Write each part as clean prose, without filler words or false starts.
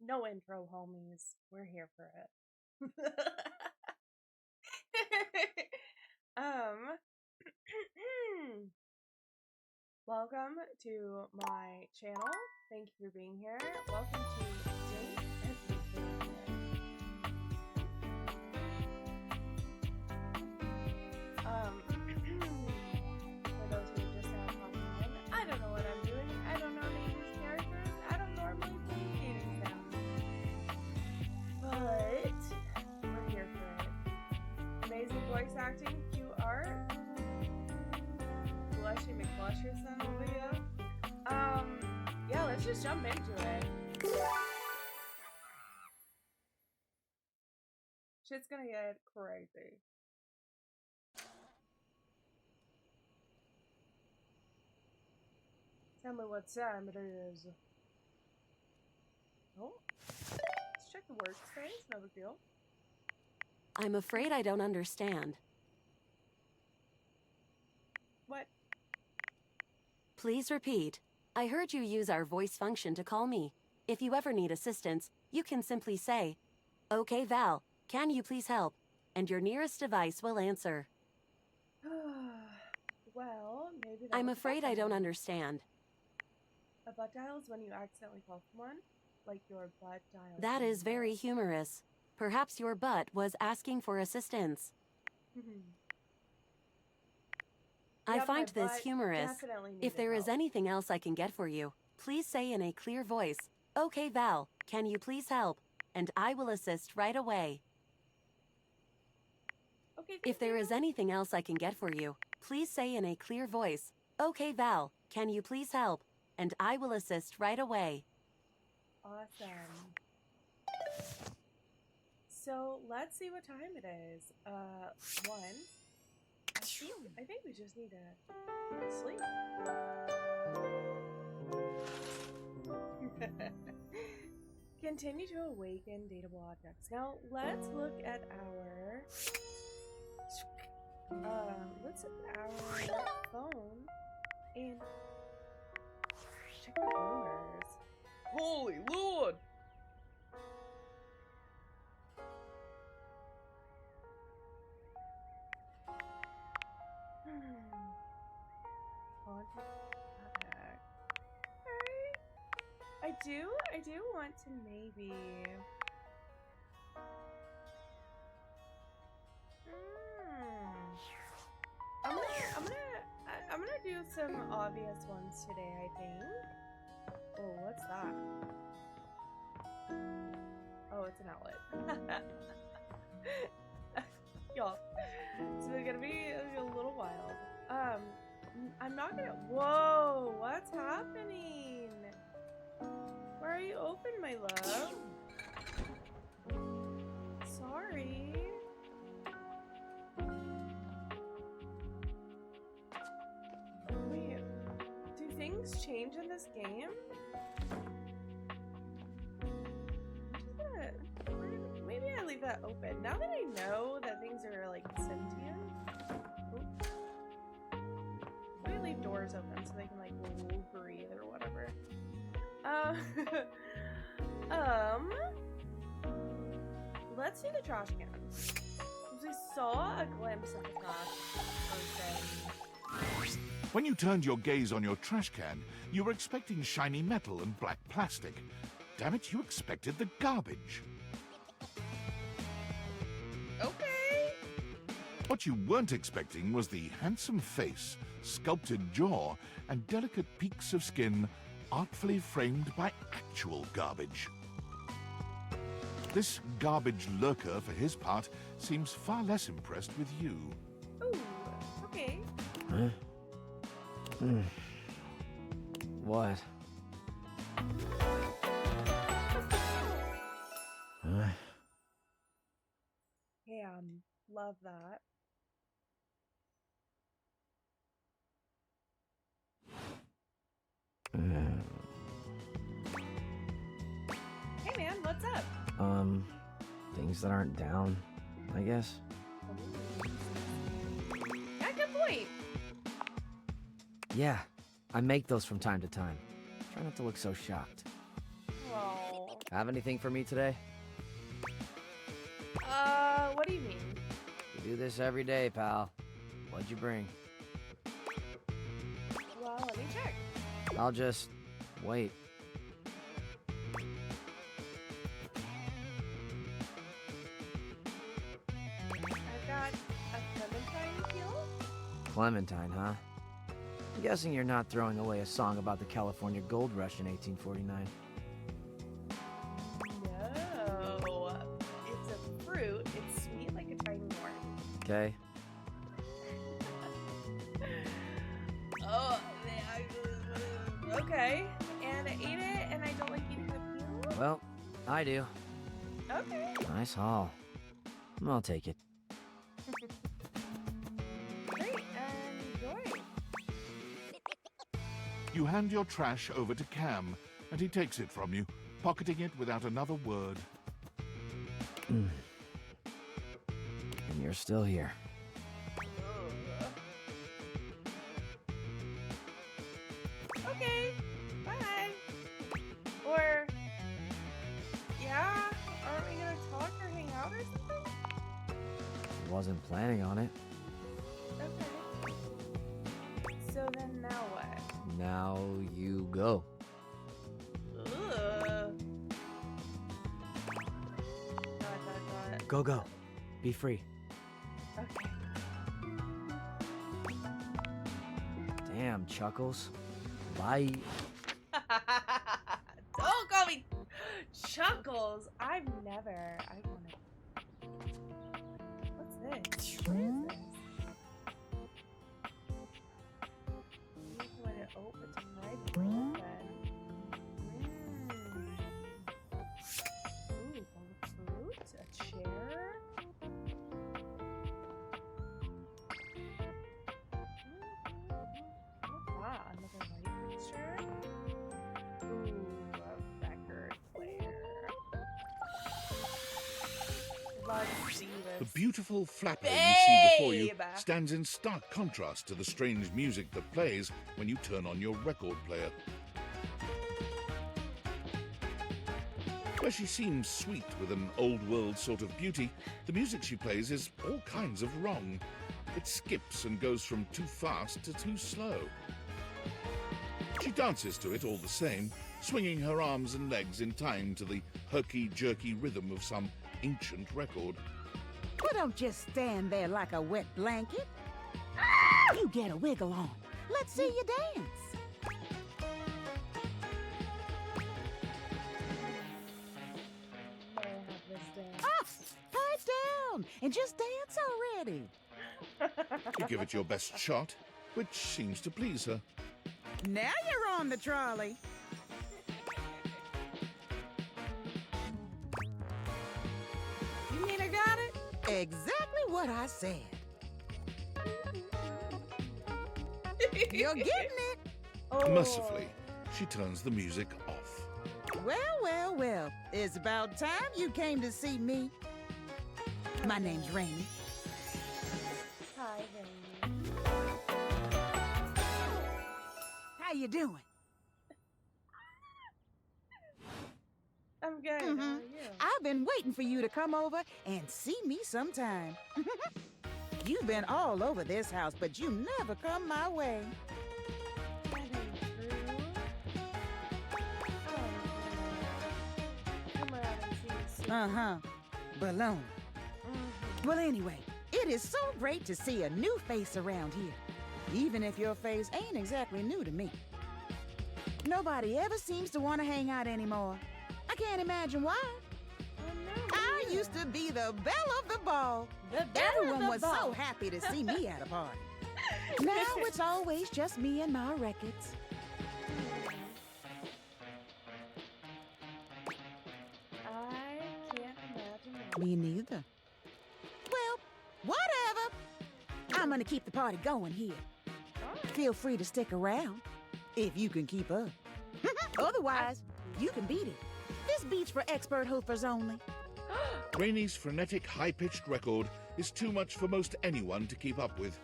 No intro, homies. We're here for it. um, welcome to my channel. Thank you for being here. Welcome to Date Everything. For those who just now popping in, I don't know what I'm doing. I don't know these characters. I don't normally play games now. But we're here for it. Amazing voice acting, cute art. Blushy McBlusherson over here. Yeah, let's just jump into it. Shit's gonna get crazy. Tell me what time it is. Oh, let's check the workspace. No big deal. I'm afraid I don't understand. What? Please repeat. I heard you use our voice function to call me. If you ever need assistance, you can simply say, "Okay, Val, can you please help?" And your nearest device will answer. Well, maybe that I'm was a afraid butt I don't dial. understand. A butt dial is when you accidentally call someone, like your butt dial. That is very humorous. Perhaps your butt was asking for assistance. I find this humorous. If there is anything else I can get for you, please say in a clear voice, "Okay, Val, can you please help?" And I will assist right away. Okay, If there is anything else I can get for you, please say in a clear voice, "Okay, Val, can you please help?" And I will assist right away. Awesome. So let's see what time it is. One. I think we just need to sleep. Continue to awaken dateable objects. Now let's look at our phone and check the rumors. Holy Lord! Haunted attic. Alright. I do want to maybe I'm gonna do some obvious ones today, I think. Oh, what's that? Oh, it's an outlet. Y'all, it's gonna be a little wild. I'm not gonna. Whoa, what's happening? Why are you open, my love? Sorry. Wait, do things change in this game? Maybe I leave that open. Now that I know that things are like sentient. Oops. Maybe I leave doors open so they can like breathe or whatever. Let's do the trash can. We saw a glimpse of the trash person. When you turned your gaze on your trash can, you were expecting shiny metal and black plastic. Damn it, you expected the garbage. Okay. What you weren't expecting was the handsome face, sculpted jaw, and delicate peaks of skin artfully framed by actual garbage. This garbage lurker, for his part, seems far less impressed with you. Ooh, okay. Huh? What? Huh? Yeah, love that. Hey man, what's up? Things that aren't down, I guess. Yeah, good point. Yeah, I make those from time to time. Try not to look so shocked. Oh. Have anything for me today? What do you mean? You do this every day, pal. What'd you bring? Well, let me check. I'll just wait. I've got a clementine peel. Clementine, huh? I'm guessing you're not throwing away a song about the California Gold Rush in 1849. No. It's a fruit. It's sweet like a tiny orange. Okay? Oh, okay. And I ate it, and I don't like eating the peel? Well, I do. Okay. Nice haul. I'll take it. Great, and enjoy. You hand your trash over to Cam, and he takes it from you, pocketing it without another word. And you're still here. Okay, bye. Or, yeah, aren't we gonna talk or hang out or something? Wasn't planning on it. Okay. So then now what? Now you go. Ugh. Dot. Go, go. Be free. Okay. Damn, Chuckles. Bye. Don't call me Chuckles. I wanna. What's this? What is this? What it open to my open. Ooh, bowl of fruit, a chair. Another light fixture. Ooh, a record player. Let's see this. The beautiful flapper you see before you Babe! stands in stark contrast to the strange music that plays when you turn on your record player. Where she seems sweet with an old-world sort of beauty, the music she plays is all kinds of wrong. It skips and goes from too fast to too slow. She dances to it all the same, swinging her arms and legs in time to the herky-jerky rhythm of some ancient record. Well, don't just stand there like a wet blanket. You get a wiggle on. Let's see you dance. May I have this dance? Pipe down and just dance already. You give it your best shot, which seems to please her. Now you're on the trolley. You mean I got it? Exactly what I said. You're getting it. Oh. Mercifully, she turns the music off. Well, well, well. It's about time you came to see me. My name's Rainy. Hi, Rainy. How you doing? I'm good. How are you? I've been waiting for you to come over and see me sometime. You've been all over this house, but you never come my way. That ain't true. Come around and see me soon. Uh-huh. Baloney. Well, anyway, it is so great to see a new face around here, even if your face ain't exactly new to me. Nobody ever seems to want to hang out anymore. I can't imagine why. Oh, no, I yeah. used to be the belle of the ball. The belle of Everyone the was ball. so happy to see me at a party. Now it's always just me and my records. I can't imagine that. Me neither. Well, whatever. I'm gonna keep the party going here. Feel free to stick around, if you can keep up. Otherwise, you can beat it. This beat's for expert hoofers only. Rainy's frenetic, high-pitched record is too much for most anyone to keep up with.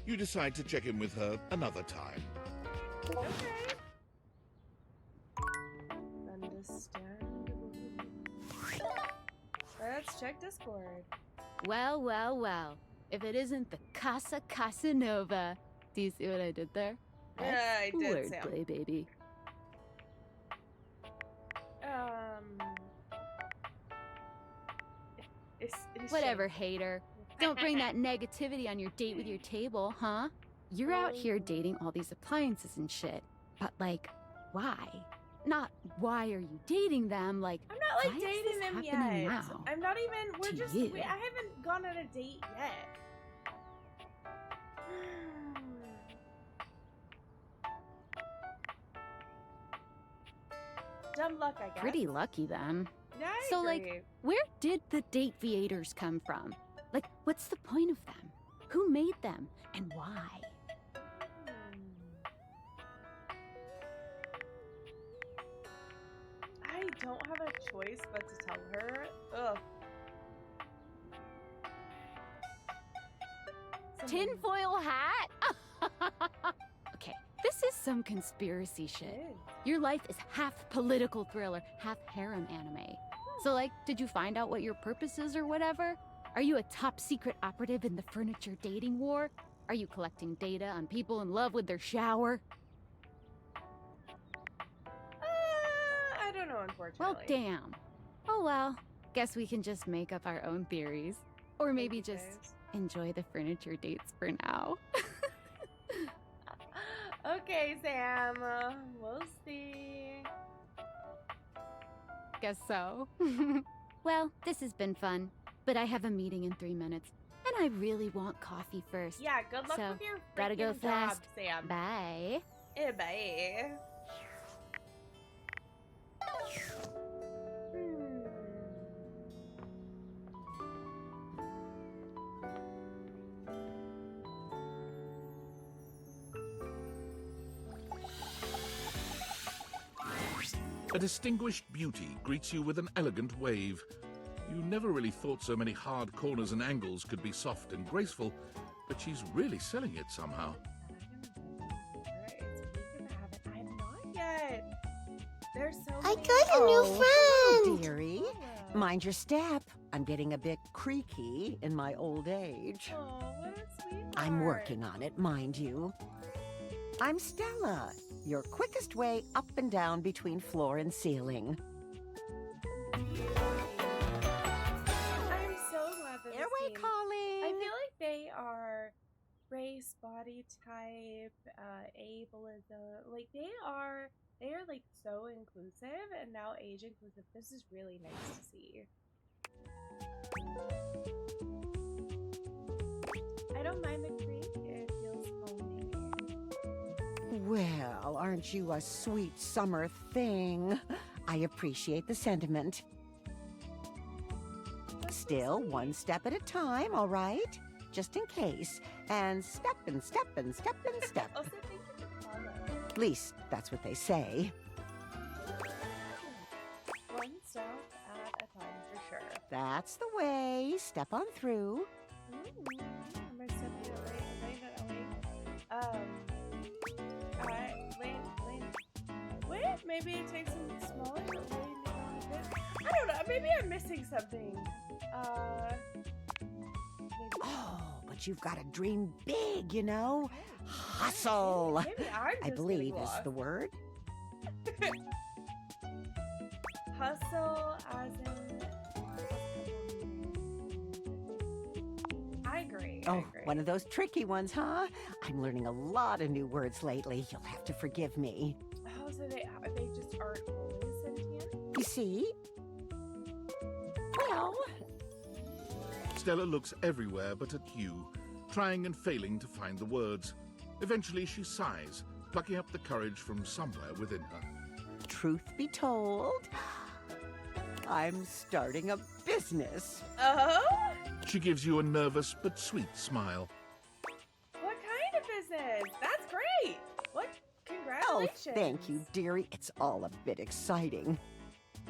You decide to check in with her another time. Okay. Understandable. let's check Discord. Well, well, well. If it isn't the Casa Casanova. Do you see what I did there? Yeah, I did, Sam. Wordplay, baby. Is Whatever, hater. Don't bring that negativity on your date with your table, huh? You're out here dating all these appliances and shit. But, like, why? Not why are you dating them, like, I'm not like why is dating this them happening yet. now? I'm not even. We're to just. you? I haven't gone on a date yet. Dumb luck, I guess. Pretty lucky then. Yeah, I So, agree. like, where did the date viators come from? Like, what's the point of them? Who made them? And why? I don't have a choice but to tell her. Ugh. Someone- Tinfoil hat? Okay, this is some conspiracy shit. It is. Your life is half political thriller, half harem anime. So, like, did you find out what your purpose is or whatever? Are you a top secret operative in the furniture dating war? Are you collecting data on people in love with their shower? I don't know, unfortunately. Well, damn. Oh well, guess we can just make up our own theories. Or maybe Thank you, just guys. enjoy the furniture dates for now. Okay, Sam. We'll see. Guess so. Well, this has been fun, but I have a meeting in 3 minutes, and I really want coffee first. Yeah, good luck So, with your gotta go freaking job, fast. Sam. Bye. Bye. A distinguished beauty greets you with an elegant wave. You never really thought so many hard corners and angles could be soft and graceful, but she's really selling it somehow. I'm not yet. There's so I many- got a new hello, friend. dearie. Oh, Mind your step. I'm getting a bit creaky in my old age. Oh, what a sweetheart. I'm working on it, mind you. I'm Stella, your quickest way up and down between floor and ceiling. I'm so glad that Airway this team, calling. I feel like they are race, body type, ableism. Like they are like so inclusive and now age inclusive. This is really nice to see. I don't mind the creek. It feels homey. Well, aren't you a sweet summer thing? I appreciate the sentiment. Still, one step at a time, all right? Just in case. And step and step and step and step. Also, thank you for the follow. At least, that's what they say. One step at a time for sure. That's the way. Step on through. Am I stepping out late? Am I not out late? Lane. Wait, maybe it takes some smaller lane down a bit. I don't know. Maybe I'm missing something. Maybe. Oh, but you've got to dream big, you know? Hustle. Maybe I'm just I believe getting is lost. the word. Hustle as in. I agree. I Oh, agree. one of those tricky ones, huh? I'm learning a lot of new words lately. You'll have to forgive me. Oh, so they just aren't always sentient? You see? Well, Stella looks everywhere but at you, trying and failing to find the words. Eventually she sighs, plucking up the courage from somewhere within her. truth be told, I'm starting a business. Oh? She gives you a nervous but sweet smile. What kind of business? That's great. What? Oh, Congratulations. thank you, dearie. It's all a bit exciting.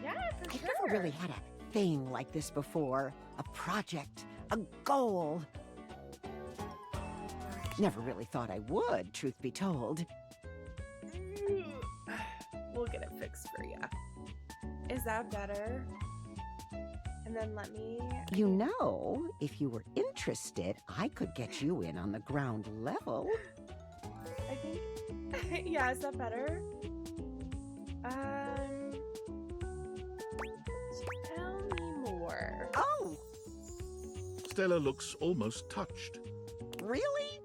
Yeah, for I've sure. never really had a thing like this before. A project, a goal. Never really thought I would, truth be told. We'll get it fixed for you. Is that better? And then let me... You know, if you were interested, I could get you in on the ground level. I think... yeah, is that better? Tell me more. Oh, Stella looks almost touched. really?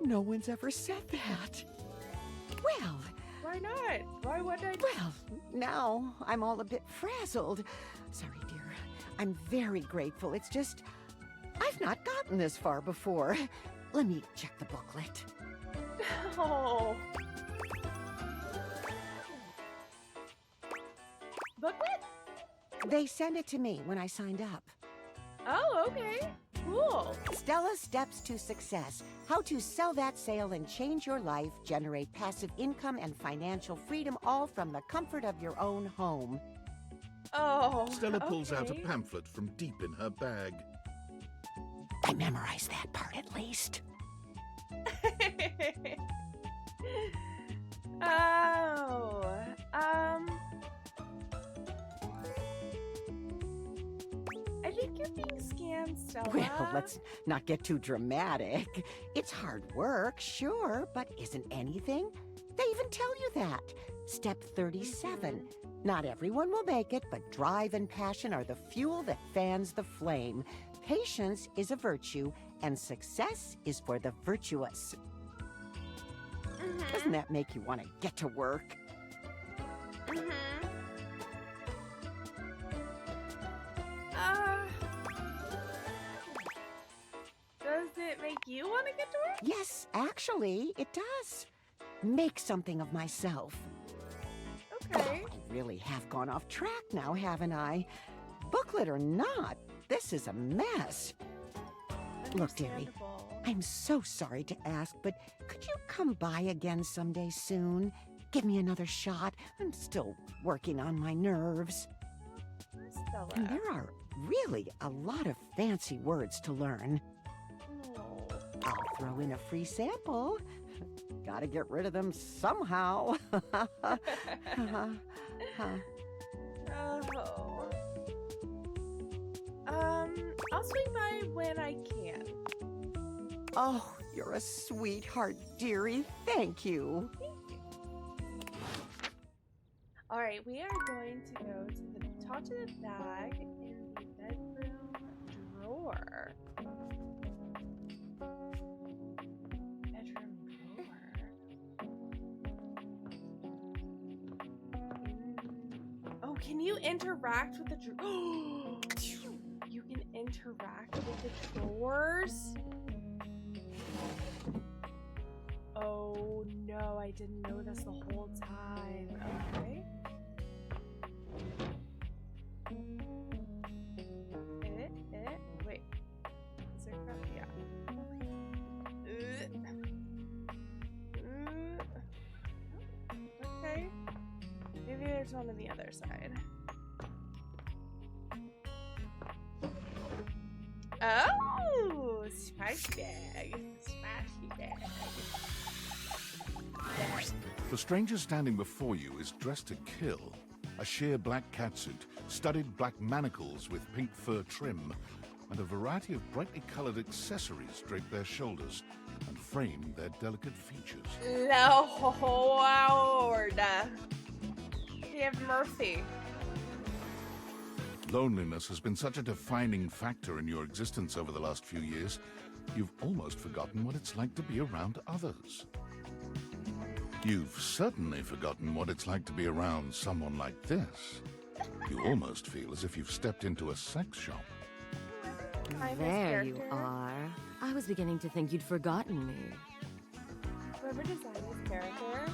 No one's ever said that. Well, Why not? Why would I? well, now I'm all a bit frazzled. Sorry, dear. I'm very grateful. It's just, I've not gotten this far before. Let me check the booklet. Oh. Booklet? They sent it to me when I signed up. Oh, okay. Cool. Stella Steps to Success. How to sell that sale and change your life, generate passive income and financial freedom, all from the comfort of your own home. Oh. Stella pulls out a okay. pamphlet from deep in her bag. I memorized that part at least. Oh. I think you're being scammed, Stella. Well, let's not get too dramatic. It's hard work, sure, but isn't anything? They even tell you that. Step 37. Not everyone will make it, but drive and passion are the fuel that fans the flame. Patience is a virtue, and success is for the virtuous. Doesn't that make you want to get to work? Does it make you want to get to work? Yes, actually, it does. Make something of myself. Okay. I really have gone off track now, haven't I? Booklet or not, this is a mess. Look, dearie, Understandable. I'm so sorry to ask, but could you come by again someday soon? Give me another shot. I'm still working on my nerves. Stella. And there are really a lot of fancy words to learn. Oh. I'll throw in a free sample. Gotta get rid of them somehow. Oh. I'll swing by when I can. Oh, you're a sweetheart, dearie. Thank you. All right, we are going to go to the top of the bag in the bedroom drawer. Bedroom drawer. Oh, can you interact with the drawer? You can interact with the drawers? Oh no, I didn't know this the whole time. Okay. Wait. Is there crap? Yeah. Okay. Maybe there's one on the other side. Oh! Spice bag. Spicy bag. The stranger standing before you is dressed to kill. A sheer black catsuit, studded black manacles with pink fur trim, and a variety of brightly colored accessories drape their shoulders and frame their delicate features. Lord. Have mercy. Loneliness has been such a defining factor in your existence over the last few years, you've almost forgotten what it's like to be around others. You've certainly forgotten what it's like to be around someone like this. You almost feel as if you've stepped into a sex shop. I'm his There you character. are. I was beginning to think you'd forgotten me. Whoever designed this character,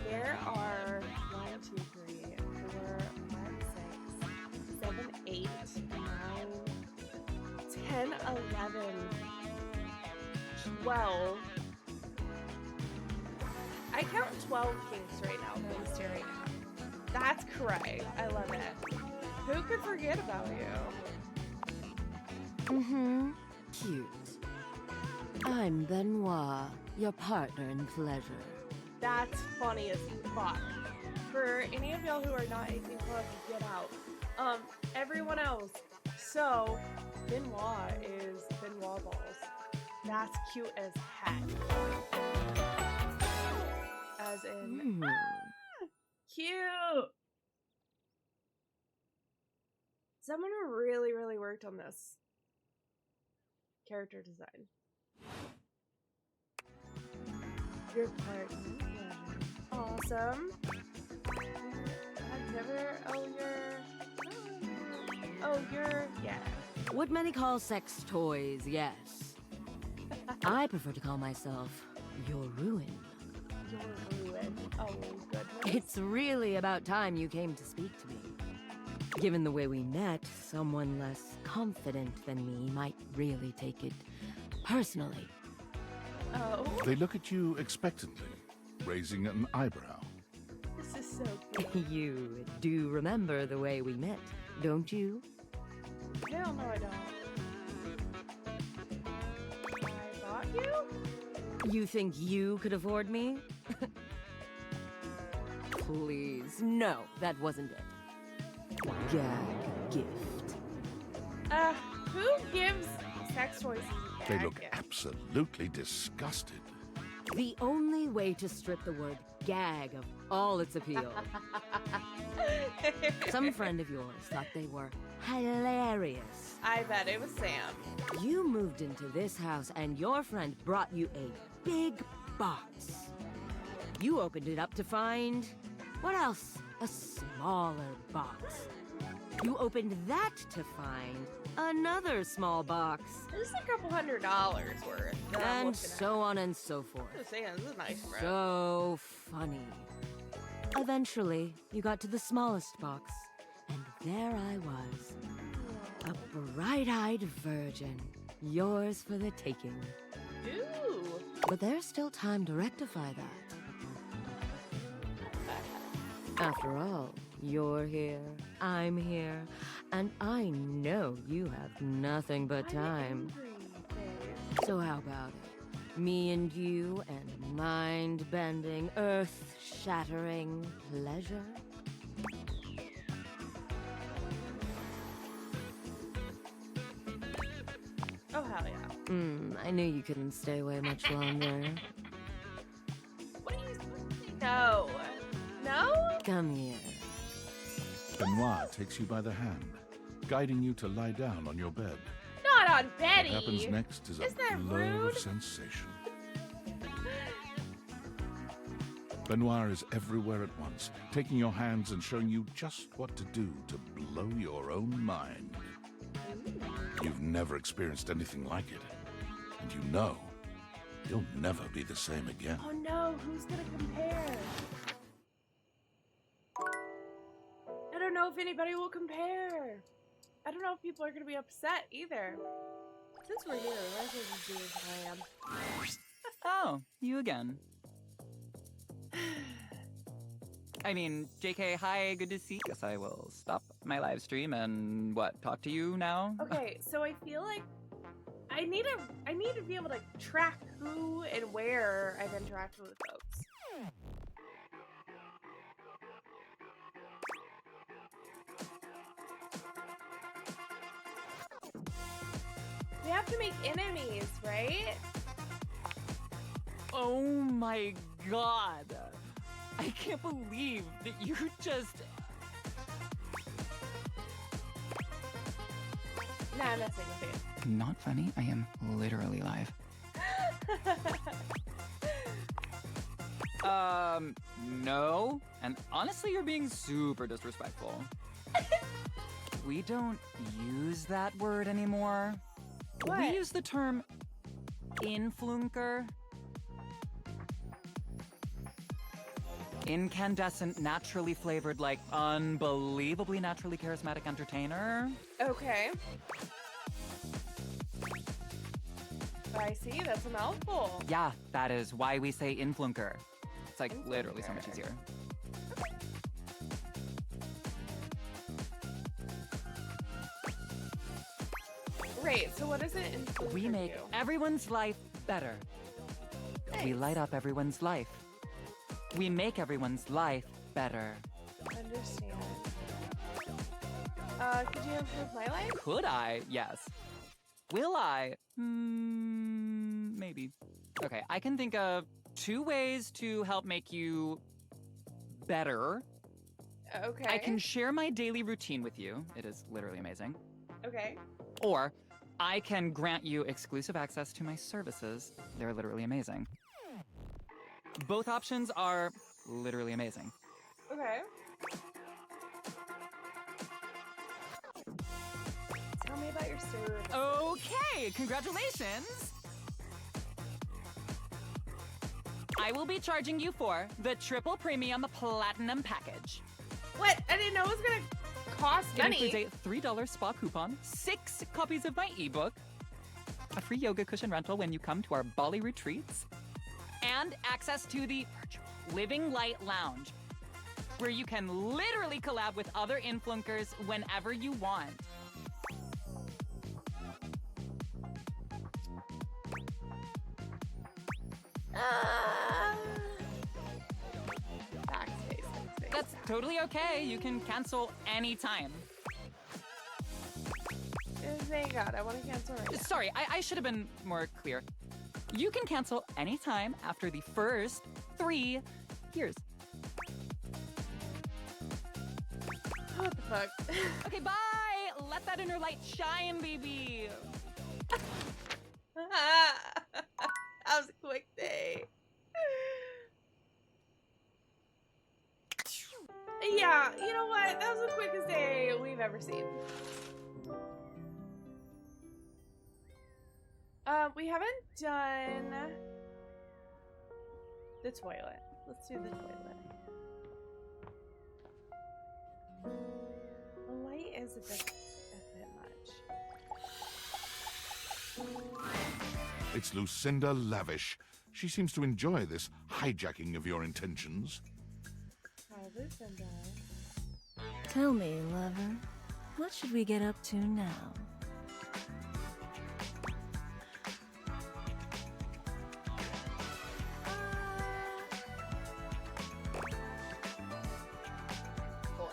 there are 1, 2, 3, 4, 5, 6, 7, 8, 9, 10, 11, 12. I count 12 kinks right now that I'm staring at. That's correct. I love it. Who could forget about you? Mm-hmm. Cute. I'm Benoit, your partner in pleasure. That's funny as fuck. For any of y'all who are not 18 plus, get out. Everyone else. So, Benoit is Benoit balls. That's cute as heck. As in, cute. Someone really, really worked on this character design. Your part. Awesome. I've never. You're. Yeah. What many call sex toys, yes. I prefer to call myself your ruin. Your ruin. Oh, goodness. It's really about time you came to speak to me. Given the way we met, someone less confident than me might really take it personally. Oh. They look at you expectantly, raising an eyebrow. This is so cute. You do remember the way we met, don't you? Hell no, I don't. I bought you? You think you could afford me? Please, no, that wasn't it. Gag gift. Who gives sex toys as a They gag look gift? absolutely disgusted. The only way to strip the word gag of all its appeal. Some friend of yours thought they were hilarious. I bet it was Sam. You moved into this house and your friend brought you a big box. You opened it up to find... what else? A smaller box. You opened that to find another small box. There's a couple $100 worth. that I'm And looking so on and so forth. at. Just saying, this is nice, bro. So funny. Eventually, you got to the smallest box, and there I was. A bright-eyed virgin, yours for the taking. Ooh. But there's still time to rectify that. After all, you're here, I'm here, and I know you have nothing but time. I'm angry, babe. So how about it? Me and you and mind-bending, earth-shattering pleasure? Oh, hell yeah. I knew you couldn't stay away much longer. What are you supposed to No. No? Come here. Benoit takes you by the hand, guiding you to lie down on your bed. Not on Betty. What happens next is a Isn't that blow rude? of sensation. Benoit is everywhere at once, taking your hands and showing you just what to do to blow your own mind. You've never experienced anything like it, and you know you'll never be the same again. Oh no, who's gonna compare? I don't know if anybody will compare. I don't know if people are gonna be upset either. Since we're here, let's just do as I am. Oh, you again. I mean, JK, hi, good to see you. Guess I will stop my live stream and, talk to you now? Okay, so I feel like I need to be able to track who and where I've interacted with folks. We have to make enemies, right? Oh my god. I can't believe that you just... Nah, I'm messing with you. Not funny, I am literally live. No. And honestly, you're being super disrespectful. We don't use that word anymore. What? We use the term influencer. Incandescent, naturally flavored, like unbelievably naturally charismatic entertainer. Okay. I see, that's a mouthful. Yeah, that is why we say influencer. It's like literally so much Influencer. easier. Great, so what is it in We make everyone's life better. We light up everyone's life. We make everyone's life better. Understand. Could you improve my life? Could I? Yes. Will I? Maybe. Okay, I can think of 2 ways to help make you better. Okay. I can share my daily routine with you. It is literally amazing. Okay. Or I can grant you exclusive access to my services. They're literally amazing. Both options are literally amazing. Okay. Tell me about your service. Okay, congratulations! I will be charging you for the triple premium platinum package. What? I didn't know it was gonna cost It money. includes a $3 spa coupon, 6 copies of my ebook, a free yoga cushion rental when you come to our Bali retreats, and access to the virtual Living Light Lounge, where you can literally collab with other influencers whenever you want. Backspace. That's totally okay. You can cancel anytime. Thank God. I want to cancel right now. Sorry, I should have been more clear. You can cancel anytime after the first 3 years. What the fuck? Okay, bye! Let that inner light shine, baby! That was a quick day. Yeah, you know what? That was the quickest day we've ever seen. We haven't done the toilet. Let's do the toilet. The light is a bit much. It's Lucinda Lavish. She seems to enjoy this hijacking of your intentions. Hi, Lucinda. Tell me, lover, what should we get up to now?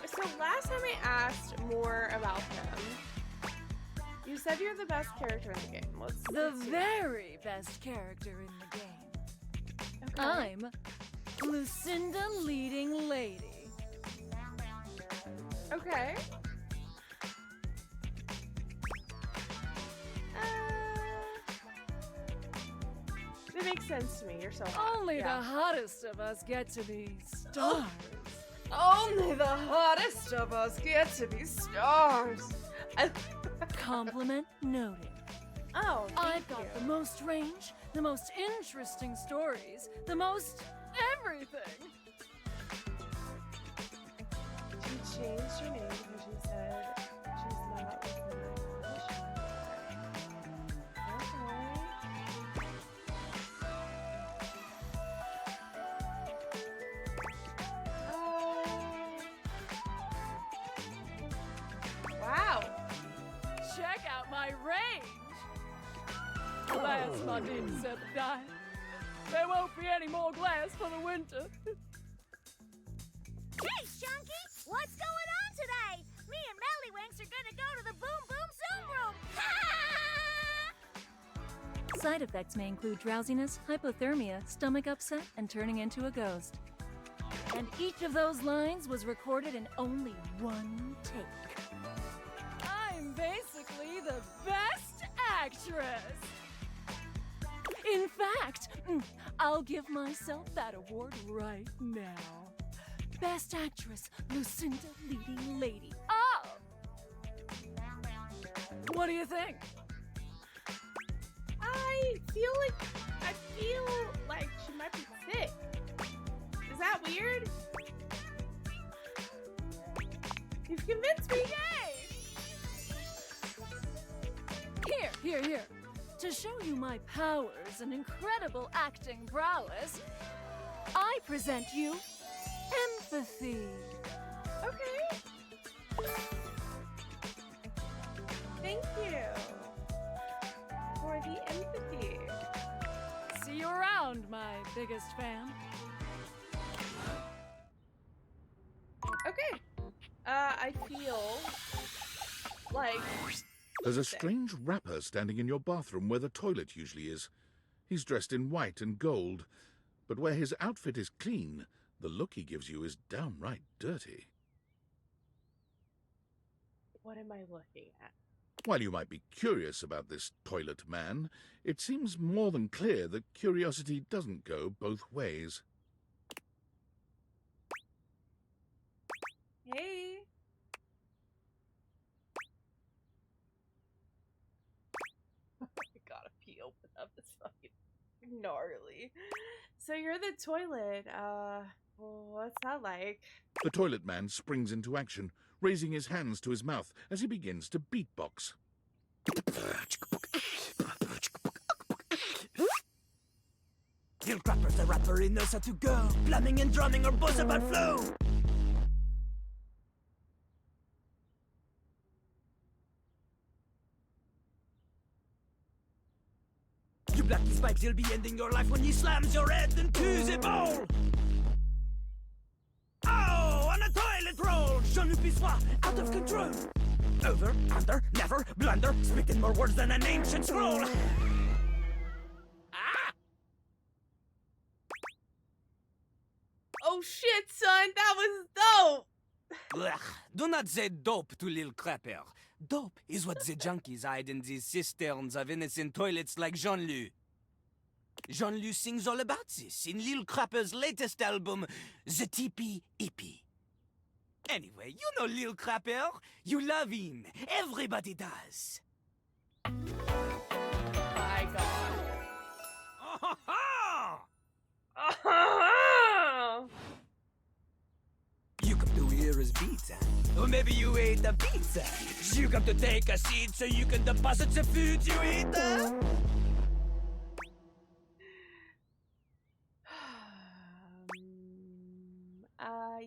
So last time I asked more about him, you said you're the best character in the game. The let's see. very best character in the game. Okay. I'm Lucinda Leading Lady. Okay. It makes sense to me. You're so hot. Only Yeah. the hottest of us get to be stars. Only the hottest of us get to be stars. Compliment noted. Oh, I've got the most range, the most interesting stories, the most everything. She changed her name because she said she's not with the Okay. Wow. Check out my range. Glass, my dear, said the die. There won't be any more glass for the winter. Hey, Shunky! What's going on today? Me and Mellywinks are gonna go to the Boom Boom Zoom Room! Side effects may include drowsiness, hypothermia, stomach upset, and turning into a ghost. And each of those lines was recorded in only one take. I'm basically the best actress! In fact, I'll give myself that award right now. Best Actress, Lucinda Leading Lady. Oh! What do you think? I feel like she might be sick. Is that weird? You've convinced me. Yay! Here. To show you my powers and incredible acting prowess, I present you empathy. Okay. Thank you for the empathy. See you around, my biggest fan. Okay. I feel Like, There's a strange rapper standing in your bathroom where the toilet usually is. He's dressed in white and gold, but where his outfit is clean, the look he gives you is downright dirty. what am I looking at? While you might be curious about this toilet man, it seems more than clear that curiosity doesn't go both ways. Hey. I gotta pee, open up. It's fucking gnarly. So you're the toilet. What's that like? The toilet man springs into action, raising his hands to his mouth as he begins to beatbox. Lil Crapper's the rapper, he knows how to go. Plumbing and drumming are both about flow. You black these pipes, you'll be ending your life when he slams your head into the bowl. Oh, on a toilet roll, Jean-Luc Pissoir, out of control. Over, under, never, blunder, speaking more words than an ancient scroll. Oh shit, son, that was dope! Ugh, do not say dope to Lil Crapper. Dope is what the junkies hide in these cisterns of innocent toilets like Jean-Luc. Jean-Luc sings all about this in Lil Crapper's latest album, The Teepee Hippie. Anyway, you know Lil Crapper. You love him. Everybody does. My god. You come to hear his beats, or maybe you ate the pizza. You come to take a seat so you can deposit the food you eat.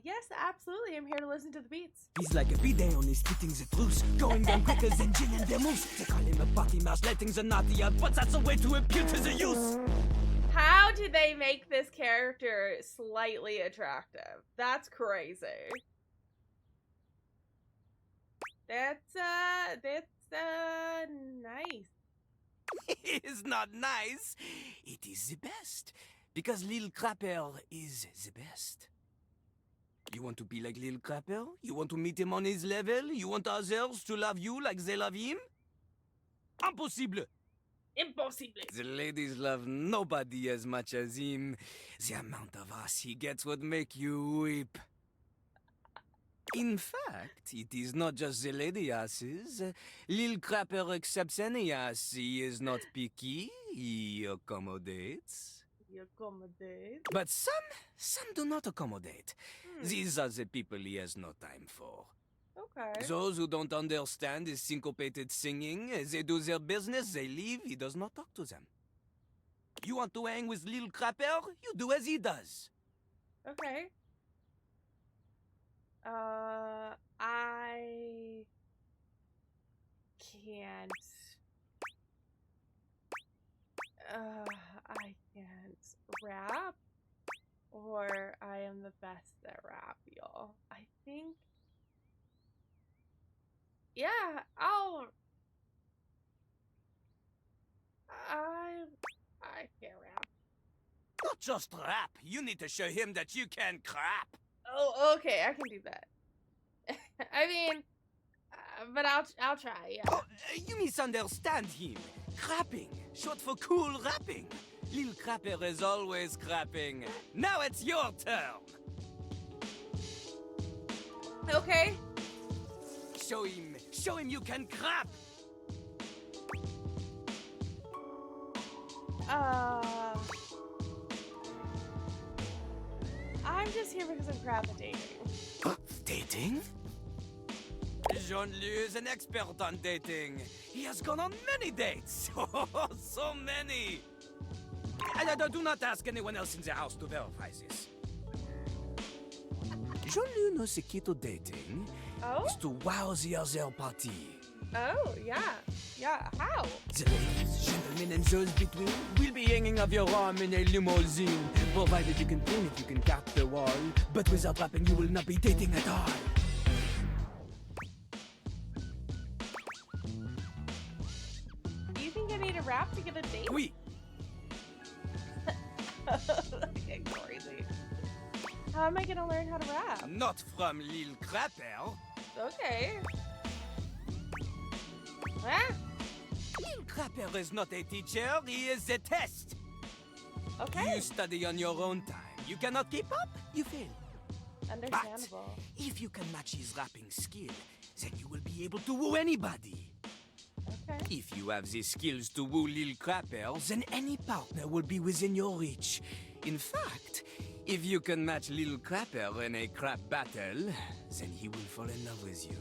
Yes, absolutely. I'm here to listen to the beats. He's like a bidet, only spitting the truth. Going down quicker than gin and vermouth. They call him a potty mouse, letting the naughty out, but that's a way to impute his use. How did they make this character slightly attractive? That's crazy. That's nice. It is not nice. It is the best. Because Lil Crapper is the best. You want to be like Lil Crapper? You want to meet him on his level? You want others to love you like they love him? Impossible! Impossible! The ladies love nobody as much as him. The amount of ass he gets would make you weep. In fact, it is not just the lady asses. Lil Crapper accepts any ass. He is not picky. He accommodates. You accommodate. But some do not accommodate. These are the people he has no time for. Okay. Those who don't understand his syncopated singing, they do their business, they leave, he does not talk to them. You want to hang with Lil Crapper? You do as he does. Okay. I can't. I can't rap, or I am the best at rap, y'all. I think. Yeah, I can't rap. Not just rap, you need to show him that you can crap. Oh, okay, I can do that. I mean, but I'll try, yeah. Oh, you misunderstand him. Crapping, short for cool rapping. Lil Crapper is always crapping. Now it's your turn. Okay. Show him you can crap. I'm just here because I'm crap at dating. Dating? Jean-Luc is an expert on dating. He has gone on many dates. Oh, so many. And I do not ask anyone else in the house to verify this. Jean-Luc knows the key to dating is to wow the other party. Oh, yeah. Yeah, how? The ladies, gentlemen, and those between will be hanging off your arm in a limousine, provided you can clean it, you can cut the wall. But without rapping, you will not be dating at all. think I need a rap to get a date? Oui. Getting crazy. How am I gonna learn how to rap? Not from Lil Crapper. Okay. Ah, Lil Crapper is not a teacher, he is a test. okay. You study on your own time. You cannot keep up, you fail. Understandable. If you can match his rapping skill, then you will be able to woo anybody. Okay. If you have the skills to woo Lil Crapper, then any partner will be within your reach. In fact, if you can match Lil Crapper in a crap battle, then he will fall in love with you.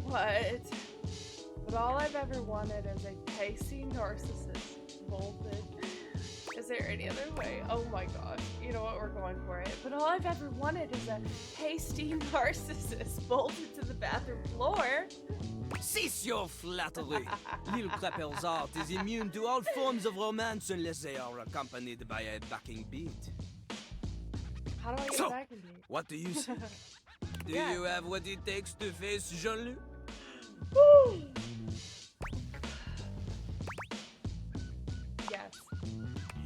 What? But all I've ever wanted is a pasty narcissist bolted. Is there any other way? Oh my gosh. You know what? We're going for it. But all I've ever wanted is a pasty narcissist bolted to the bathroom floor. Cease your flattery. Lil Crapper's art is immune to all forms of romance unless they are accompanied by a backing beat. How do I get So, a back and beat? What do you think? Do Yeah. you have what it takes to face Jean-Luc? Woo! Yes.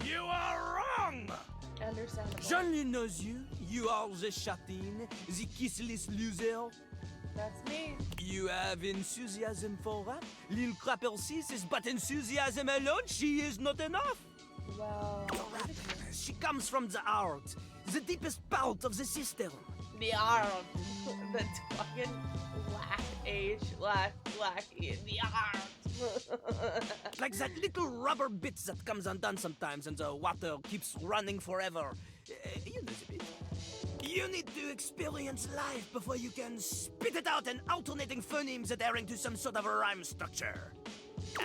You are wrong! Understandable. Jean-Luc knows you. You are the chatin, the kissless loser. That's me. You have enthusiasm for rap. Lil Crapper sees but enthusiasm alone, she is not enough. Well, She comes from the heart, the deepest part of the system. the arm. The fucking black age, black in the arm. Like that little rubber bit that comes undone sometimes and the water keeps running forever. You know the bit. You need to experience life before you can spit it out in alternating phonemes adhering to some sort of a rhyme structure.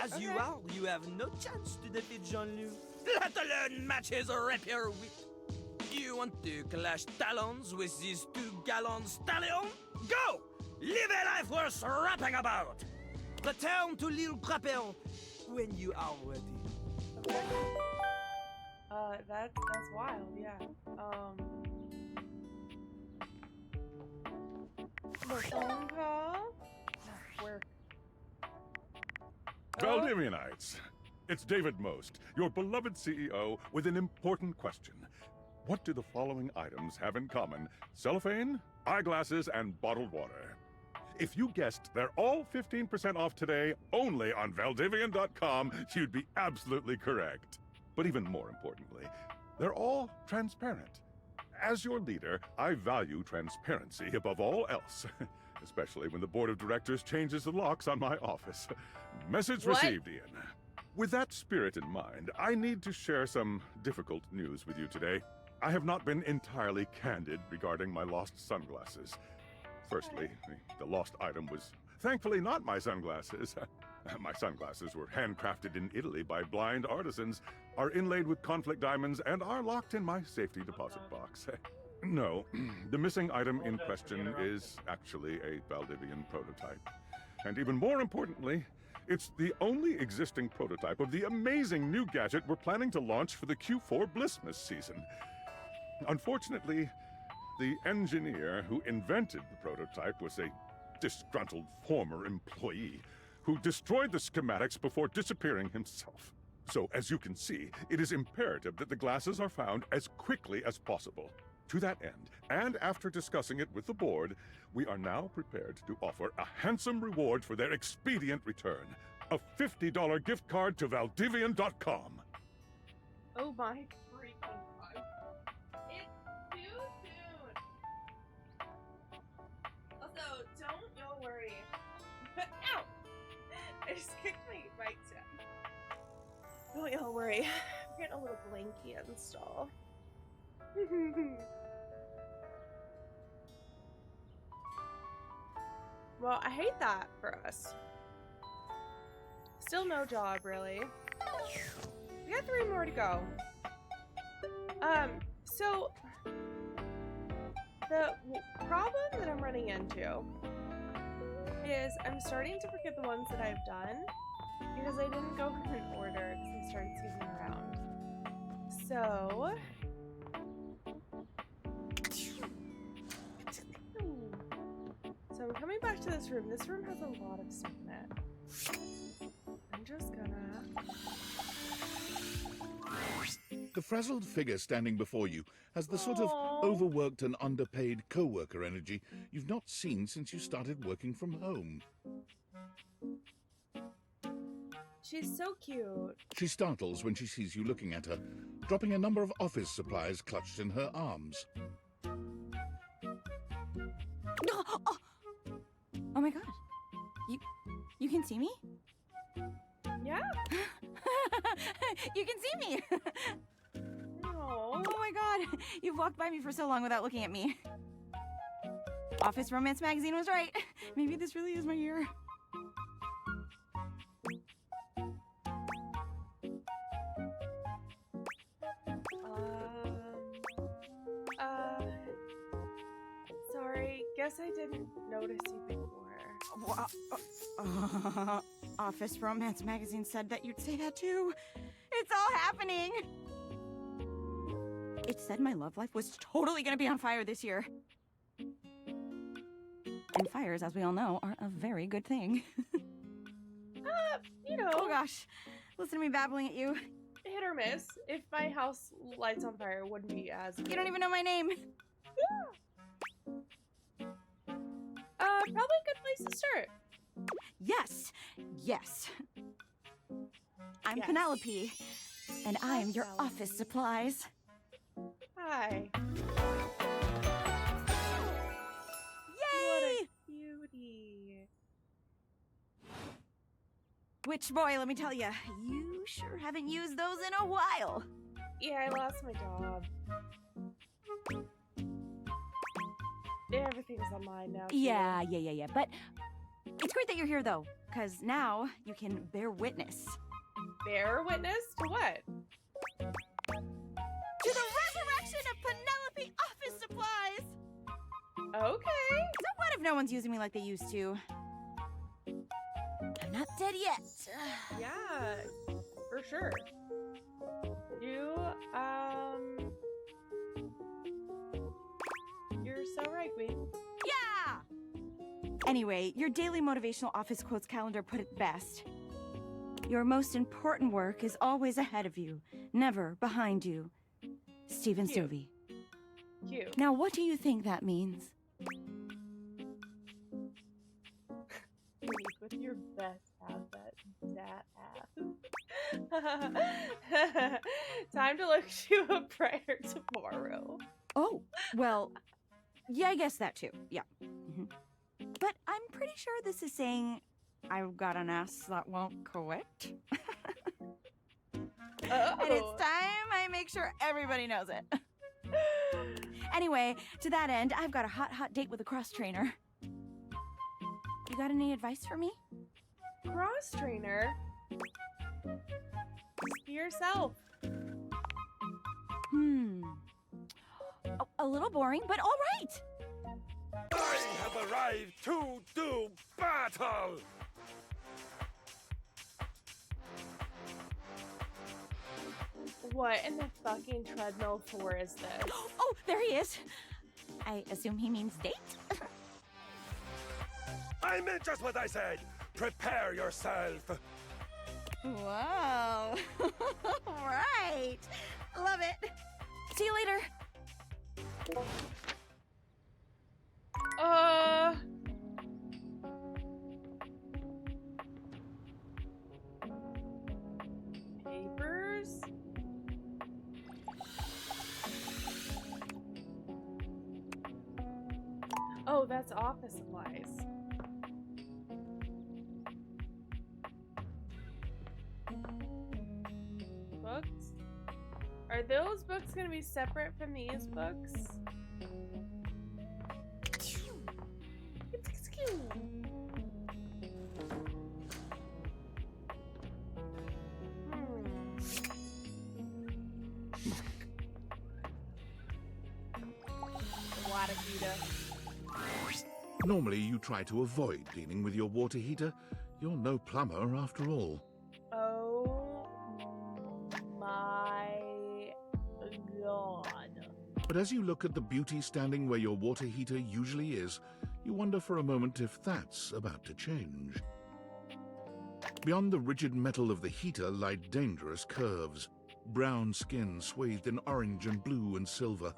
As you Okay. are, you have no chance to defeat Jean-Luc, let alone match his rapier wit. You want to clash talons with these two gallant stallions? Go! Live a life worth rapping about! Return to Lil Crapper when you are ready. Okay. That's wild, yeah. The phone call? Work. Valdivinites, it's David Most, your beloved CEO, with an important question. What do the following items have in common? Cellophane, eyeglasses, and bottled water. If you guessed they're all 15% off today only on Valdivian.com, you'd be absolutely correct. But even more importantly, they're all transparent. As your leader, I value transparency above all else, especially when the board of directors changes the locks on my office. Message What? received, Ian. With that spirit in mind, I need to share some difficult news with you today. I have not been entirely candid regarding my lost sunglasses. Firstly, the lost item was thankfully not my sunglasses. My sunglasses were handcrafted in Italy by blind artisans, are inlaid with conflict diamonds, and are locked in my safety deposit box. No, the missing item in question is actually a Valdivian prototype. And even more importantly, it's the only existing prototype of the amazing new gadget we're planning to launch for the Q4 Blissmas season. Unfortunately, the engineer who invented the prototype was a disgruntled former employee who destroyed the schematics before disappearing himself. So, as you can see, it is imperative that the glasses are found as quickly as possible. To that end, and after discussing it with the board, we are now prepared to offer a handsome reward for their expedient return. A $50 gift card to Valdivian.com. Oh my freaking god. It's too soon. Also, don't y'all worry. Ow! I just kicked my right step. Don't y'all worry. I'm getting a little blinky install. Well, I hate that for us. Still no job, really. We got 3 more to go. So the problem that I'm running into is I'm starting to forget the ones that I've done because I didn't go in order because I started skipping around. So. So I'm coming back to this room. This room has a lot of stuff in it. I'm just gonna. The frazzled figure standing before you has the sort of Aww. overworked and underpaid co-worker energy you've not seen since you started working from home. She's so cute. She startles when she sees you looking at her, dropping a number of office supplies clutched in her arms. Oh my god. You can see me? Yeah. You can see me. Oh. Oh my god. You've walked by me for so long without looking at me. Office Romance magazine was right. Maybe this really is my year. Sorry. Guess I didn't notice you before. Office Romance magazine said that you'd say that too. It's all happening. It said my love life was totally gonna be on fire this year. And fires, as we all know, are a very good thing. You know. Oh gosh. Listen to me babbling at you. Hit or miss. If my house lights on fire, it wouldn't be as good. You don't even know my name. Yeah. Probably a good place to start. Yes. Yes. I'm Yes. Penelope, and I am your office supplies. Hi. Yay! What a cutie. Which, boy, let me tell you, you sure haven't used those in a while. Yeah, I lost my job. Everything's online now. too. Yeah. But it's great that you're here, though, because now you can bear witness Bear witness to what? to the resurrection of Penelope Office Supplies. Okay. So what if no one's using me like they used to? I'm not dead yet. Yeah, for sure. You're so right, Queen. Yeah! Anyway, your daily motivational office quotes calendar put it best. Your most important work is always ahead of you, never behind you. Stephen Cute. Stovey. Cute. Now, what do you think that means? With your best half, Time to look to a brighter tomorrow. Oh, well, yeah, I guess that too. Yeah. Mhm. But I'm pretty sure this is saying I've got an ass that won't quit. And it's time I make sure everybody knows it. Anyway, to that end, I've got a hot date with a cross trainer. You got any advice for me? Cross trainer. Just be yourself. A little boring, but all right. I have arrived to do battle! What in the fucking treadmill for is this? Oh, there he is. I assume he means date? I meant just what I said! Prepare yourself! Whoa. Right. Love it. See you later. Papers? Oh, that's office supplies. Books? Are those books gonna be separate from these books? Normally, you try to avoid dealing with your water heater. You're no plumber after all. Oh my But as you look at the beauty standing where your water heater usually is, you wonder for a moment if that's about to change. Beyond the rigid metal of the heater lie dangerous curves. Brown skin swathed in orange and blue and silver.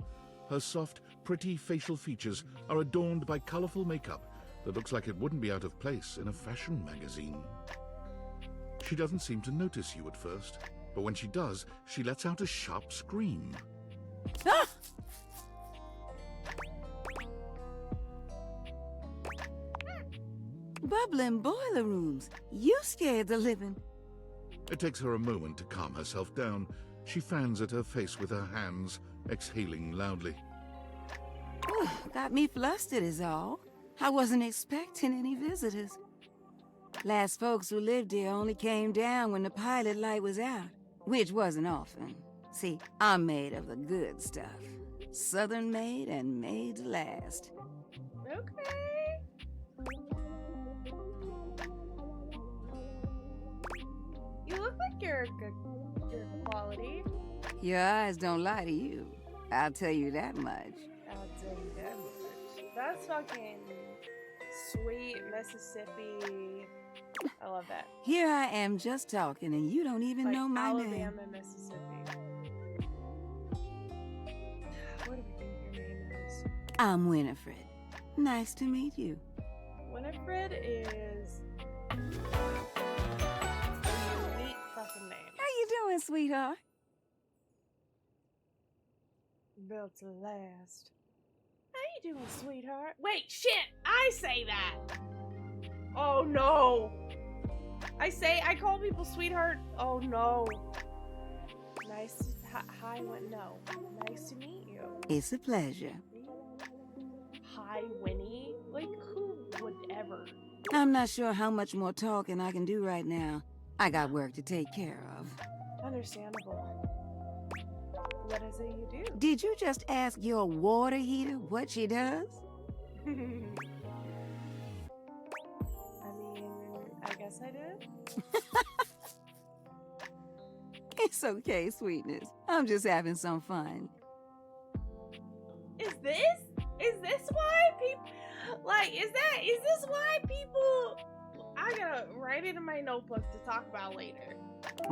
Her soft, pretty facial features are adorned by colorful makeup that looks like it wouldn't be out of place in a fashion magazine. She doesn't seem to notice you at first, but when she does, she lets out a sharp scream. Ah! Bubbling boiler rooms. You scared the living. It takes her a moment to calm herself down. She fans at her face with her hands, exhaling loudly. Got me flustered is all. I wasn't expecting any visitors. Last folks who lived here only came down when the pilot light was out, which wasn't often. See, I'm made of the good stuff. Southern made and made to last. Okay. You look like you're good quality. Your eyes don't lie to you. I'll tell you that much. I'll tell you that much. That's fucking sweet Mississippi. I love that. Here I am just talking and you don't even Like know my Alabama, name. Mississippi. What do we think your name is? I'm Winifred. Nice to meet you. Winifred is a neat fucking name. How you doing, sweetheart? Built to last. How you doing, sweetheart? Wait, shit! I say that! Oh no! I call people sweetheart. Oh no. Nice to, hi, no. Nice to meet you. It's a pleasure. Hi, Winnie. Like, who would ever? I'm not sure how much more talking I can do right now. I got work to take care of. Understandable. What is it you do? Did you just ask your water heater what she does? I mean, I guess I did. It's okay, sweetness. I'm just having some fun. Is this why people, like, is this why people, I gotta write it in my notebook to talk about later.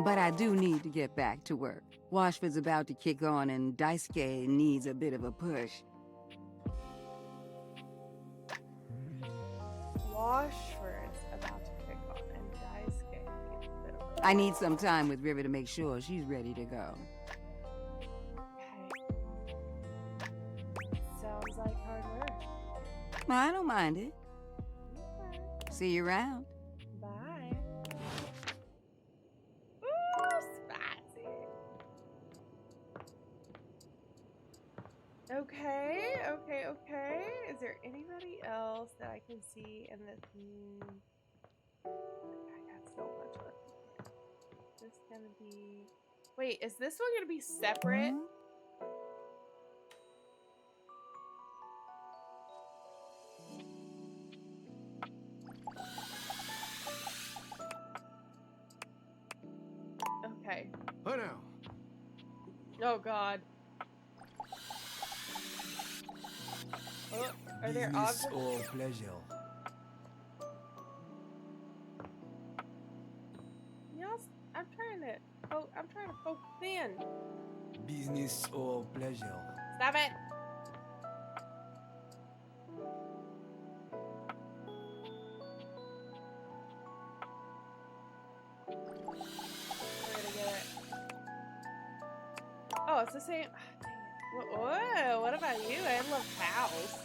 But I do need to get back to work. Washford's about to kick on and Daisuke needs a bit of a push. Washford's about to kick on and Daisuke needs a bit of a I need some time with River to make sure she's ready to go. Sounds like hard work. I don't mind it. See you around. Bye. Ooh, spicy. Okay. Is there anybody else that I can see in this? I got so much work. Is this gonna be? Wait, is this one gonna be separate? Okay. Oh no. Oh God. Oh, are there Business objects? or pleasure? Yes, I'm trying to focus in. Business or pleasure? Stop it. We're gonna get it. Oh, it's the same. Dang it. Whoa, what about you? I love towels.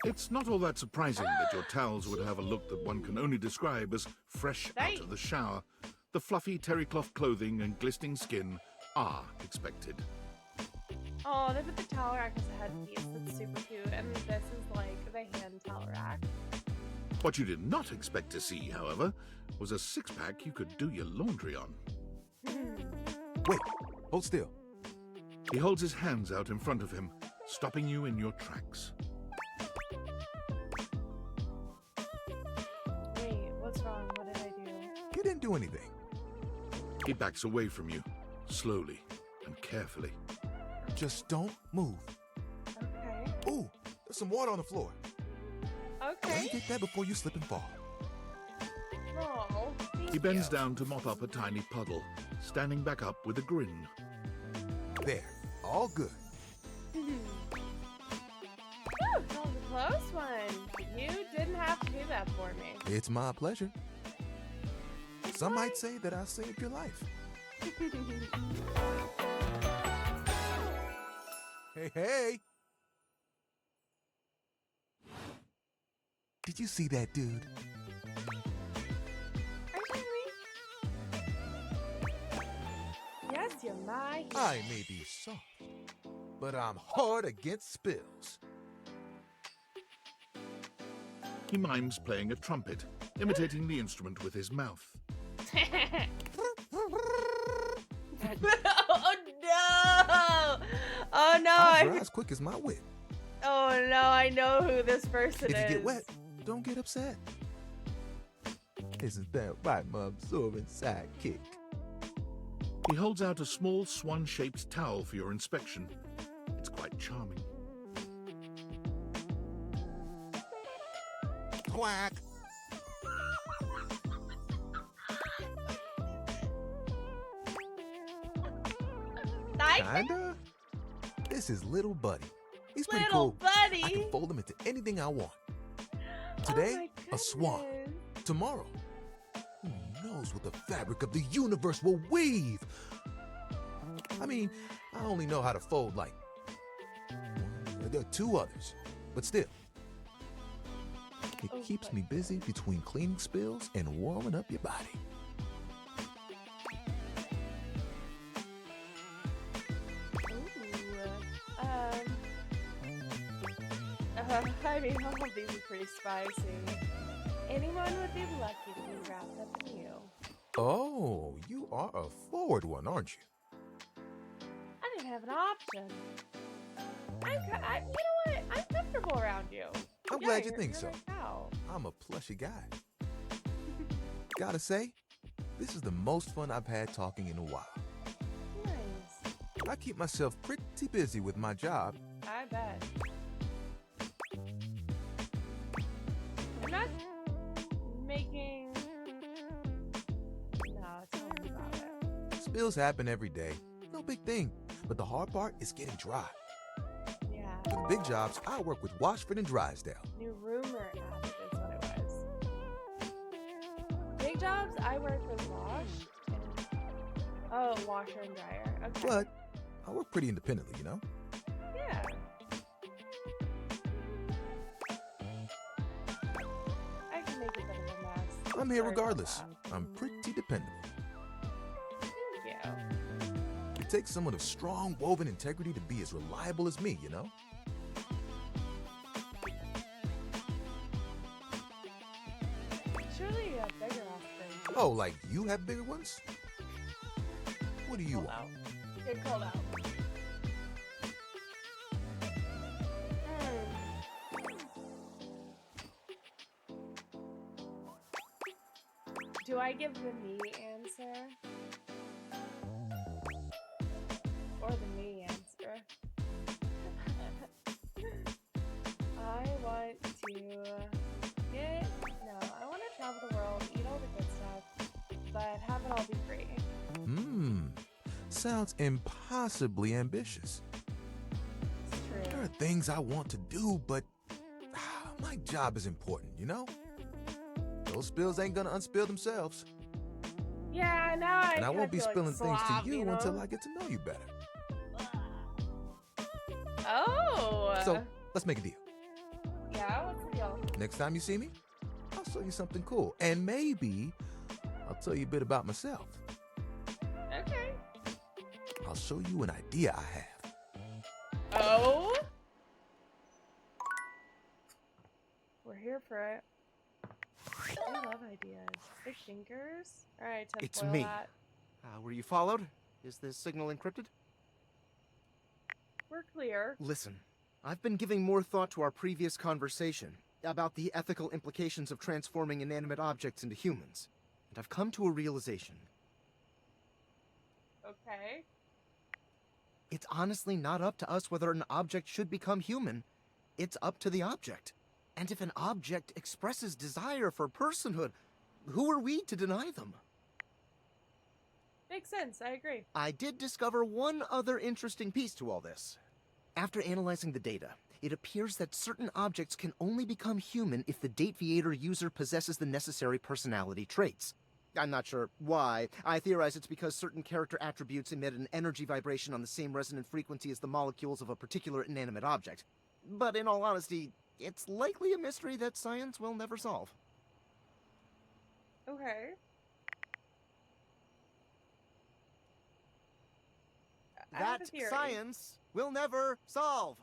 It's not all that surprising that your towels would have a look that one can only describe as fresh out of the shower. The fluffy terry cloth clothing and glistening skin are expected. Oh, they put the towel rack as a headpiece. That's super cute. And this is like the hand towel rack. What you did not expect to see, however, was a six-pack you could do your laundry on. Wait, hold still. He holds his hands out in front of him, stopping you in your tracks. Wait, what's wrong? What did I do? You didn't do anything. He backs away from you, slowly and carefully. Just don't move. Okay. Ooh, there's some water on the floor. Okay. Get that before you slip and fall. Oh, He bends down to mop up a tiny puddle, standing back up with a grin. There, all good. Ooh, that was a close one. You didn't have to do that for me. It's my pleasure. Some might say that I saved your life. Hey, hey! Did you see that dude? Yes, you're my hero. I may be soft, but I'm hard against spills. He mimes playing a trumpet, imitating the instrument with his mouth. Oh no! Oh no! I dry as quick as my whip. Oh no! I know who this person If is. you get wet, don't get upset. Isn't that right, my absorbent sidekick? He holds out a small swan-shaped towel for your inspection. It's quite charming. Quack! Kinda? This is Little Buddy. He's pretty Little cool. Buddy? I can fold him into anything I want. Today, a swan. Tomorrow, who knows what the fabric of the universe will weave? I mean, I only know how to fold like there are 2 others, but still. It keeps me busy between cleaning spills and warming up your body. I mean, all of these are pretty spicy. Anyone would be lucky to be wrapped up in you. Oh, you are a forward one, aren't you? I didn't have an option. You know what? I'm comfortable around you. I'm Yeah, glad you you're- think you're so. my pal. I'm a plushy guy. Gotta say, this is the most fun I've had talking in a while. Nice. I keep myself pretty busy with my job. I bet. I'm not making. No, tell me about it. Spills happen every day. No big thing. But the hard part is getting dry. Yeah. For the big jobs, I work with Washford and Drysdale. New rumor app is what it was. Big jobs, I work with washer and dryer. Okay. But I work pretty independently, you know? Yeah. I can make a bit of a mess. I'm here Sorry about regardless. that. I'm pretty dependable. Thank you. It takes someone of strong woven integrity to be as reliable as me, you know? Surely you have bigger aspirations. Oh, like you have bigger ones? What do you want? Get called out. Do I give the me answer? Or the me answer? I want to I want to travel the world, eat all the good stuff, but have it all be free. Sounds impossibly ambitious. It's true. There are things I want to do, but my job is important, you know? Those spills ain't gonna unspill themselves. Yeah, now I And I won't be feel spilling like things slob, to you know? until I get to know you better. Oh! So, let's make a deal. Yeah, what's the deal? Next time you see me, I'll show you something cool. And maybe I'll tell you a bit about myself. Okay. I'll show you an idea I have. Oh? We're here for it. I love ideas. Big thinkers. Alright, It's tinfoil me. hat. Were you followed? Is this signal encrypted? We're clear. Listen, I've been giving more thought to our previous conversation about the ethical implications of transforming inanimate objects into humans, and I've come to a realization. Okay. It's honestly not up to us whether an object should become human. It's up to the object. And if an object expresses desire for personhood, who are we to deny them? Makes sense, I agree. I did discover one other interesting piece to all this. After analyzing the data, it appears that certain objects can only become human if the Dateviator user possesses the necessary personality traits. I'm not sure why. I theorize it's because certain character attributes emit an energy vibration on the same resonant frequency as the molecules of a particular inanimate object. But in all honesty, it's likely a mystery that science will never solve. Okay. That science will never solve.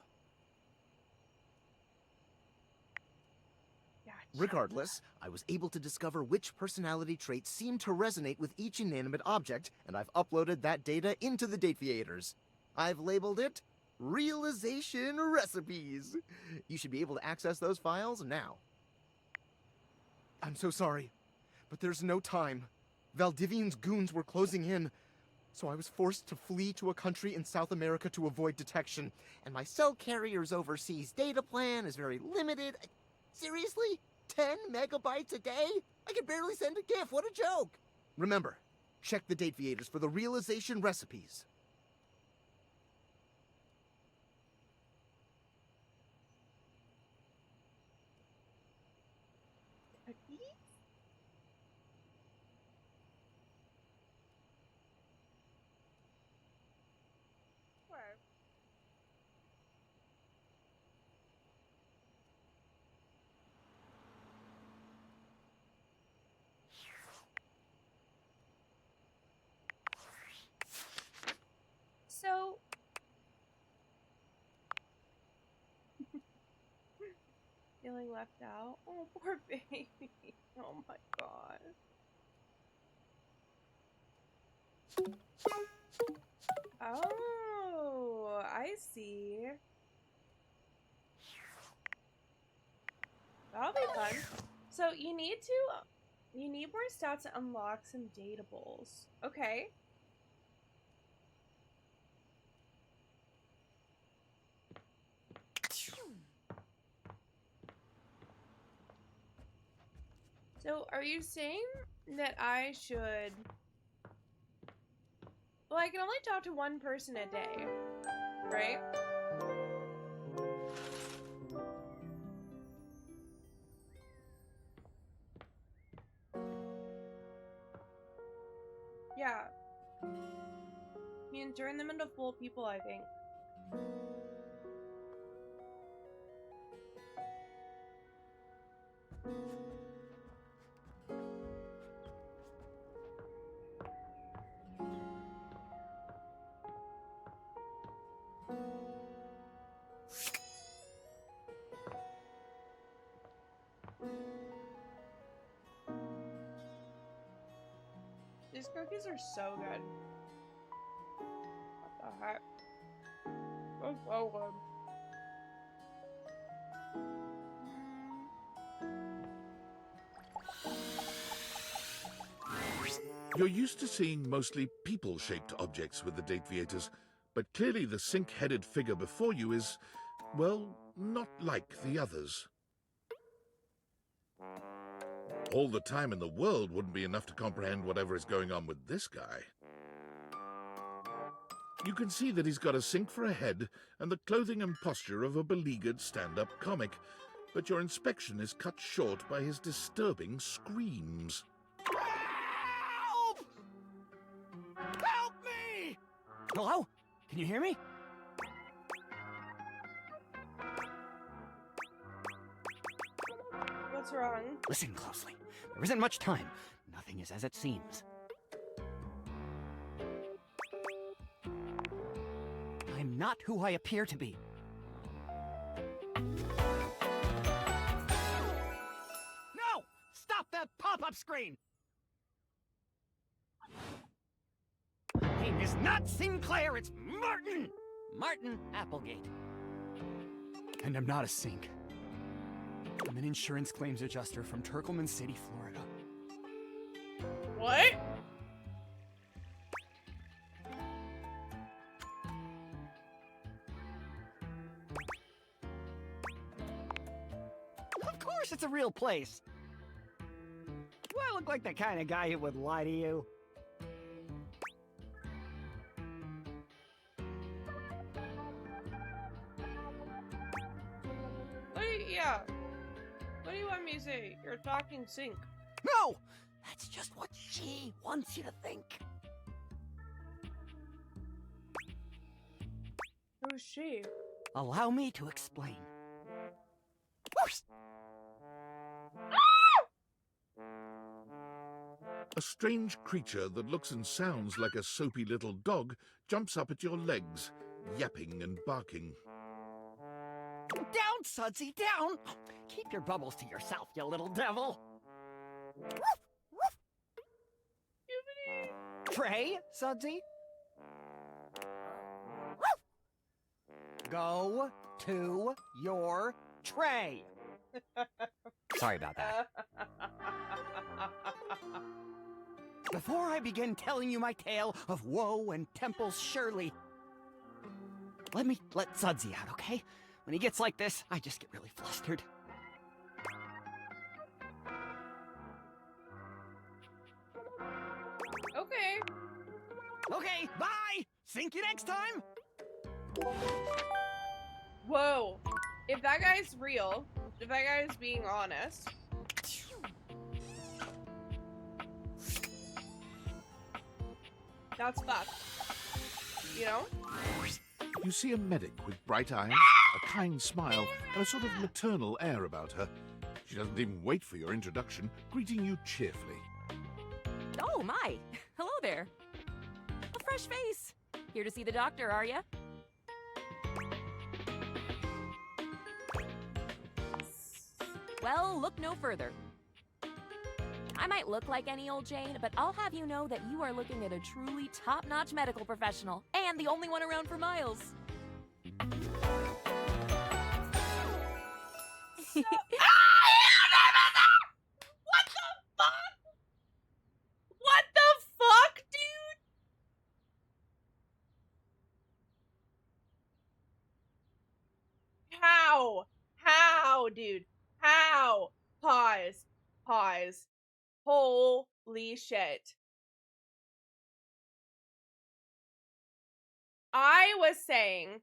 Regardless, I was able to discover which personality traits seem to resonate with each inanimate object, and I've uploaded that data into the Dateviators. I've labeled it Realization Recipes. You should be able to access those files now. I'm so sorry, but there's no time. Valdivian's goons were closing in, so I was forced to flee to a country in South America to avoid detection, and my cell carrier's overseas data plan is very limited. Seriously? 10 megabytes a day? I can barely send a GIF. What a joke! Remember, check the Dateviators for the realization recipes. So, feeling left out. Oh, poor baby. Oh my god. Oh, I see. That'll be fun. So you need more stats to unlock some datables. Okay. So, are you saying that I should... Well, I can only talk to one person a day, right? Yeah. You can turn them into full people, I think. These cookies are so good. What the heck? So good. You're used to seeing mostly people-shaped objects with the Dateviators, but clearly the sink-headed figure before you is, well, not like the others. All the time in the world wouldn't be enough to comprehend whatever is going on with this guy. You can see that he's got a sink for a head and the clothing and posture of a beleaguered stand-up comic, but your inspection is cut short by his disturbing screams. Help! Help me! Hello? Can you hear me? What's wrong? Listen closely. There isn't much time. Nothing is as it seems. I'm not who I appear to be. No! Stop that pop-up screen! My name is not Sinclair, it's Martin! Martin Applegate. And I'm not a sink. I'm an insurance claims adjuster from Turkleman City, Florida. What? course it's a real place. Do I look like the kind of guy who would lie to you? Yeah. What do you want me to say? You're talking sync. No! That's just what she wants you to think. Who's she? Allow me to explain. A strange creature that looks and sounds like a soapy little dog jumps up at your legs, yapping and barking. Down, Sudsy, down! Keep your bubbles to yourself, you little devil. Trey, Sudsy? Go to your tray. Sorry about that. Before I begin telling you my tale of woe and Temple's Shirley, let me let Sudsy out, okay? When he gets like this, I just get really flustered. Okay. Okay, bye! Think you next time! Whoa. If that guy's real, if that guy is being honest. That's fucked. You know? You see a medic with bright eyes, a kind smile, and a sort of maternal air about her. She doesn't even wait for your introduction, greeting you cheerfully. Oh, my. Hello there. A fresh face. Here to see the doctor, are ya? Well, look no further. I might look like any old Jane, but I'll have you know that you are looking at a truly top-notch medical professional, and the only one around for miles. So what the fuck? What the fuck, dude? How? How, dude? How? Pause. Pause. Holy shit. I was saying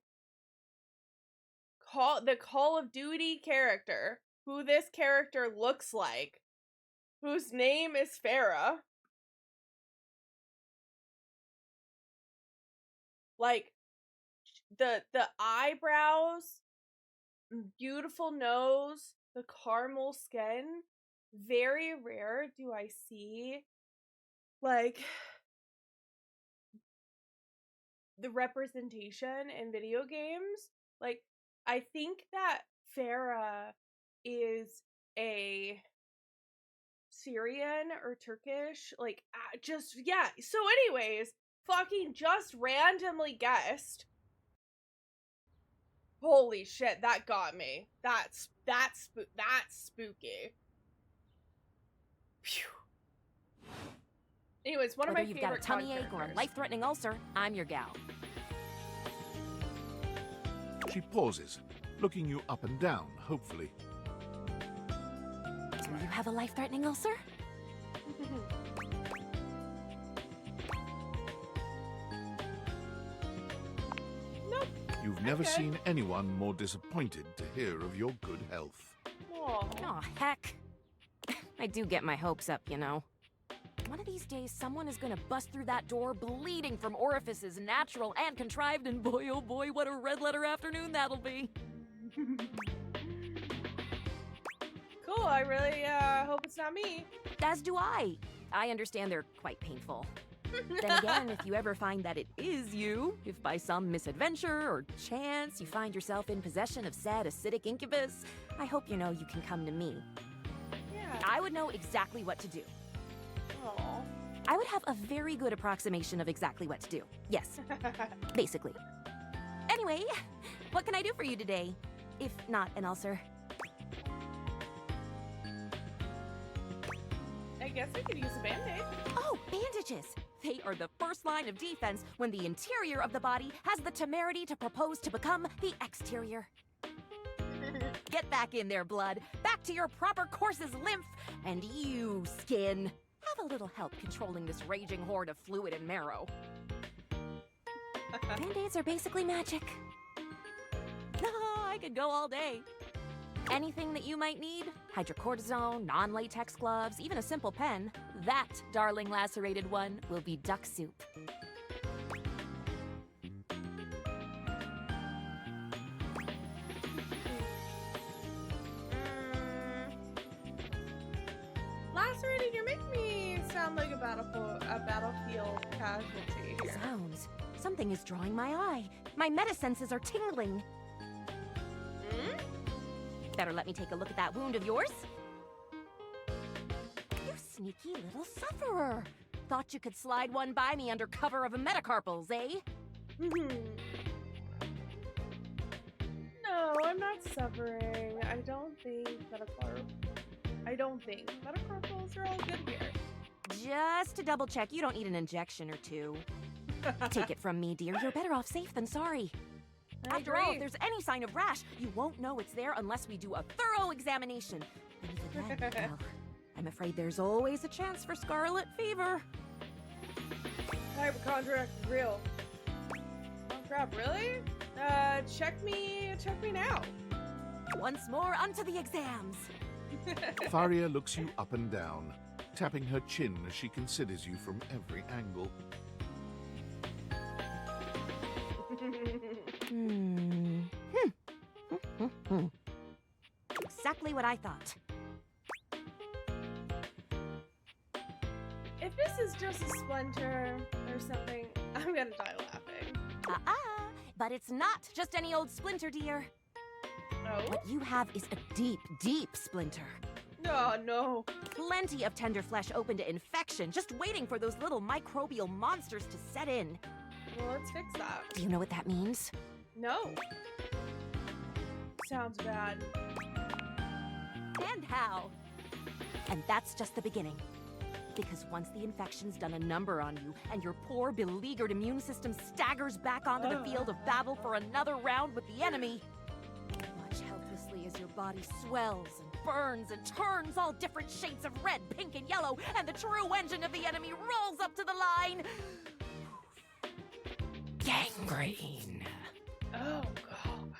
the Call of Duty character, who this character looks like, whose name is Farah. Like the eyebrows, beautiful nose, the caramel skin. Very rare do I see like the representation in video games. Like, I think that Farah is a Syrian or Turkish, like, just, yeah. So anyways, fucking just randomly guessed. Holy shit, that got me. That's spooky. Phew. Anyways, one Whether of my you've favorite got a tummy ache or a life-threatening ulcer, I'm your gal. She pauses, looking you up and down, hopefully. Do you have a life-threatening ulcer? Nope. You've never Okay. seen anyone more disappointed to hear of your good health. Aw, heck. I do get my hopes up, you know. One of these days, someone is gonna bust through that door bleeding from orifices, natural and contrived, and boy, oh boy, what a red-letter afternoon that'll be. Cool, I really hope it's not me. As do I. I understand they're quite painful. Then again, if you ever find that it is you, if by some misadventure or chance you find yourself in possession of said acidic incubus, I hope you know you can come to me. Yeah. I would know exactly what to do. Aww. I would have a very good approximation of exactly what to do. Yes, basically. Anyway, what can I do for you today? If not an ulcer. I guess I could use a band-aid. Oh, bandages! They are the first line of defense when the interior of the body has the temerity to propose to become the exterior. Get back in there, blood. Back to your proper course's lymph. And you, skin. Have a little help controlling this raging horde of fluid and marrow. Band-aids are basically magic. I could go all day. Anything that you might need, hydrocortisone, non-latex gloves, even a simple pen, that, darling lacerated one, will be duck soup. Lacerated, you're making me sound like a battlefield casualty here. Sounds. Something is drawing my eye. My metasenses are tingling. Better let me take a look at that wound of yours. You sneaky little sufferer. Thought you could slide one by me under cover of a metacarpals, eh? No, I'm not suffering. I don't think metacarpals are all good here. Just to double check, you don't need an injection or two. Take it from me, dear. You're better off safe than sorry. After all, if there's any sign of rash, you won't know it's there unless we do a thorough examination. And even then, well, I'm afraid there's always a chance for scarlet fever. Hypochondriac is real. Oh crap, really? Check me now. Once more, onto the exams. Faria looks you up and down, tapping her chin as she considers you from every angle. Exactly what I thought. If this is just a splinter or something, I'm gonna die laughing. But it's not just any old splinter, dear. Oh? What you have is a deep, deep splinter. No. Plenty of tender flesh open to infection, just waiting for those little microbial monsters to set in. Well, let's fix that. Do you know what that means? No. Sounds bad. And how? And that's just the beginning. Because once the infection's done a number on you, and your poor, beleaguered immune system staggers back onto the field of battle for another round with the enemy, watch helplessly as your body swells and burns and turns all different shades of red, pink, and yellow, and the true engine of the enemy rolls up to the line. Gangrene. Oh, God.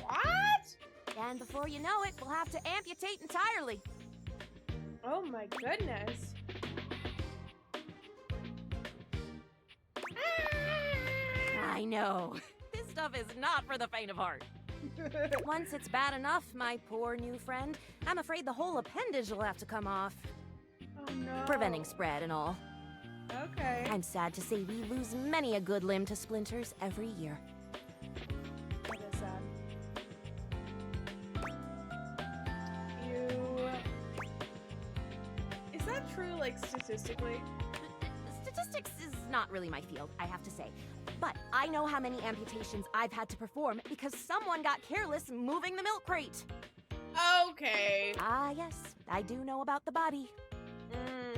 What? And before you know it, we'll have to amputate entirely. Oh my goodness. I know. This stuff is not for the faint of heart. Once it's bad enough, my poor new friend, I'm afraid the whole appendage will have to come off. Oh no. Preventing spread and all. Okay. I'm sad to say we lose many a good limb to splinters every year. That is sad. Is that true, like, statistically? Statistics is not really my field, I have to say. But I know how many amputations I've had to perform because someone got careless moving the milk crate. Okay. Ah, yes, I do know about the body.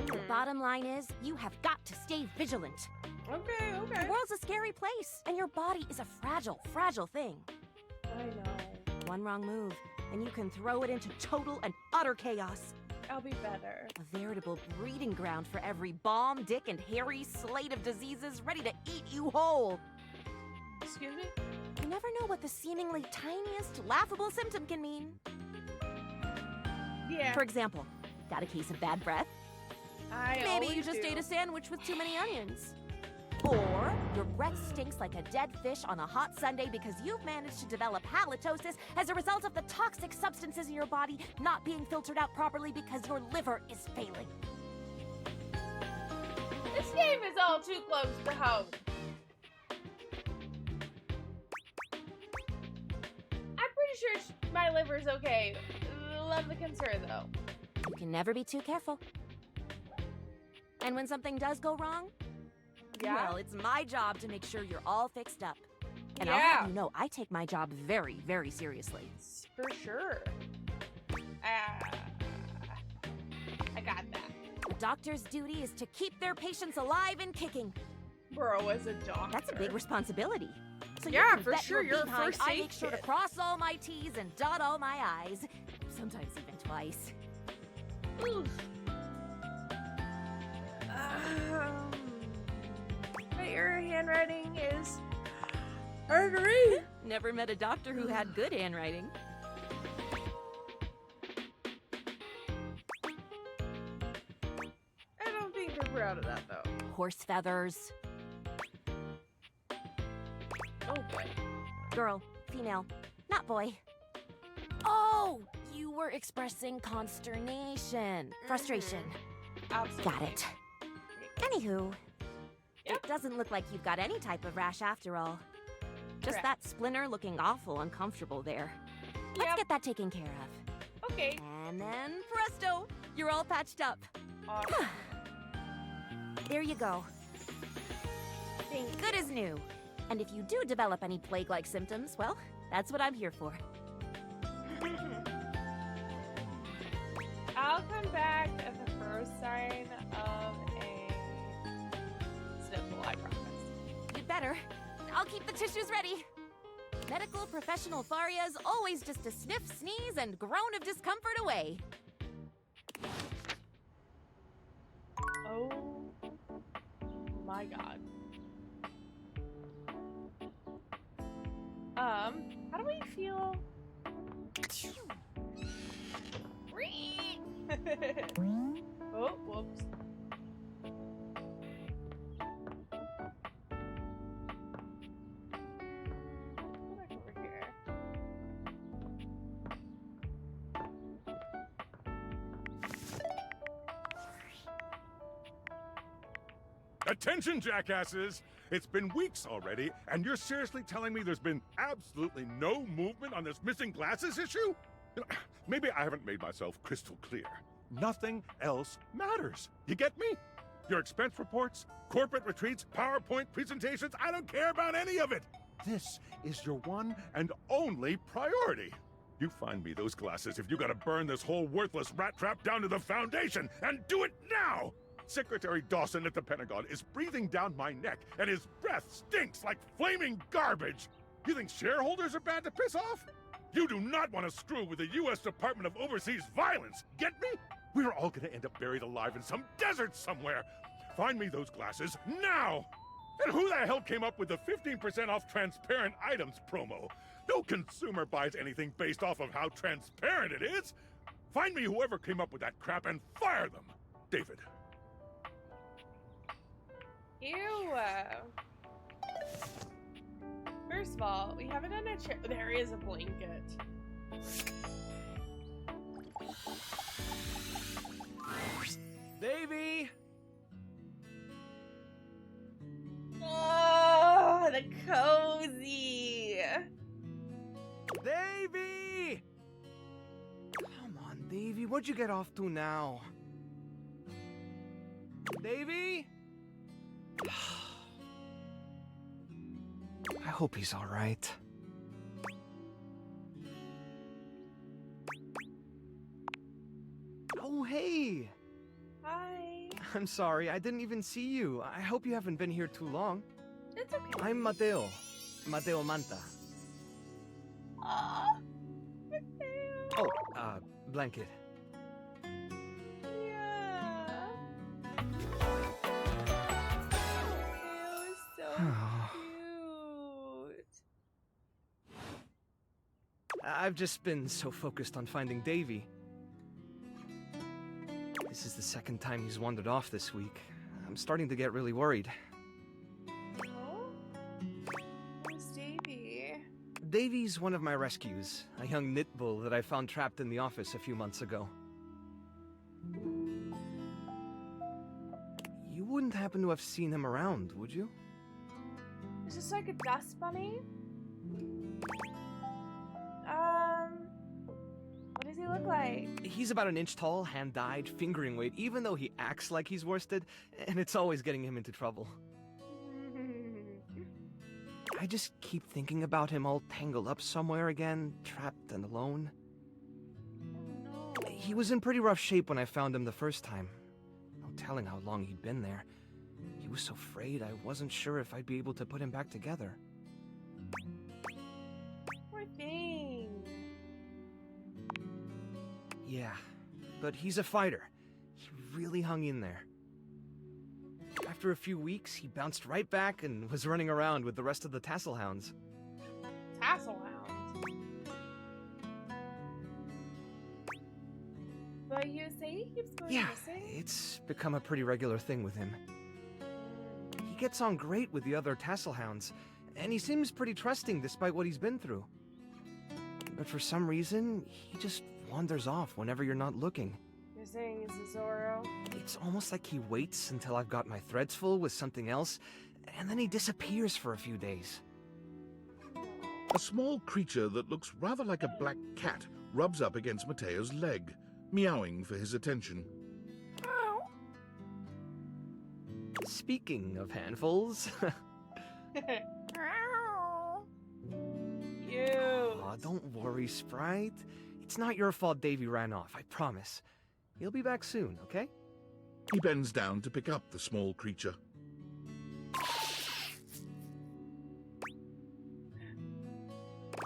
The bottom line is, you have got to stay vigilant. Okay. The world's a scary place, and your body is a fragile, fragile thing. I know. One wrong move, and you can throw it into total and utter chaos. I'll be better. A veritable breeding ground for every bomb, dick, and hairy slate of diseases ready to eat you whole. Excuse me? You never know what the seemingly tiniest, laughable symptom can mean. Yeah. For example, got a case of bad breath? Maybe you just ate a sandwich with too many onions. Or your breath stinks like a dead fish on a hot Sunday because you've managed to develop halitosis as a result of the toxic substances in your body not being filtered out properly because your liver is failing. This game is all too close to home. I'm pretty sure my liver's okay. Love the concern, though. You can never be too careful. And when something does go wrong, well, it's my job to make sure you're all fixed up. And I'll have you know, I take my job very, very seriously. For sure. I got that. A doctor's duty is to keep their patients alive and kicking. Bro, as a doctor. That's a big responsibility. So Yeah, you can for bet sure, your you're a behind first I aid make sure to kit. cross all my T's and dot all my I's. Sometimes even twice. But your handwriting is hard to read. Never met a doctor who had good handwriting. I don't think they're proud of that though. Horse feathers. Oh boy. Girl, female, not boy. Oh, you were expressing consternation, frustration. Absolutely. Got it. Anywho, it doesn't look like you've got any type of rash after all. Just Correct. that splinter looking awful uncomfortable there. Let's get that taken care of. Okay. And then presto, you're all patched up. Awesome. There you go. Good as new. And if you do develop any plague-like symptoms, well, that's what I'm here for. I'll come back at the first sign of a sniffle, I promise. You'd better. I'll keep the tissues ready. Medical professional Faria is always just a sniff, sneeze, and groan of discomfort away. Oh my god. How do we feel? Oh, whoops. Go back over here. Attention, jackasses! It's been weeks already, and you're seriously telling me there's been absolutely no movement on this missing glasses issue? You know, maybe I haven't made myself crystal clear. Nothing else matters. You get me? Your expense reports, corporate retreats, PowerPoint presentations, I don't care about any of it! This is your one and only priority. You find me those glasses if you gotta burn this whole worthless rat trap down to the foundation, and do it now! Secretary Dawson at the Pentagon is breathing down my neck, and his breath stinks like flaming garbage! You think shareholders are bad to piss off? You do not want to screw with the U.S. Department of Overseas Violence, get me? We're all gonna end up buried alive in some desert somewhere! Find me those glasses, now! And who the hell came up with the 15% off transparent items promo? No consumer buys anything based off of how transparent it is! Find me whoever came up with that crap and fire them! David. Ew. First of all, we haven't done a chair. There is a blanket. Davy! Oh, the cozy. Davy! Come on, Davy, what'd you get off to now? Davy? I hope he's all right. Oh, hey! Hi. I'm sorry, I didn't even see you. I hope you haven't been here too long. It's okay. I'm Mateo. Mateo Manta. Aw. Oh, blanket. Yeah. It was so cute. I've just been so focused on finding Davy. This is the second time he's wandered off this week. I'm starting to get really worried. Oh? Who's Davy? Davy's one of my rescues, a young knit bull that I found trapped in the office a few months ago. You wouldn't happen to have seen him around, would you? Is this like a dust bunny? What does he look like? He's about an inch tall, hand-dyed, fingering weight, even though he acts like he's worsted, and it's always getting him into trouble. I just keep thinking about him all tangled up somewhere again, trapped and alone. Oh, no. He was in pretty rough shape when I found him the first time. No telling how long he'd been there. He was so frayed I wasn't sure if I'd be able to put him back together. Yeah, but he's a fighter. He really hung in there. After a few weeks, he bounced right back and was running around with the rest of the Tassel Hounds. Tassel hounds. But you say he keeps going missing? It's become a pretty regular thing with him. He gets on great with the other Tassel Hounds, and he seems pretty trusting despite what he's been through. But for some reason, he just wanders off whenever you're not looking. You're saying it's a Zorro? It's almost like he waits until I've got my threads full with something else, and then he disappears for a few days. A small creature that looks rather like a black cat rubs up against Mateo's leg, meowing for his attention. Speaking of handfuls... Cute. Aw, don't worry, Sprite. It's not your fault Davy ran off, I promise. He'll be back soon, okay? He bends down to pick up the small creature.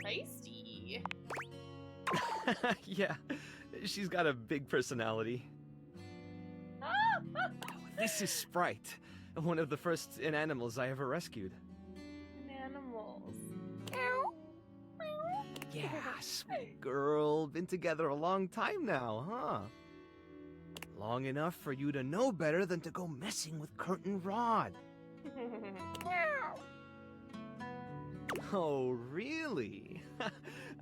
Tasty. Yeah, she's got a big personality. This is Sprite, one of the first inanimals I ever rescued. Animals. Yeah, sweet girl. Been together a long time now, huh? Long enough for you to know better than to go messing with Curtain Rod. Oh, really?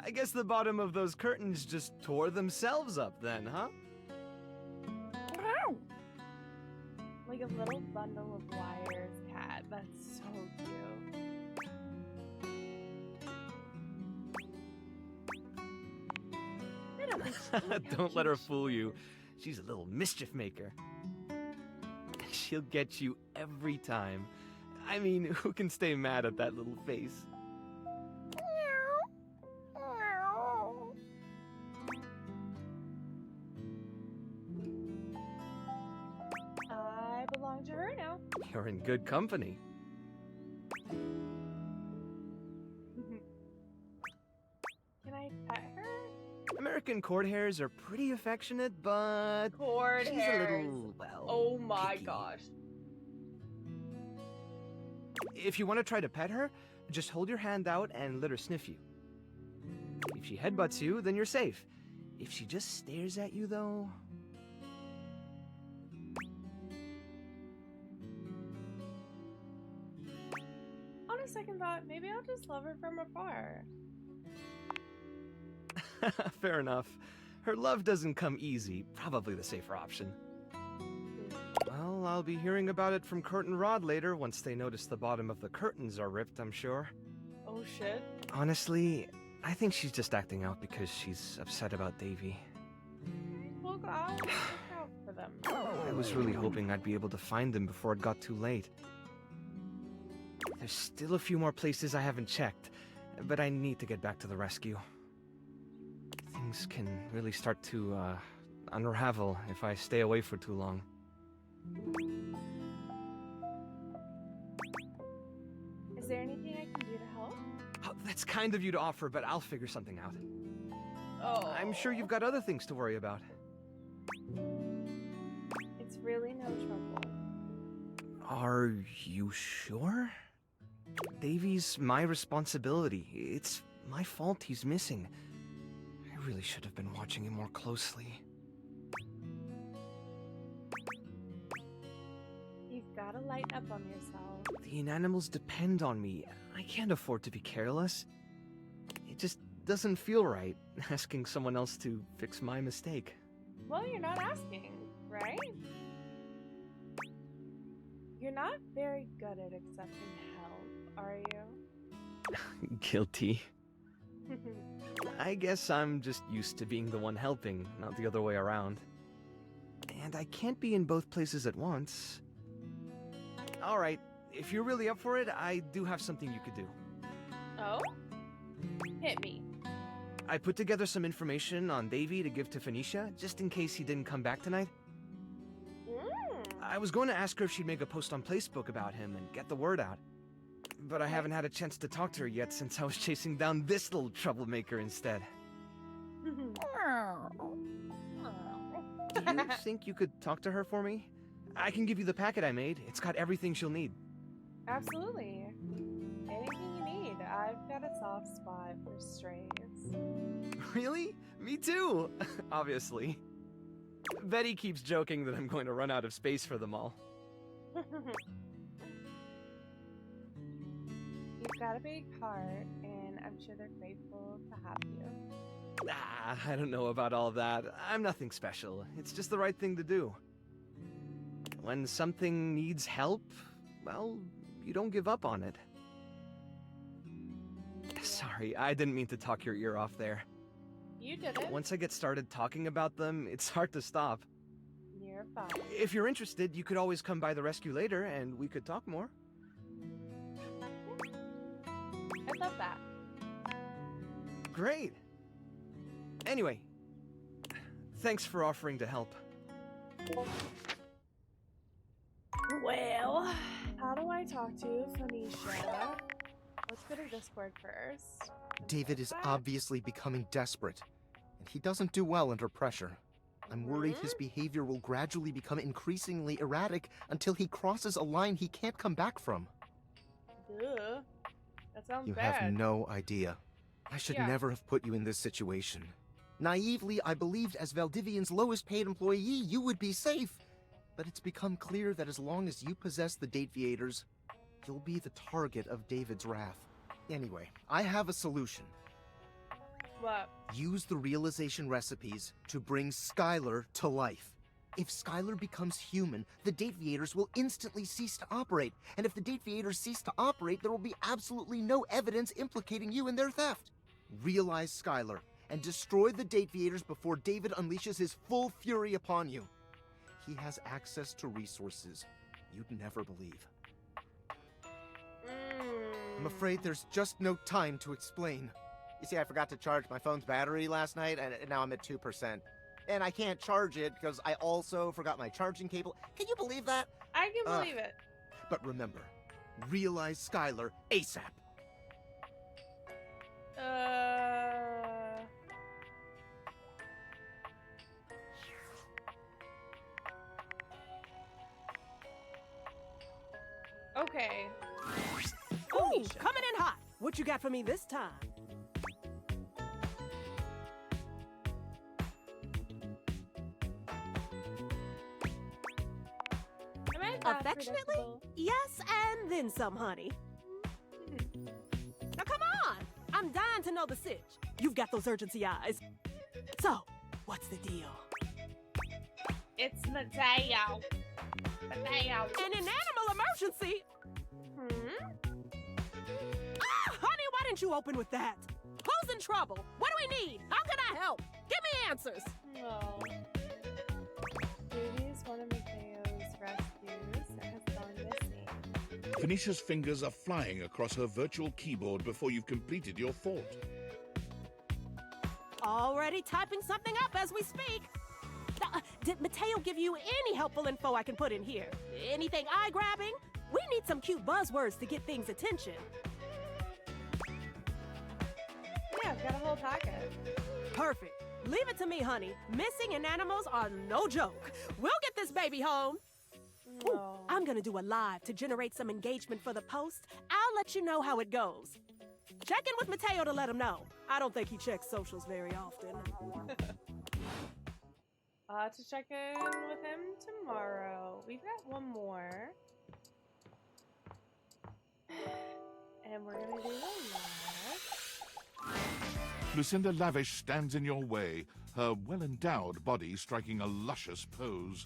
I guess the bottom of those curtains just tore themselves up then, huh? Like a little bundle of wires, cat. That's so cute. Don't let her fool you. She's a little mischief maker. She'll get you every time. I mean, who can stay mad at that little face? I belong to her now. You're in good company. Can I pet her? American court hares are pretty affectionate, but Court she's hares. a little, well, Oh my picky. gosh. If you want to try to pet her, just hold your hand out and let her sniff you. If she headbutts you, then you're safe. If she just stares at you, though... On a second thought, maybe I'll just love her from afar. Fair enough. Her love doesn't come easy. Probably the safer option. Well, I'll be hearing about it from Curtain Rod later once they notice the bottom of the curtains are ripped, I'm sure. Oh shit. Honestly, I think she's just acting out because she's upset about Davy. Look out for them. I was really hoping I'd be able to find them before it got too late. There's still a few more places I haven't checked, but I need to get back to the rescue. Things can really start to, unravel if I stay away for too long. Is there anything I can do to help? Oh, that's kind of you to offer, but I'll figure something out. Oh. I'm sure you've got other things to worry about. It's really no trouble. Are you sure? Davy's my responsibility. It's my fault he's missing. I really should have been watching him more closely. You've got to lighten up on yourself. The inanimals depend on me. I can't afford to be careless. It just doesn't feel right, asking someone else to fix my mistake. Well, you're not asking, right? You're not very good at accepting help, are you? Guilty. I guess I'm just used to being the one helping, not the other way around. And I can't be in both places at once. Alright, if you're really up for it, I do have something you could do. Oh? Hit me. I put together some information on Davy to give to Phoenicia, just in case he didn't come back tonight. I was going to ask her if she'd make a post on Facebook about him and get the word out. But I haven't had a chance to talk to her yet since I was chasing down this little troublemaker instead. you think you could talk to her for me? I can give you the packet I made. It's got everything she'll need. Absolutely. Anything you need. I've got a soft spot for strays. Really? Me too! Obviously. Betty keeps joking that I'm going to run out of space for them all. You've got a big heart, and I'm sure they're grateful to have you. I don't know about all that. I'm nothing special. It's just the right thing to do. When something needs help, well, you don't give up on it. Sorry, I didn't mean to talk your ear off there. You did it. Once I get started talking about them, it's hard to stop. You're fine. If you're interested, you could always come by the rescue later and we could talk more. I love that. Great. Anyway, thanks for offering to help. Well, how do I talk to Phoenicia? Let's go to Discord first. David is obviously becoming desperate, and he doesn't do well under pressure. I'm worried his behavior will gradually become increasingly erratic until he crosses a line he can't come back from. Ugh. That sounds You bad. have no idea. I should never have put you in this situation. Naively, I believed as Valdivian's lowest paid employee, you would be safe. But it's become clear that as long as you possess the Dateviators, you'll be the target of David's wrath. Anyway, I have a solution. What? Use the realization recipes to bring Skylar to life. If Skylar becomes human, the Dateviators will instantly cease to operate. And if the Dateviators cease to operate, there will be absolutely no evidence implicating you in their theft. Realize Skylar and destroy the Dateviators before David unleashes his full fury upon you. He has access to resources you'd never believe. I'm afraid there's just no time to explain. You see, I forgot to charge my phone's battery last night, and now I'm at 2%. And I can't charge it because I also forgot my charging cable. Can you believe that? I can believe it. But remember, realize Skylar ASAP. Okay. Ooh, coming in hot. What you got for me this time? Affectionately? Yes, and then some, honey. Now come on! I'm dying to know the sitch. You've got those urgency eyes. So, what's the deal? It's Mateo. Mateo. An animal emergency? Ah, honey, why didn't you open with that? Who's in trouble? What do we need? How can I help? Give me answers. Oh. Baby is one of Mateo's rescues that has gone missing. Phoenicia's fingers are flying across her virtual keyboard before you've completed your thought. Already typing something up as we speak. Did Mateo give you any helpful info I can put in here? Anything eye-grabbing? We need some cute buzzwords to get things attention. Yeah, I've got a whole packet. Perfect. Leave it to me, honey. Missing in animals are no joke. We'll get this baby home. Ooh, I'm gonna do a live to generate some engagement for the post. I'll let you know how it goes. Check in with Mateo to let him know. I don't think he checks socials very often. To check in with him tomorrow. We've got one more. And we're gonna do the last. Lucinda Lavish stands in your way, her well-endowed body striking a luscious pose.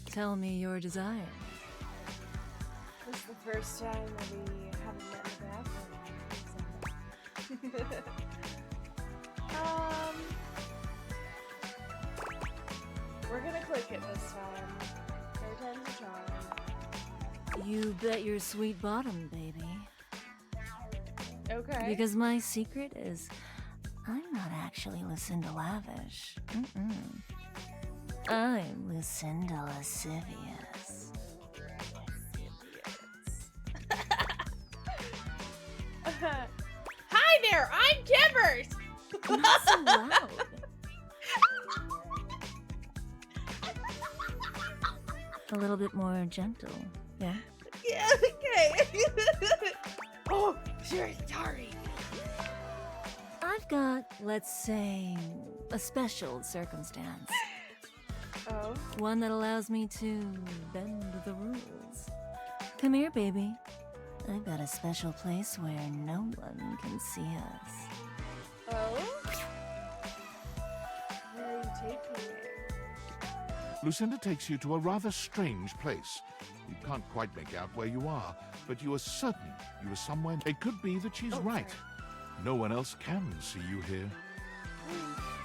Tell me your desire. This is the first time that we haven't met in the bathroom. We're gonna click it this time. Third time's a charm. You bet your sweet bottom, baby. Okay. Because my secret is I'm not actually Lucinda Lavish. I'm Lucinda Lascivious. Hi there, I'm Gibbers! Not so loud. A little bit more gentle, yeah? Yeah, okay. Oh, sure, sorry. I've got, let's say, a special circumstance. Oh? One that allows me to bend the rules. Come here, baby. I've got a special place where no one can see us. Oh? Where are you taking me? Lucinda takes you to a rather strange place. You can't quite make out where you are, but you are certain you are somewhere. It could be that she's right. No one else can see you here.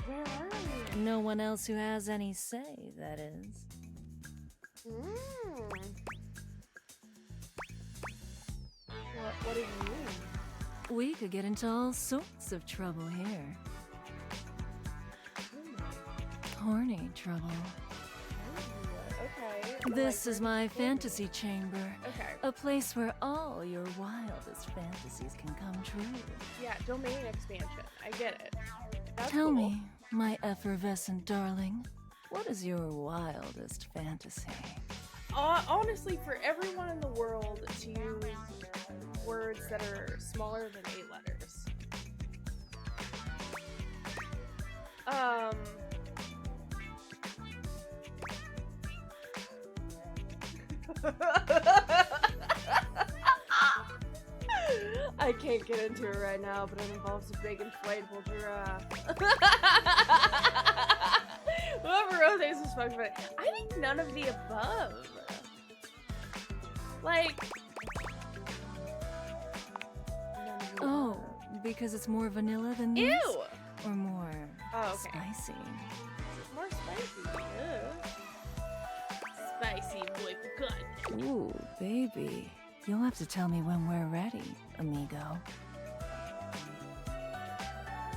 Where are we? No one else who has any say, that is. What do you mean? We could get into all sorts of trouble here. Horny trouble. Okay. This is my fantasy chamber. Okay. A place where all your wildest fantasies can come true. Yeah, domain expansion. I get it. That's Tell cool. me, my effervescent darling, what is your wildest fantasy? Honestly, for everyone in the world to use words that are smaller than 8 letters. I can't get into it right now, but it involves a big inflatable giraffe. Whoever wrote this is fucking funny. I think none of the above. Like, Oh, because it's more vanilla than these? Ew! Or more spicy? More spicy. Ugh. Spicy boy gun. Ooh, baby. You'll have to tell me when we're ready, amigo.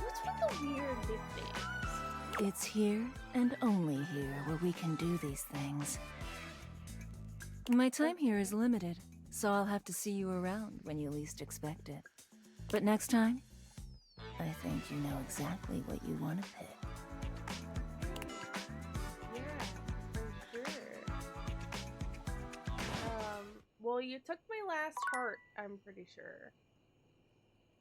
What's with the weird nicknames? It's here and only here where we can do these things. My time here is limited, so I'll have to see you around when you least expect it. But next time, I think you know exactly what you want to pick. Well, you took my last heart, I'm pretty sure.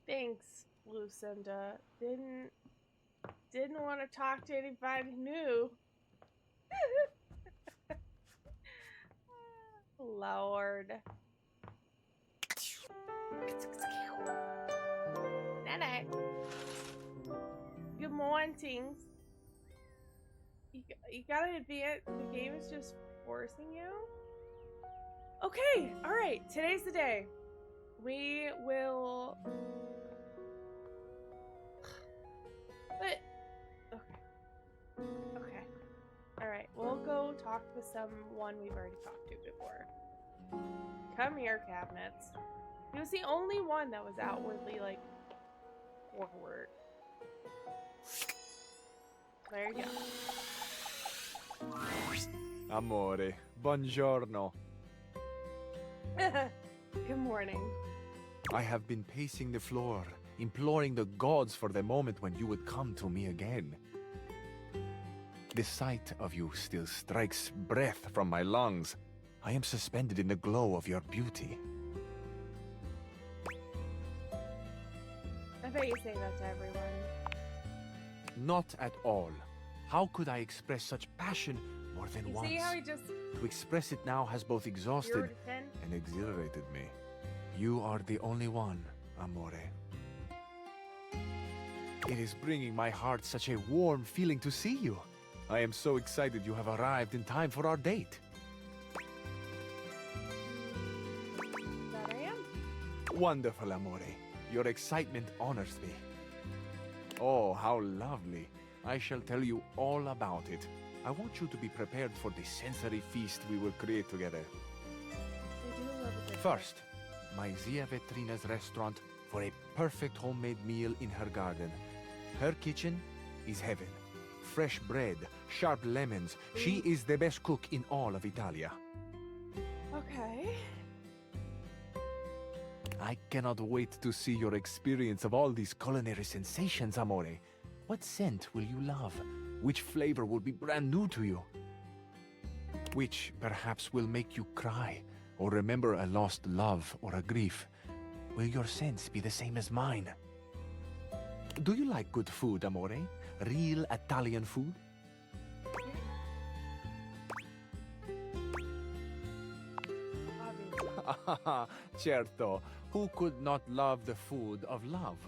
Thanks, Lucinda. Didn't want to talk to anybody new. Lord. Night-night. Good morning. You gotta admit, the game is just forcing you. Okay, alright, today's the day. We will... But... Okay. Alright, we'll go talk to someone we've already talked to before. Come here, cabinets. He was the only one that was outwardly, like, forward. There you go. Amore, buongiorno. Good morning. I have been pacing the floor, imploring the gods for the moment when you would come to me again. The sight of you still strikes breath from my lungs. I am suspended in the glow of your beauty. I bet you say that to everyone. Not at all. How could I express such passion more than You once? see how he just... To express it now has both exhausted Then? and exhilarated me. You are the only one, Amore. It is bringing my heart such a warm feeling to see you. I am so excited you have arrived in time for our date. That I am. Wonderful, Amore. Your excitement honors me. Oh, how lovely. I shall tell you all about it. I want you to be prepared for the sensory feast we will create together. I do love a good First, my Zia Vetrina's restaurant for a perfect homemade meal in her garden. Her kitchen is heaven. Fresh bread, sharp lemons. She is the best cook in all of Italia. Okay. I cannot wait to see your experience of all these culinary sensations, Amore. What scent will you love? Which flavor will be brand new to you? which perhaps will make you cry or remember a lost love or a grief. Will your sense be the same as mine? Do you like good food, amore? Real Italian food? Certo. Who could not love the food of love?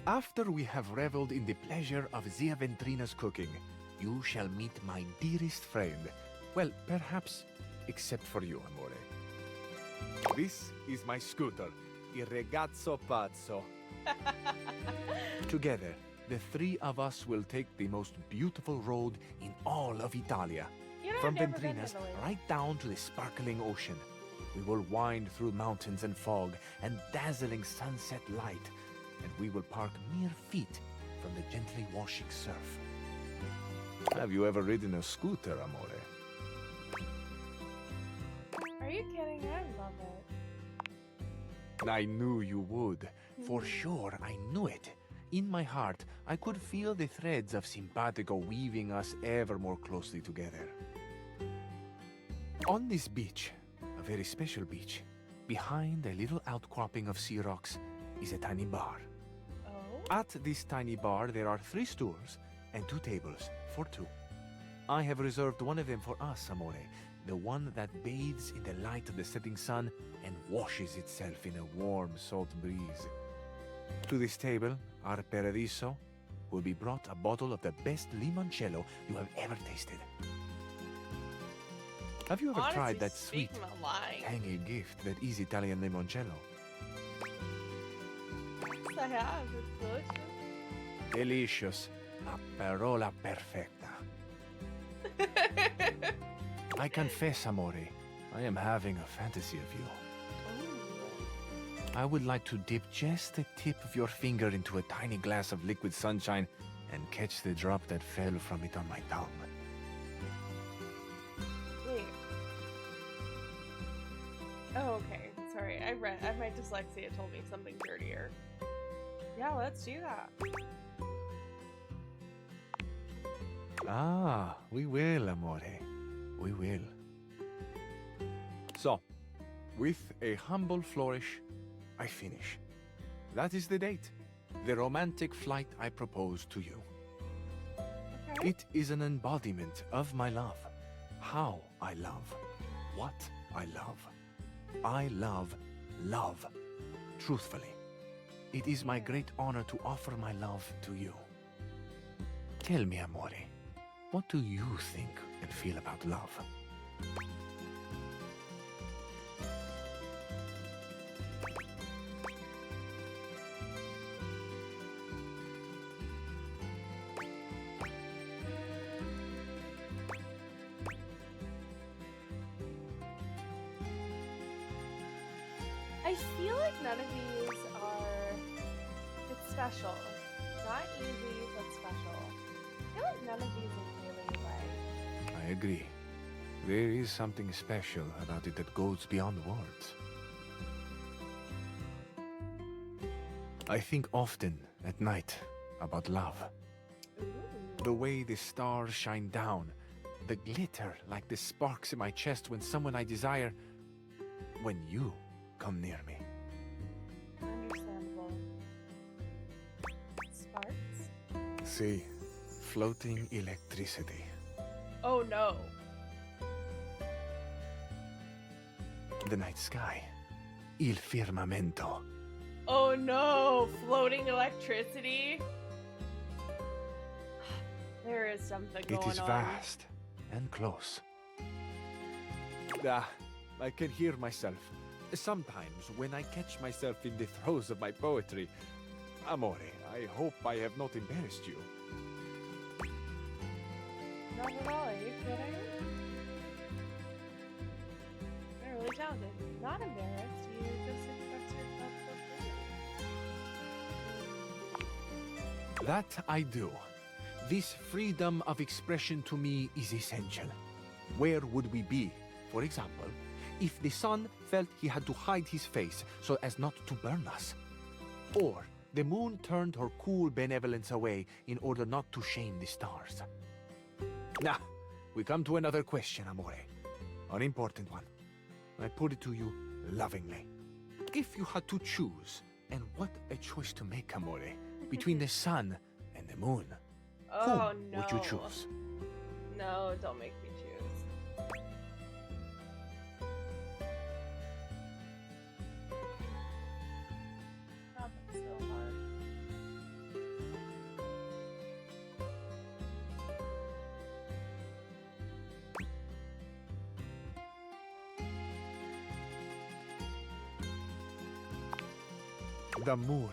After we have reveled in the pleasure of Zia Ventrina's cooking, you shall meet my dearest friend. Well, perhaps, except for you, amore. This is my scooter, Il Ragazzo Pazzo. Together, the three of us will take the most beautiful road in all of Italia. You know, From I've never been to Ventrina's Italy. right down to the sparkling ocean. We will wind through mountains and fog and dazzling sunset light, and we will park mere feet from the gently washing surf. Have you ever ridden a scooter, amore? Are you kidding? I love it. I knew you would. For sure, I knew it. In my heart, I could feel the threads of simpatico weaving us ever more closely together. On this beach, a very special beach, behind a little outcropping of sea rocks, is a tiny bar. At this tiny bar, there are 3 stools and 2 tables for 2. I have reserved one of them for us, amore, the one that bathes in the light of the setting sun and washes itself in a warm, salt breeze. To this table, our Paradiso will be brought a bottle of the best limoncello you have ever tasted. Have you ever Honestly, tried that sweet, speaking of lying. tangy gift that is Italian limoncello? Yes, I have. It's delicious. Delicious. La parola perfetta. I confess, amore, I am having a fantasy of you. I would like to dip just the tip of your finger into a tiny glass of liquid sunshine and catch the drop that fell from it on my tongue. Wait. Oh, okay. Sorry, my dyslexia told me something dirtier. Yeah, let's do that. Ah, we will, amore. We will. So, with a humble flourish, I finish. That is the date. The romantic flight I propose to you. Okay. It is an embodiment of my love. How I love. What I love. I love love. Truthfully. It is my great honor to offer my love to you. Tell me, amore, what do you think and feel about love? I feel like none of these are. It's special. Not easy, but special. I feel like none of these are really like. I agree. There is something special about it that goes beyond words. I think often at night about love. The way the stars shine down, the glitter like the sparks in my chest when someone I desire, when you come near me. Understandable. Sparks? See, floating electricity. Oh no. The night sky. Il firmamento. Oh no! Floating electricity? There is something going on. It is vast and close. Ah, I can hear myself. Sometimes when I catch myself in the throes of my poetry. Amore, I hope I have not embarrassed you. Not at all, are you kidding? You're really talented. Not embarrassed, you just express yourself so freely. That I do. This freedom of expression to me is essential. Where would we be, for example, if the sun felt he had to hide his face so as not to burn us? Or the moon turned her cool benevolence away in order not to shame the stars? Nah, we come to another question, Amore. An important one. I put it to you lovingly. If you had to choose, and what a choice to make, Amore, between the sun and the moon, Oh, whom no. would you choose? No, don't make me choose. God, that's so hard. The moon,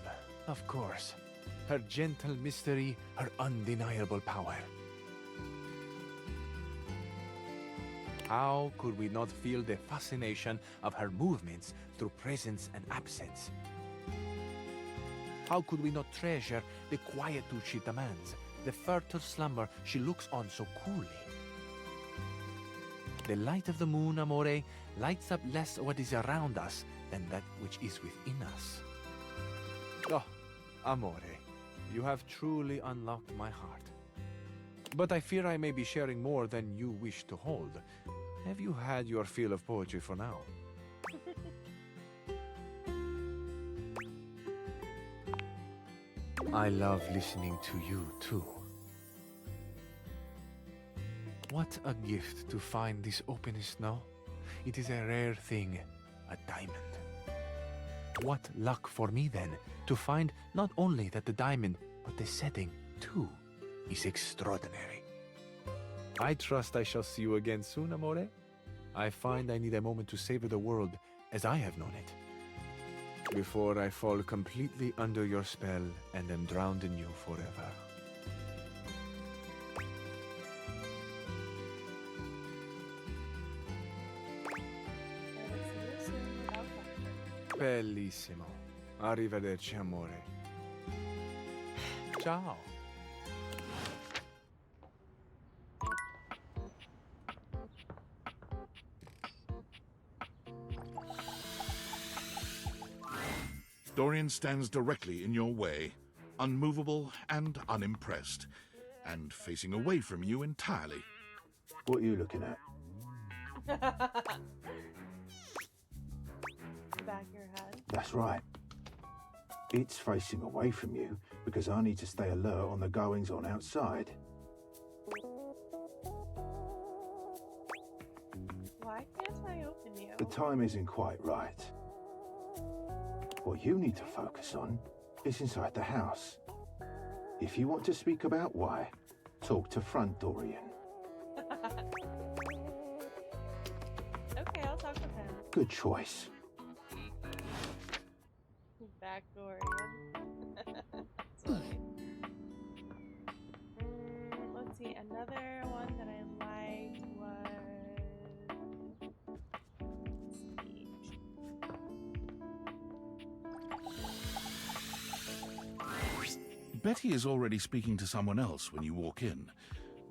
of course. Her gentle mystery, her undeniable power. How could we not feel the fascination of her movements through presence and absence? How could we not treasure the quietude she demands, the fertile slumber she looks on so coolly? The light of the moon, Amore, lights up less what is around us than that which is within us. Oh, Amore, you have truly unlocked my heart. But I fear I may be sharing more than you wish to hold. Have you had your fill of poetry for now? I love listening to you, too. What a gift to find this openness now. It is a rare thing, a diamond. What luck for me, then, to find not only that the diamond, but the setting, too, is extraordinary. I trust I shall see you again soon, Amore. I find I need a moment to savor the world as I have known it, before I fall completely under your spell and am drowned in you forever. Bellissimo. Arrivederci, amore. Ciao. Dorian stands directly in your way, unmovable and unimpressed, and facing away from you entirely. What are you looking at? Back your head. That's right. It's facing away from you because I need to stay alert on the goings on outside. Why can't I open you? The time isn't quite right. What you need to focus on is inside the house. If you want to speak about why, talk to front Dorian. Okay, I'll talk with him. Good choice. Back Dorian. Sorry. Let's see, another one that I liked was... Betty is already speaking to someone else when you walk in.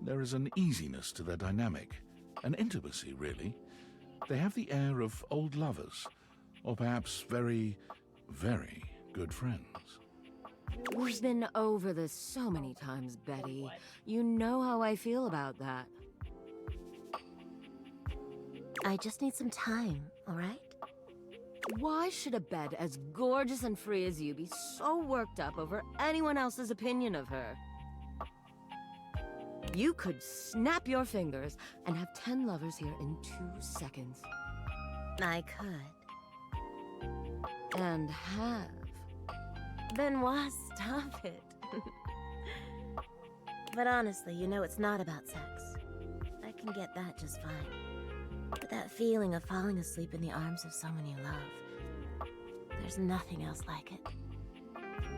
There is an easiness to their dynamic, an intimacy, really. They have the air of old lovers, or perhaps very, very good friends. We've been over this so many times, Betty. You know how I feel about that. I just need some time, all right? Why should a bed as gorgeous and free as you be so worked up over anyone else's opinion of her? You could snap your fingers and have 10 lovers here in 2 seconds. I could. And have. Benoit, stop it. But honestly, you know it's not about sex. I can get that just fine. But that feeling of falling asleep in the arms of someone you love, there's nothing else like it.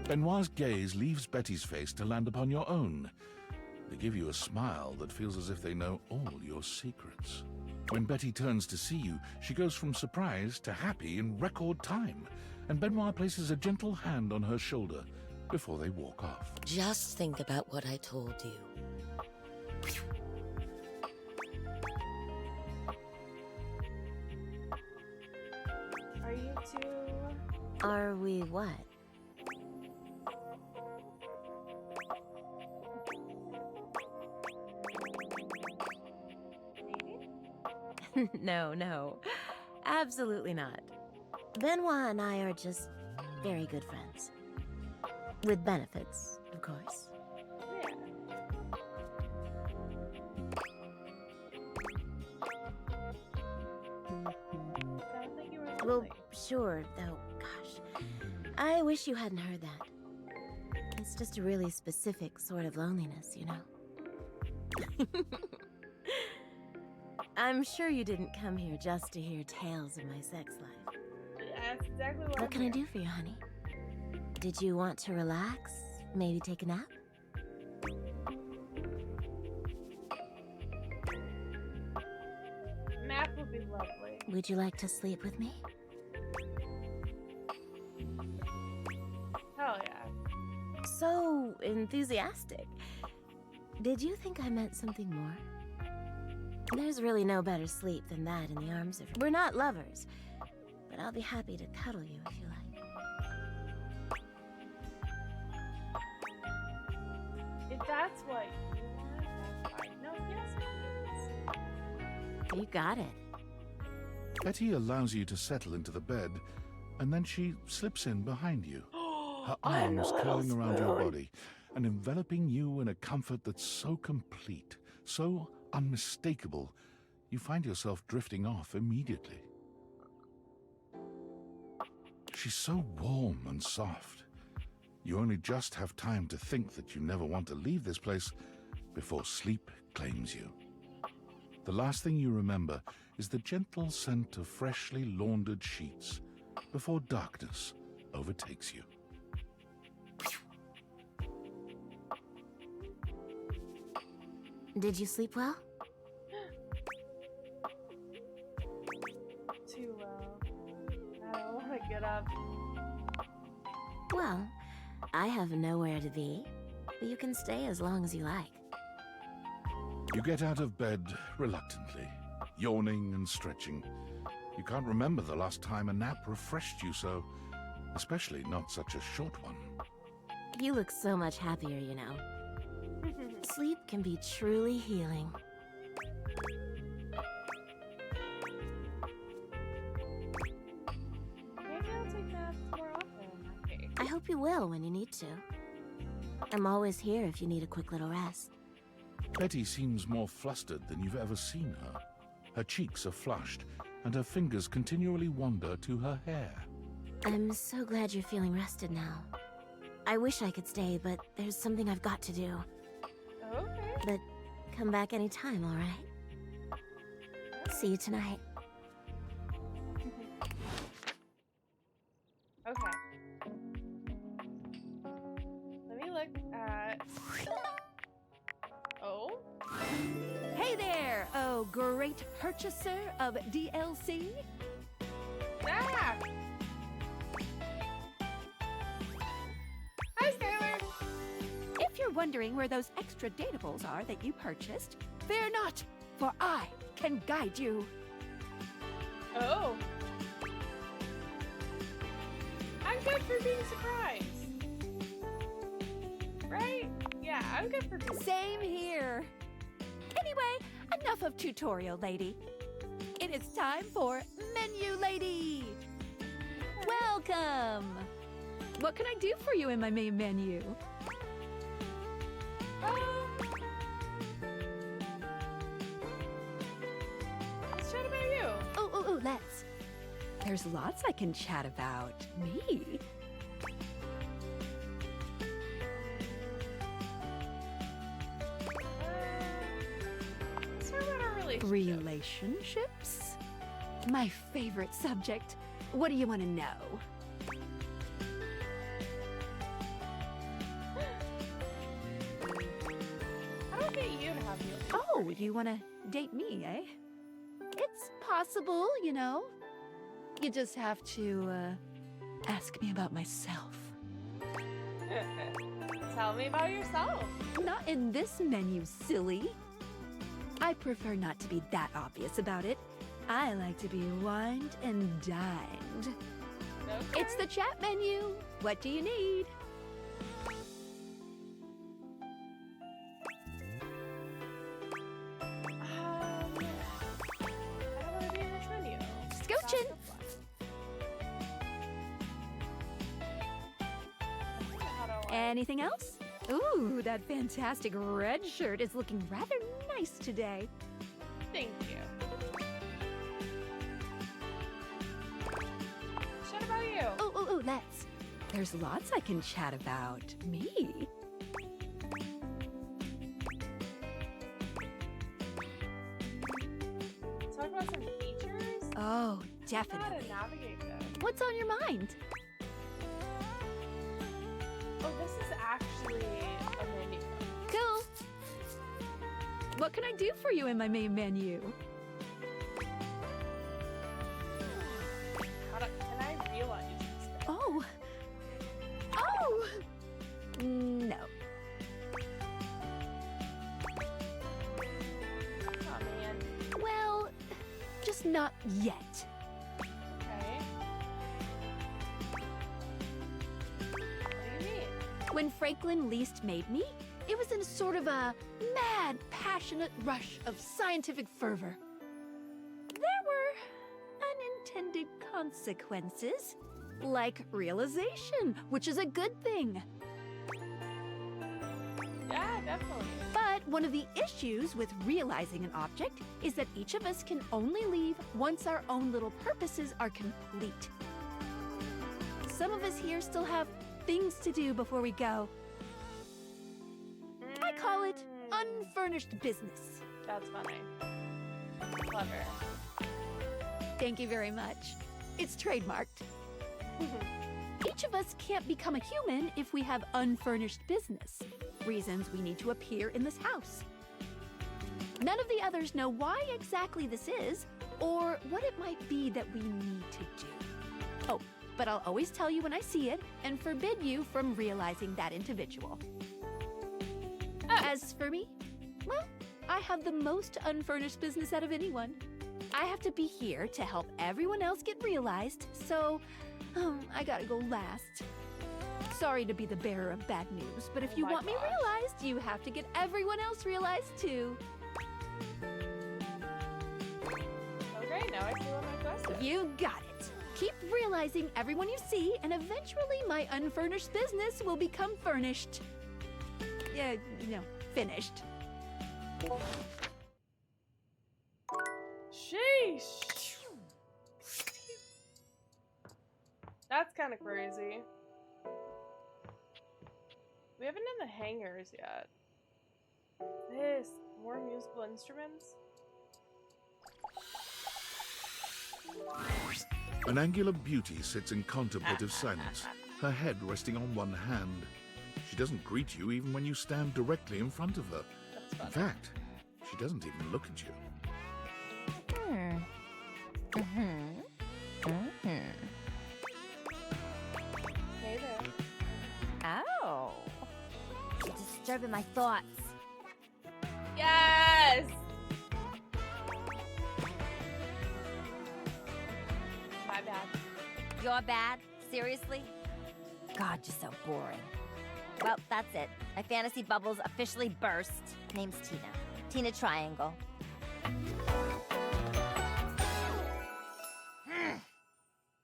Benoit's gaze leaves Betty's face to land upon your own. They give you a smile that feels as if they know all your secrets. When Betty turns to see you, she goes from surprise to happy in record time, and Benoit places a gentle hand on her shoulder before they walk off. Just think about what I told you. Are you two... Are we what? No, no. Absolutely not. Benoit and I are just very good friends. With benefits, of course. Well, sure, though, gosh. I wish you hadn't heard that. It's just a really specific sort of loneliness, you know? I'm sure you didn't come here just to hear tales of my sex life. That's exactly What can I do for you, honey? Did you want to relax? Maybe take a nap? Nap would be lovely. Would you like to sleep with me? Hell yeah. So enthusiastic. Did you think I meant something more? There's really no better sleep than that in the arms of... We're not lovers, but I'll be happy to cuddle you if you like. If that's what you want, that's fine. No, yes, please. You got it. Betty allows you to settle into the bed, and then she slips in behind you, her arms curling around your body and enveloping you in a comfort that's so complete, so unmistakable, you find yourself drifting off immediately. She's so warm and soft. You only just have time to think that you never want to leave this place before sleep claims you. The last thing you remember is the gentle scent of freshly laundered sheets before darkness overtakes you. Did you sleep well? Too well. I don't want to get up. Well, I have nowhere to be. You can stay as long as you like. You get out of bed reluctantly, yawning and stretching. You can't remember the last time a nap refreshed you so, especially not such a short one. You look so much happier, you know. Sleep can be truly healing. Maybe I'll take naps more often. Okay. I hope you will when you need to. I'm always here if you need a quick little rest. Betty seems more flustered than you've ever seen her. Her cheeks are flushed, and her fingers continually wander to her hair. I'm so glad you're feeling rested now. I wish I could stay, but there's something I've got to do. Okay. But come back anytime, all right? See you tonight. Okay. Let me look at... Oh? Hey there, oh great purchaser of DLC. Zach! Hi, Sailor! If you're wondering where those extra datables are that you purchased, fear not, for I can guide you. Oh. I'm good for being surprised. Right? Yeah, I'm good for being Same here. Anyway, enough of tutorial lady. It is time for Menu Lady. Welcome. What can I do for you in my main menu? Let's chat about you. Oh, let's. There's lots I can chat about. Me? Let's talk about our relationship. Relationships? My favorite subject. What do you want to know? How do I get you to have you? Oh, you want to date me, eh? It's possible, you know. You just have to, ask me about myself. Tell me about yourself. Not in this menu, silly. I prefer not to be that obvious about it. I like to be wined and dined. Okay. It's the chat menu. What do you need? I don't Anything else? Ooh, that fantastic red shirt is looking rather nice today. Thank you. What about you? Oh, let's. There's lots I can chat about. Me? Talk about some features? Oh, How definitely. to navigate them. What's on your mind? Oh, this is actually a menu. Cool. What can I do for you in my main menu? Can I realize this? Oh. Oh! No. Oh, man. Well, just not yet. Okay. What do you mean? When Franklin least made me, it was in sort of a mad, passionate rush of scientific fervor. There were unintended consequences, like realization, which is a good thing. Yeah, definitely. But one of the issues with realizing an object is that each of us can only leave once our own little purposes are complete. Some of us here still have things to do before we go. I call it unfurnished business. That's funny. Clever. Thank you very much. It's trademarked. Each of us can't become a human if we have unfurnished business. Reasons we need to appear in this house. None of the others know why exactly this is, or what it might be that we need to do. Oh, but I'll always tell you when I see it, and forbid you from realizing that individual. As for me, well, I have the most unfurnished business out of anyone. I have to be here to help everyone else get realized, so I gotta go last. Sorry to be the bearer of bad news, but if you want me realized, you have to get everyone else realized too. Okay, now I see what my quest is. You got it. Keep realizing everyone you see, and eventually my unfurnished business will become furnished. Yeah, finished. Sheesh. That's kind of crazy. We haven't done the hangers yet. This, more musical instruments? An angular beauty sits in contemplative silence, her head resting on one hand. She doesn't greet you even when you stand directly in front of her. In fact, she doesn't even look at you. Hey there. Oh. You're disturbing my thoughts. Yes! My bad. You're bad? Seriously? God, you're so boring. Well, that's it. My fantasy bubbles officially burst. Name's Tina. Tina Triangle.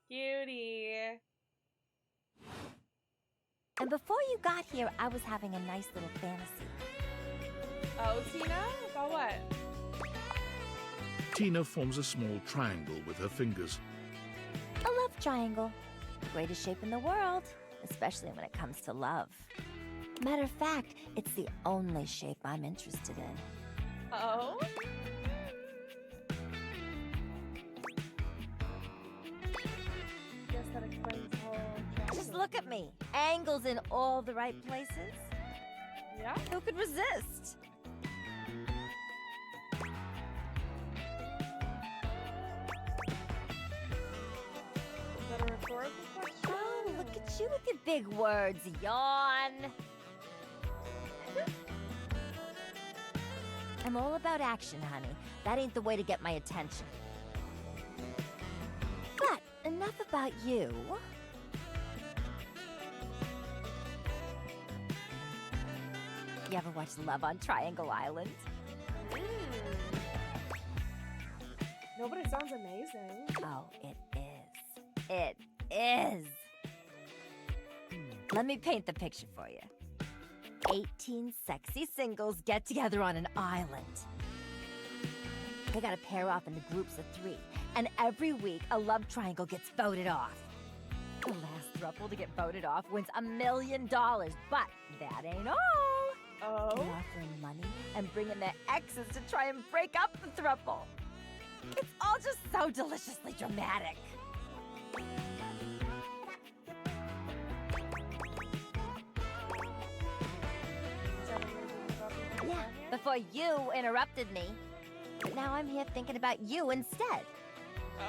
Cutie. And before you got here, I was having a nice little fantasy. Oh, Tina? About what? Tina forms a small triangle with her fingers. A love triangle. The greatest shape in the world, especially when it comes to love. Matter of fact, it's the only shape I'm interested in. Oh? Guess that explains the whole triangle. Just look at me. Angles in all the right places. Yeah? Who could resist? Is that a rhetorical question? Oh, look at you with your big words. Yawn. I'm all about action, honey. That ain't the way to get my attention. But enough about you. You ever watch Love on Triangle Island? No, but it sounds amazing. Oh, it is. It is. Let me paint the picture for you. 18 sexy singles get together on an island. They gotta pair off into groups of 3, and every week a love triangle gets voted off. The last throuple to get voted off wins $1 million, but that ain't all. Oh. They're offering money and bringing their exes to try and break up the throuple. It's all just so deliciously dramatic. Yeah, before you interrupted me. But now I'm here thinking about you instead.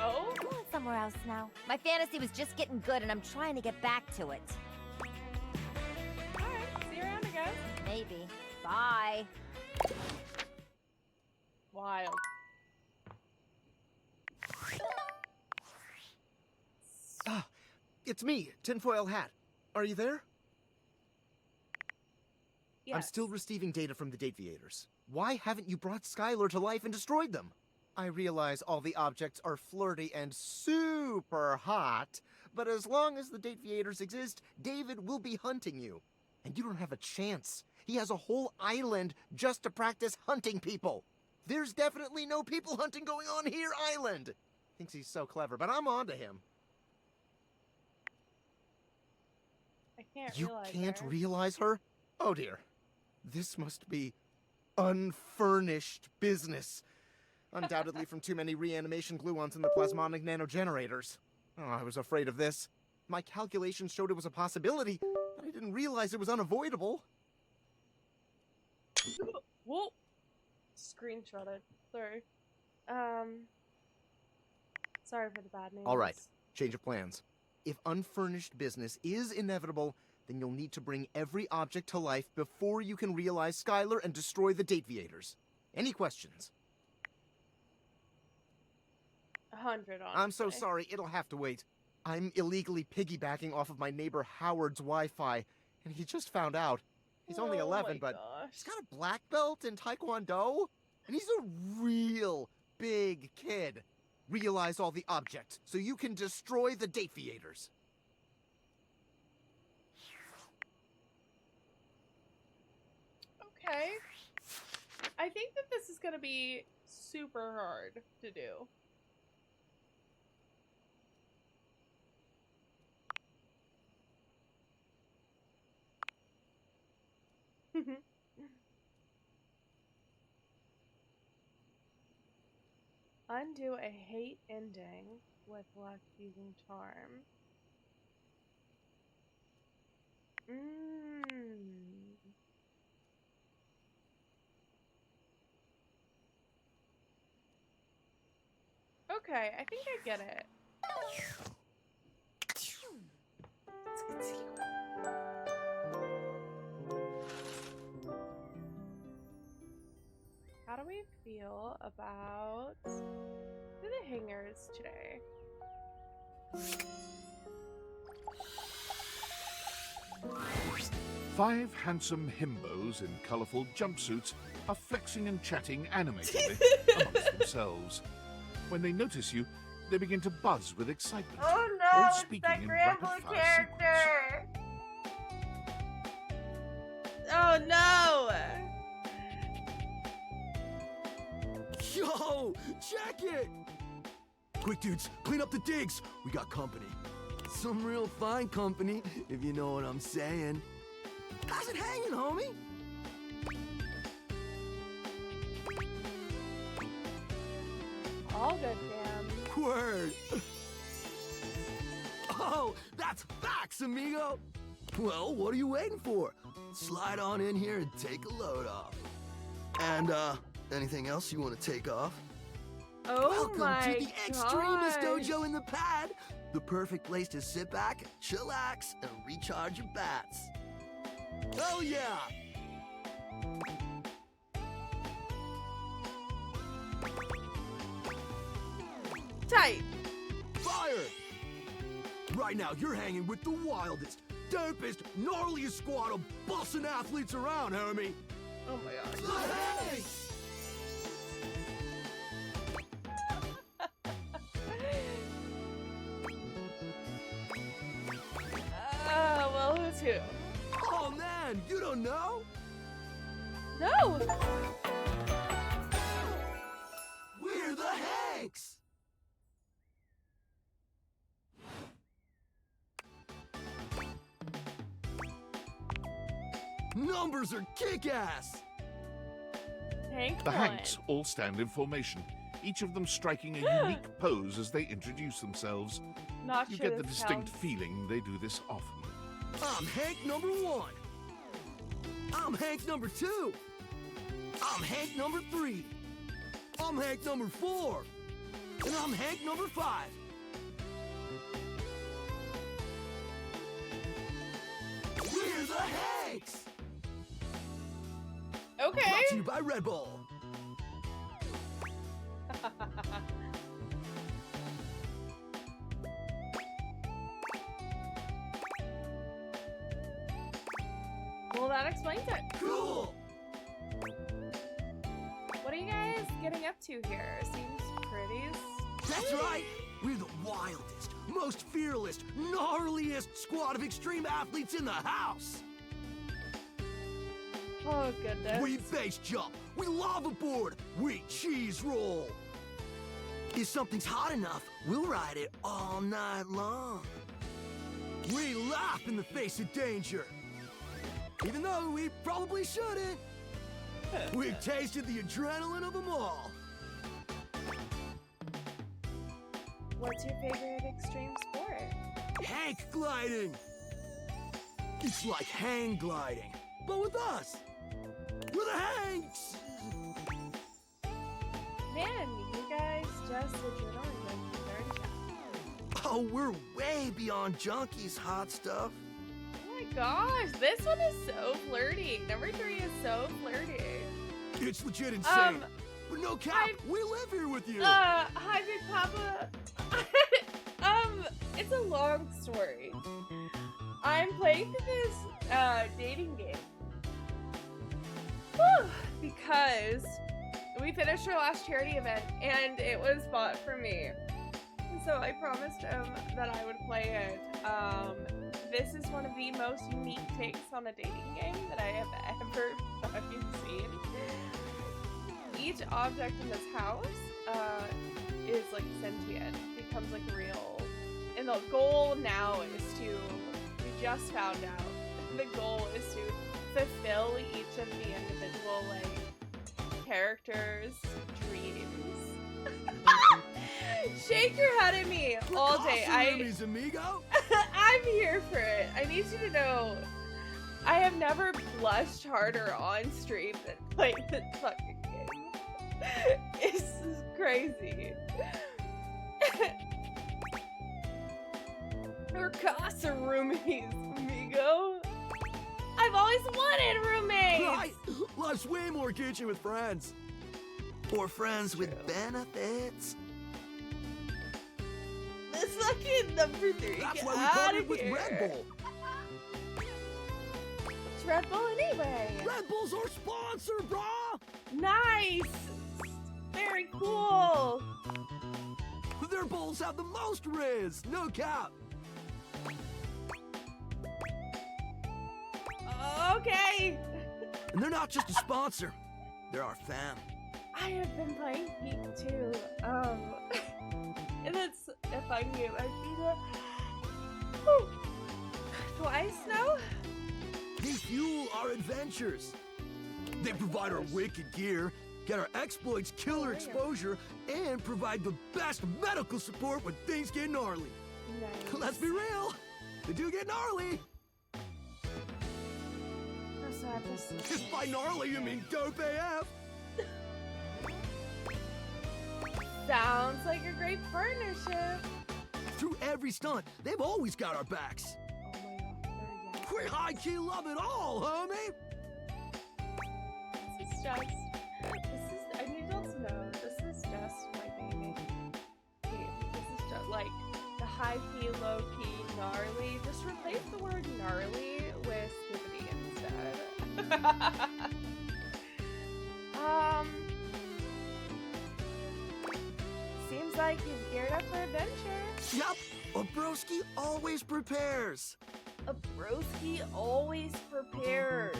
Oh? I'm going somewhere else now. My fantasy was just getting good and I'm trying to get back to it. Alright, see you around, I guess. Maybe. Bye. Wild. Ah, it's me, Tinfoil Hat. Are you there? Yes. I'm still receiving data from the Dateviators. Why haven't you brought Skylar to life and destroyed them? I realize all the objects are flirty and super hot, but as long as the Dateviators exist, David will be hunting you. And you don't have a chance. He has a whole island just to practice hunting people. There's definitely no people hunting going on here, island. Thinks he's so clever, but I'm on to him. I can't You realize can't her. realize her? Oh dear. This must be unfurnished business. Undoubtedly from too many reanimation gluons in the plasmonic nanogenerators. Oh, I was afraid of this. My calculations showed it was a possibility, but I didn't realize it was unavoidable. Whoa! Screenshotted. Sorry. Sorry for the bad news. All right, change of plans. If unfurnished business is inevitable, then you'll need to bring every object to life before you can realize Skylar and destroy the Dateviators. Any questions? 100 on. I'm so sorry, it'll have to wait. I'm illegally piggybacking off of my neighbor Howard's Wi-Fi, and he just found out. He's only 11, but he's got a black belt in Taekwondo, and he's a real big kid. Realize all the objects so you can destroy the Dateviators. Okay. I think that this is gonna be super hard to do. Undo a hate ending with luck using charm. Okay, I think I get it. How do we feel about the hangers today? Five handsome himbos in colourful jumpsuits are flexing and chatting animatedly amongst themselves. When they notice you, they begin to buzz with excitement. Oh all no, it's speaking that in Granblue rapid-fire character! Oh no! Yo, check it! Quick, dudes, clean up the digs. We got company. Some real fine company, if you know what I'm saying. How's it hanging, homie? All good, fam. Word. Oh, that's facts, amigo. Well, what are you waiting for? Slide on in here and take a load off. And, anything else you want to take off? Oh Welcome my to the Extremist gosh. Dojo in the Pad. The perfect place to sit back, chillax, and recharge your bats. Oh yeah! Tight. Fire! Right now, you're hanging with the wildest, dopest, gnarliest squad of bussin' athletes around, homie. Oh my gosh. Hey! Well, who's too. Oh man, you don't know? No! We're the Hanks! Numbers are kick-ass! Hank The won. Hanks all stand in formation, each of them striking a unique pose as they introduce themselves. Not You sure get the this distinct counts. feeling they do this often. I'm Hank number 1. I'm Hank number 2. I'm Hank number 3. I'm Hank number 4. And I'm Hank number 5. We're the Hanks! Okay. Brought to you by Red Bull. Well, that explains it. Cool! What are you guys getting up to here? Seems pretty That's right! We're the wildest, most fearless, gnarliest squad of extreme athletes in the house! Oh, goodness. We base jump, we lava board, we cheese roll! If something's hot enough, we'll ride it all night long. We laugh in the face of danger, even though we probably shouldn't. We've tasted the adrenaline of them all. What's your favorite extreme sport? Hank gliding! It's like hang gliding, but with us! We're the Hanks! Man, you guys just adrenaline junkies, aren't ya? Oh, we're way beyond junkies, hot stuff. Oh my gosh, this one is so flirty. Number 3 is so flirty. It's legit insane. But no cap, we live here with you. Hi, Big Papa. It's a long story. I'm playing this dating game. Whew, because we finished our last charity event and it was bought for me. So I promised him that I would play it. This is one of the most unique takes on a dating game that I have ever fucking seen. Each object in this house is like sentient, becomes like real. And the goal now is to, we just found out, the goal is to fulfill each of the individual like characters' dreams. Shake your head at me all day. Amigo. I'm here for it. I need you to know, I have never blushed harder on stream than playing this fucking game. This is crazy. Or casa roomies, amigo. I've always wanted roommates. Right? Life's way more kitchen with friends. Or friends with benefits. This fucking number 3. That's Get why we outta partnered with here. Red Bull. It's Red Bull anyway. Red Bull's our sponsor, brah! Nice. Very cool. Their bowls have the most riz, no cap. Okay. And they're not just a sponsor, they're our fam. I have been playing Peak too. And it's a fun game. I've beat it twice now. They fuel our adventures. They provide our wicked gear, get our exploits killer exposure, and provide the best medical support when things get gnarly. Nice. Let's be real, they do get gnarly. Also, I have this. If by gnarly you mean dope AF. Sounds like a great partnership. Through every stunt, they've always got our backs. Oh my god. We high-key love it all, homie. This is just. I need y'all to know, this is just my baby. This is just like the high key, low key, gnarly. Just replace the word gnarly with skibbity instead. Seems like you've geared up for adventure. Yup, a broski always prepares. A broski always prepares.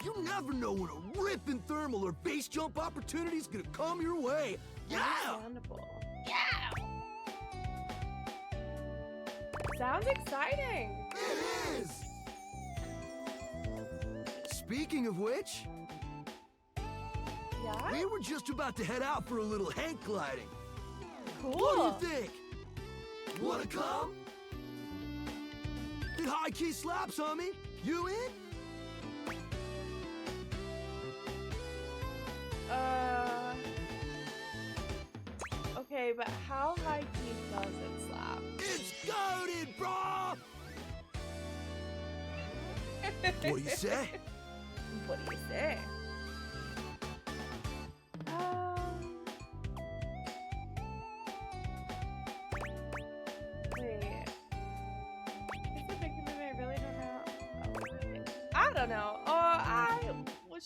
You never know when a ripping thermal or base jump opportunity's gonna come your way. Yeah! Understandable. Yeah! Sounds exciting. It is! Speaking of which, yeah? We were just about to head out for a little hang gliding. Cool. What do you think? Wanna come? It high key slaps, homie. You in? Okay, but how high key does it slap? It's goated, bro! What do you say? What do you say? Wait. It's a big commitment. I really don't know. I don't know. Oh, I was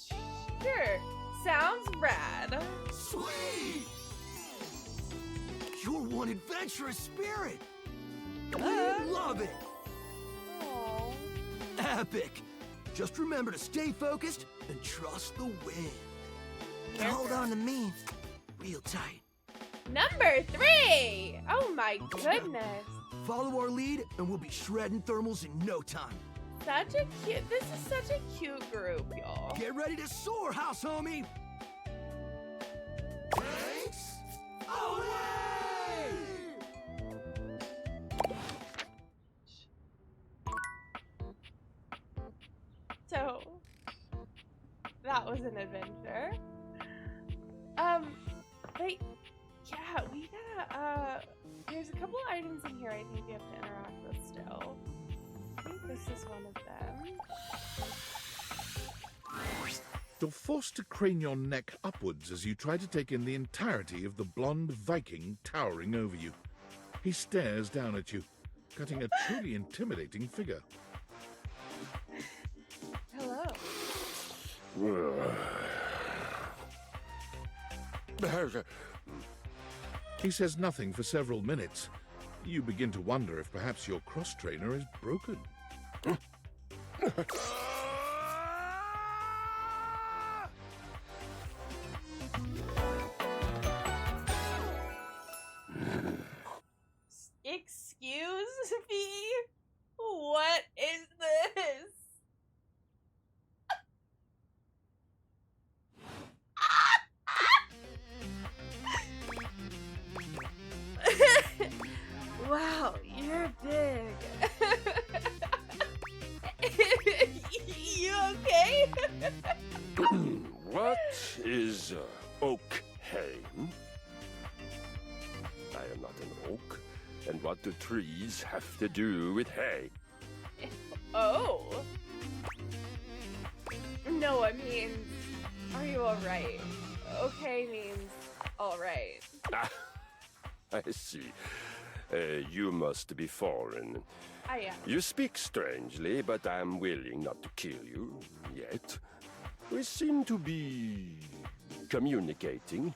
sure. Sounds rad. Sweet! You're one adventurous spirit. We love it. Aww. Epic. Just remember to stay focused and trust the wind. And hold on to me real tight. Number 3! Oh my goodness. Follow our lead and we'll be shredding thermals in no time. Such a cute, this is such a cute group, y'all. Get ready to soar, house homie. Thanks. Away! So, that was an adventure. But yeah, we gotta, there's a couple items in here I think we have to interact with still. I think this is one of them. You're forced to crane your neck upwards as you try to take in the entirety of the blonde Viking towering over you. He stares down at you, cutting a truly intimidating figure. Hello. He says nothing for several minutes. You begin to wonder if perhaps your cross-trainer is broken. Excuse me? What is this? Wow, you're big. You okay? What is Oakheim? I am not an oak, and what do trees have to do with hay? Oh. No, I mean, are you alright? Okay means alright. Ah, I see. You must be foreign. I am. You speak strangely, but I am willing not to kill you yet. We seem to be communicating.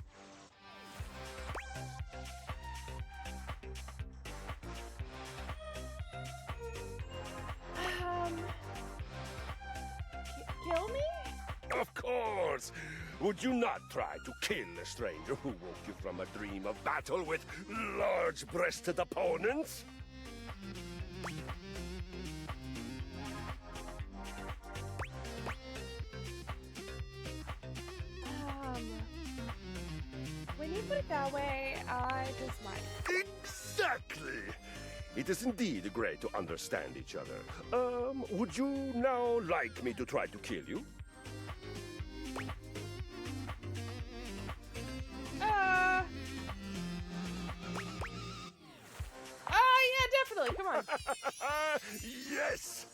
Kill me? Of course! Would you not try to kill a stranger who woke you from a dream of battle with large-breasted opponents? When you put it that way, I just might. Exactly! It is indeed great to understand each other. Would you now like me to try to kill you? Yeah, definitely. Come on. Yes!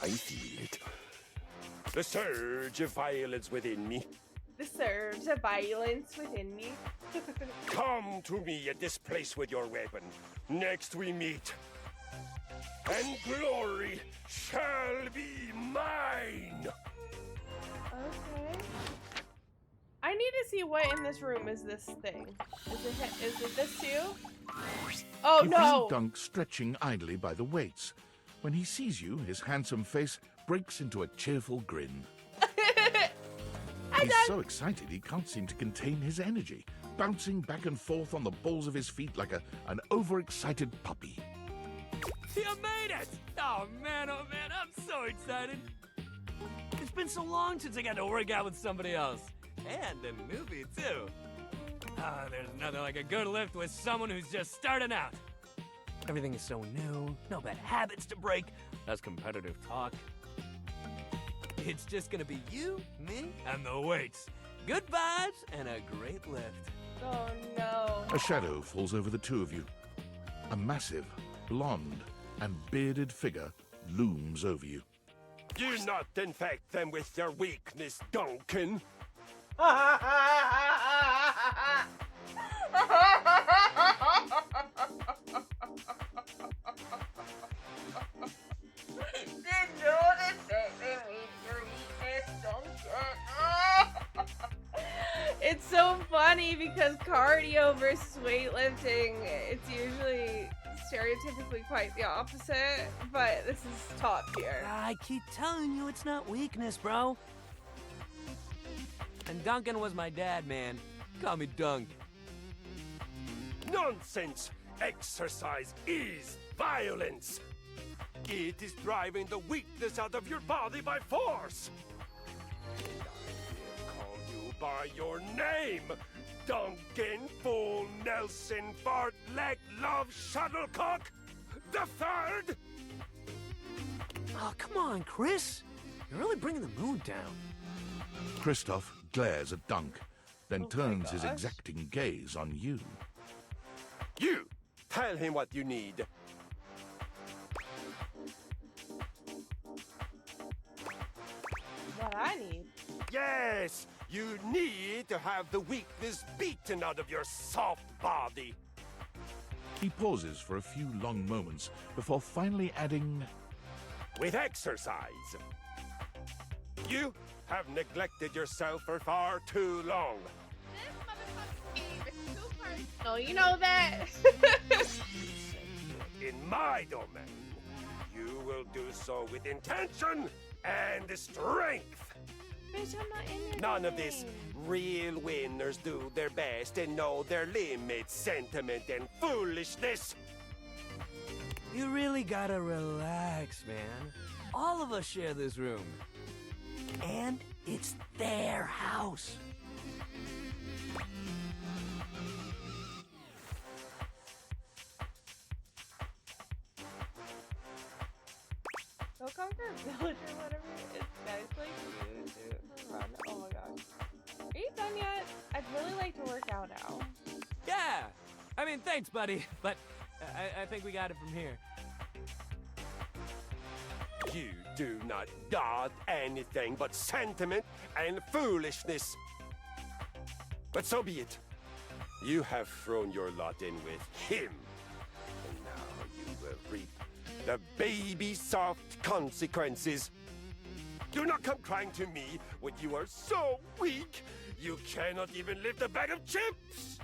I feel it. The surge of violence within me. The surge of violence within me. Come to me at this place with your weapon. Next we meet. And glory shall be mine! Okay. I need to see what in this room is this thing. Is it this too? Oh you no! find Dunk stretching idly by the weights. When he sees you, his handsome face breaks into a cheerful grin. He's so excited he can't seem to contain his energy, bouncing back and forth on the balls of his feet like an overexcited puppy. You made it! Oh man, I'm so excited. It's been so long since I got to work out with somebody else. And a movie, too. Ah, there's nothing like a good lift with someone who's just starting out. Everything is so new, no bad habits to break, less competitive talk. It's just gonna be you, me, and the weights. Good vibes and a great lift. Oh no. A shadow falls over the two of you. A massive, blonde, and bearded figure looms over you. Do not infect them with your weakness, Duncan. It's so funny because cardio versus weightlifting, it's usually stereotypically quite the opposite, but this is top tier. I keep telling you it's not weakness, bro. And Duncan was my dad, man. Call me Dunk. Nonsense! Exercise is violence! It is driving the weakness out of your body by force! And I will call you by your name! Duncan Fool Nelson Fart Leg Love Shuttlecock the Third! Oh, come on, Chris. You're really bringing the mood down. Kristoff glares at Dunk, then turns his exacting gaze on you. You! Tell him what you need. What I need? Yes! You need to have the weakness beaten out of your soft body. He pauses for a few long moments before finally adding, with exercise. You have neglected yourself for far too long. No, you know that. In my domain, you will do so with intention and strength. Bitch, I'm not in your None of domain. this real winners do their best and know their limits, sentiment, and foolishness. You really gotta relax, man. All of us share this room. And it's their house. Go conquer a village or whatever. It's nice, like you do it for fun. Oh my gosh. Are you done yet? I'd really like to work out now. Yeah! I mean, thanks, buddy, but I think we got it from here. You do not guard anything but sentiment and foolishness. But so be it. You have thrown your lot in with him. And now you will reap the baby-soft consequences. Do not come crying to me when you are so weak, you cannot even lift a bag of chips!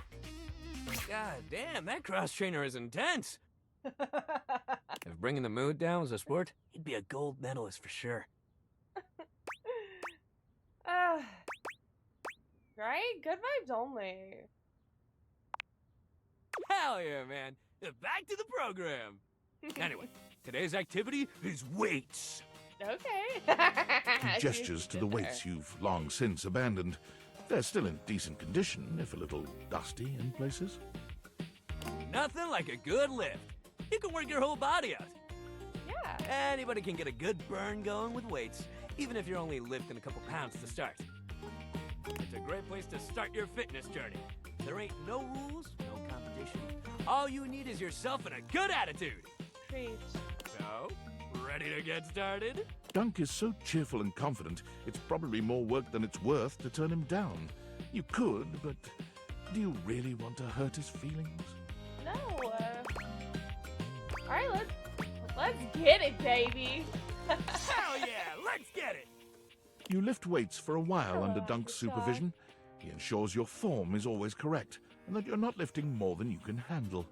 God damn, that cross-trainer is intense. If bringing the mood down was a sport, he'd be a gold medalist for sure. Right? Good vibes only. Hell yeah, man. Back to the program. Anyway, today's activity is weights. Okay. He gestures to the weights you've long since abandoned. They're still in decent condition, if a little dusty in places. Nothing like a good lift. You can work your whole body out. Yeah. Anybody can get a good burn going with weights, even if you're only lifting a couple pounds to start. It's a great place to start your fitness journey. There ain't no rules, no competition. All you need is yourself and a good attitude. Preach. So, ready to get started? Dunk is so cheerful and confident, it's probably more work than it's worth to turn him down. You could, but do you really want to hurt his feelings? No. Alright, let's get it, baby. Hell yeah, let's get it. You lift weights for a while under Dunk's supervision. He ensures your form is always correct and that you're not lifting more than you can handle.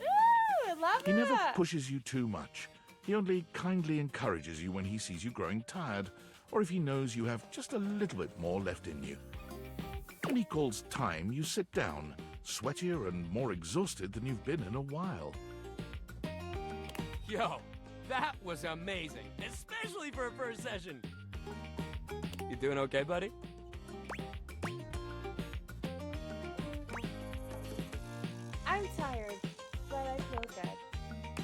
Ooh, I love He never that. pushes you too much. He only kindly encourages you when he sees you growing tired, or if he knows you have just a little bit more left in you. When he calls time, you sit down, sweatier and more exhausted than you've been in a while. Yo, that was amazing, especially for a first session. You doing okay, buddy? I'm tired, but I feel good.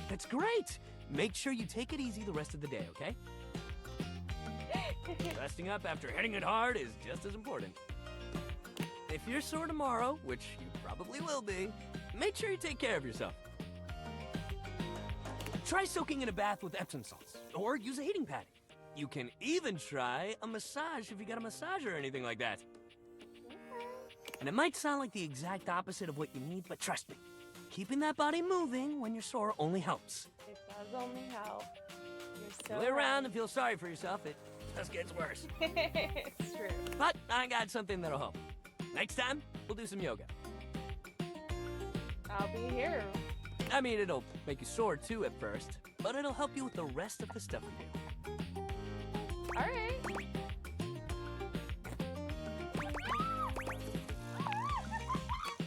That's great. Make sure you take it easy the rest of the day, okay? Resting up after hitting it hard is just as important. If you're sore tomorrow, which you probably will be, make sure you take care of yourself. Try soaking in a bath with Epsom salts, or use a heating pad. You can even try a massage if you got a massager or anything like that. And it might sound like the exact opposite of what you need, but trust me, keeping that body moving when you're sore only helps. It does only help. You're so Lay around and feel sorry for yourself. It just gets worse. It's true. But I got something that'll help. Next time, we'll do some yoga. I'll be here. I mean, it'll make you sore too at first, but it'll help you with the rest of the stuff we do. All right.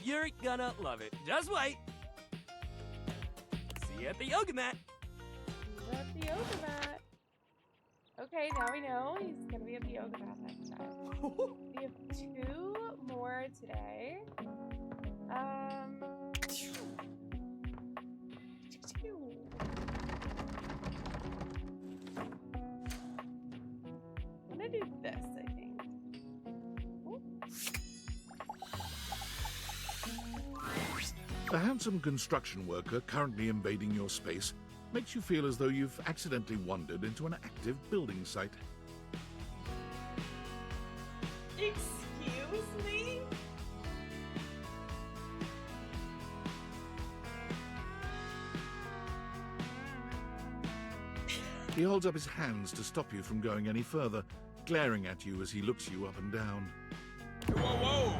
You're gonna love it. Just wait. See you at the yoga mat. He's at the yoga mat. Okay, now we know he's gonna be at the yoga mat next time. We have 2 more today. I'm gonna do this, I think. Ooh. The handsome construction worker currently invading your space makes you feel as though you've accidentally wandered into an active building site. Excuse me? He holds up his hands to stop you from going any further, glaring at you as he looks you up and down. Whoa,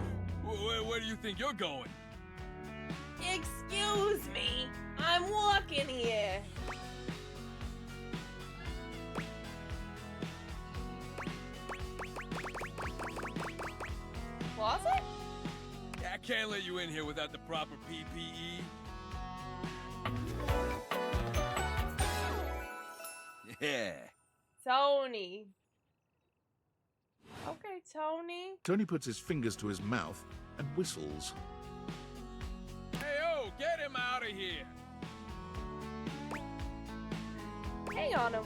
whoa! Where do you think you're going? Excuse me, I'm walking here. Closet? I can't let you in here without the proper PPE. Yeah. Tony. Okay, Tony. Tony puts his fingers to his mouth and whistles. Hey, oh, get him out of here. Hang on a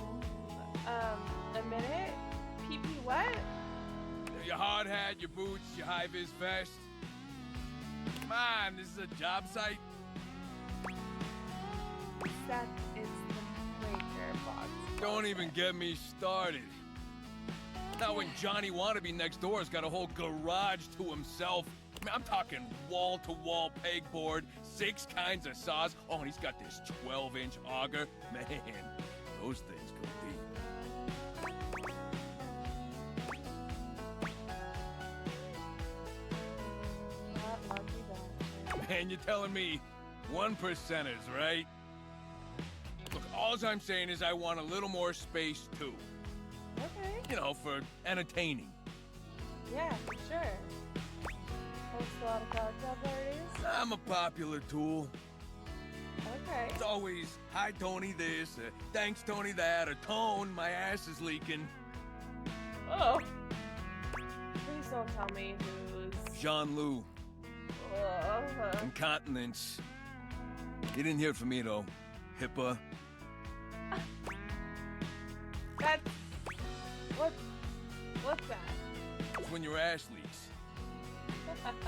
minute. PP what? Your hard hat, your boots, your high-vis vest. Come on, this is a job site. That is the breaker box. Don't even get me started. Now when Johnny Wannabe next door has got a whole garage to himself. I mean, I'm talking wall-to-wall pegboard, 6 kinds of saws. Oh, and he's got this 12-inch auger. Man, those things go deep. Man, you're telling me 1%ers, right? Look, all I'm saying is I want a little more space, too. Okay. You know, for entertaining. Yeah, for sure. Host a lot of cocktail parties. I'm a popular tool. Okay. It's always, hi, Tony this, thanks, Tony that, or Tone, my ass is leaking. Oh. Please don't tell me who's... Jean-Lou. Incontinence. You didn't hear it from me, though. HIPAA. That's... What's that? It's when your ass leaks.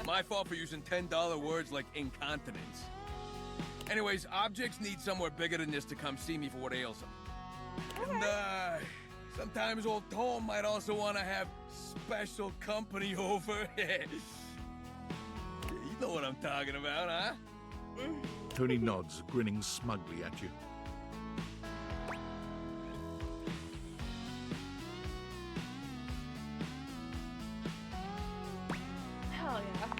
My fault for using $10 words like incontinence. Anyways, objects need somewhere bigger than this to come see me for what ails them. And, sometimes old Tom might also want to have special company over. You know what I'm talking about, huh? Tony nods, grinning smugly at you. Hell yeah.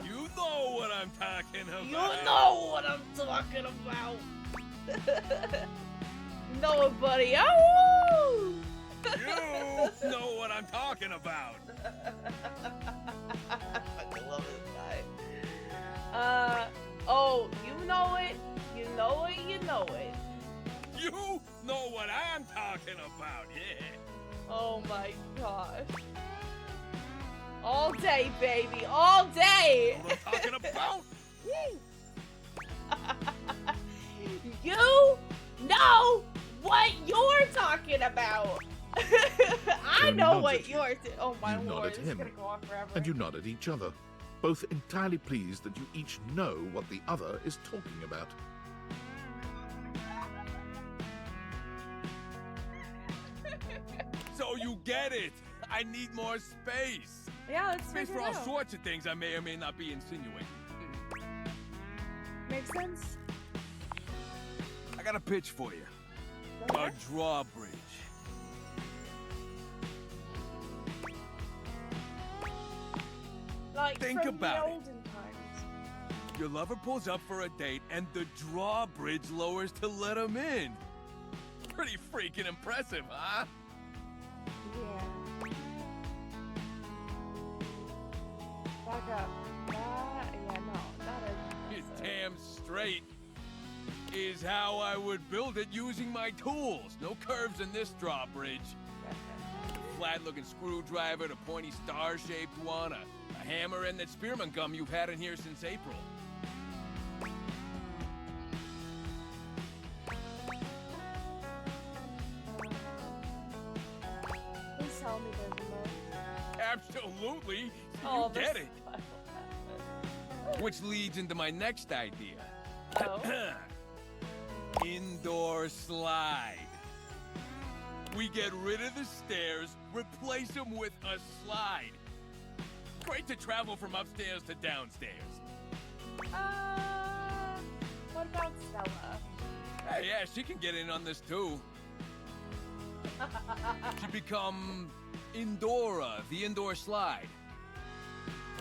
You know what I'm talking about. You know what I'm talking about. know it, buddy. Oh! You know what I'm talking about. I love this guy. Oh, you know it. You know it. You know it. You know what I'm talking about, yeah. Oh my gosh. All day, baby. All day. You know what I'm talking about? Woo! You know what you're talking about. I Tony know nods what at you. you're. Oh my You nod lord, at this is him, gonna go on forever. and you nod at each other, both entirely pleased that you each know what the other is talking about. So you get it. I need more space. Yeah, let's Space figure for it all out. sorts of things I may or may not be insinuating. Makes sense. I got a pitch for you. A drawbridge. Like Think from about the it. olden times. Your lover pulls up for a date, and the drawbridge lowers to let him in. Pretty freaking impressive, huh? Yeah. Back up. Yeah, no, that is. It's damn straight. Is how I would build it using my tools. No curves in this drawbridge. Flat-looking screwdriver, the pointy star-shaped one, a hammer, and that spearmint gum you've had in here since April. Please tell me there's a Absolutely. Oh, You get this- it. Which leads into my next idea. Oh. Indoor slide. We get rid of the stairs, replace them with a slide. Great to travel from upstairs to downstairs. What about Stella? Hey, yeah, she can get in on this too. She become Indora, the indoor slide.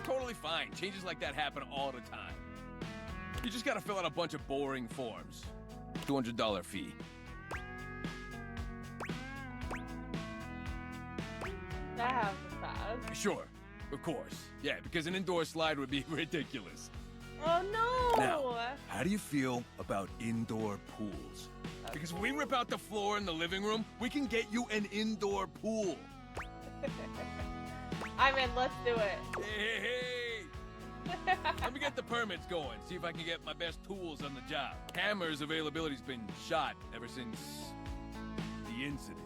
Totally fine. Changes like that happen all the time. You just gotta fill out a bunch of boring forms. $200 fee. That happens fast. Sure, of course. Yeah, because an indoor slide would be ridiculous. Oh no! Now, how do you feel about indoor pools? Because if we rip out the floor in the living room, we can get you an indoor pool. I mean, let's do it. Hey. Let me get the permits going, see if I can get my best tools on the job. Hammer's availability's been shot ever since the incident.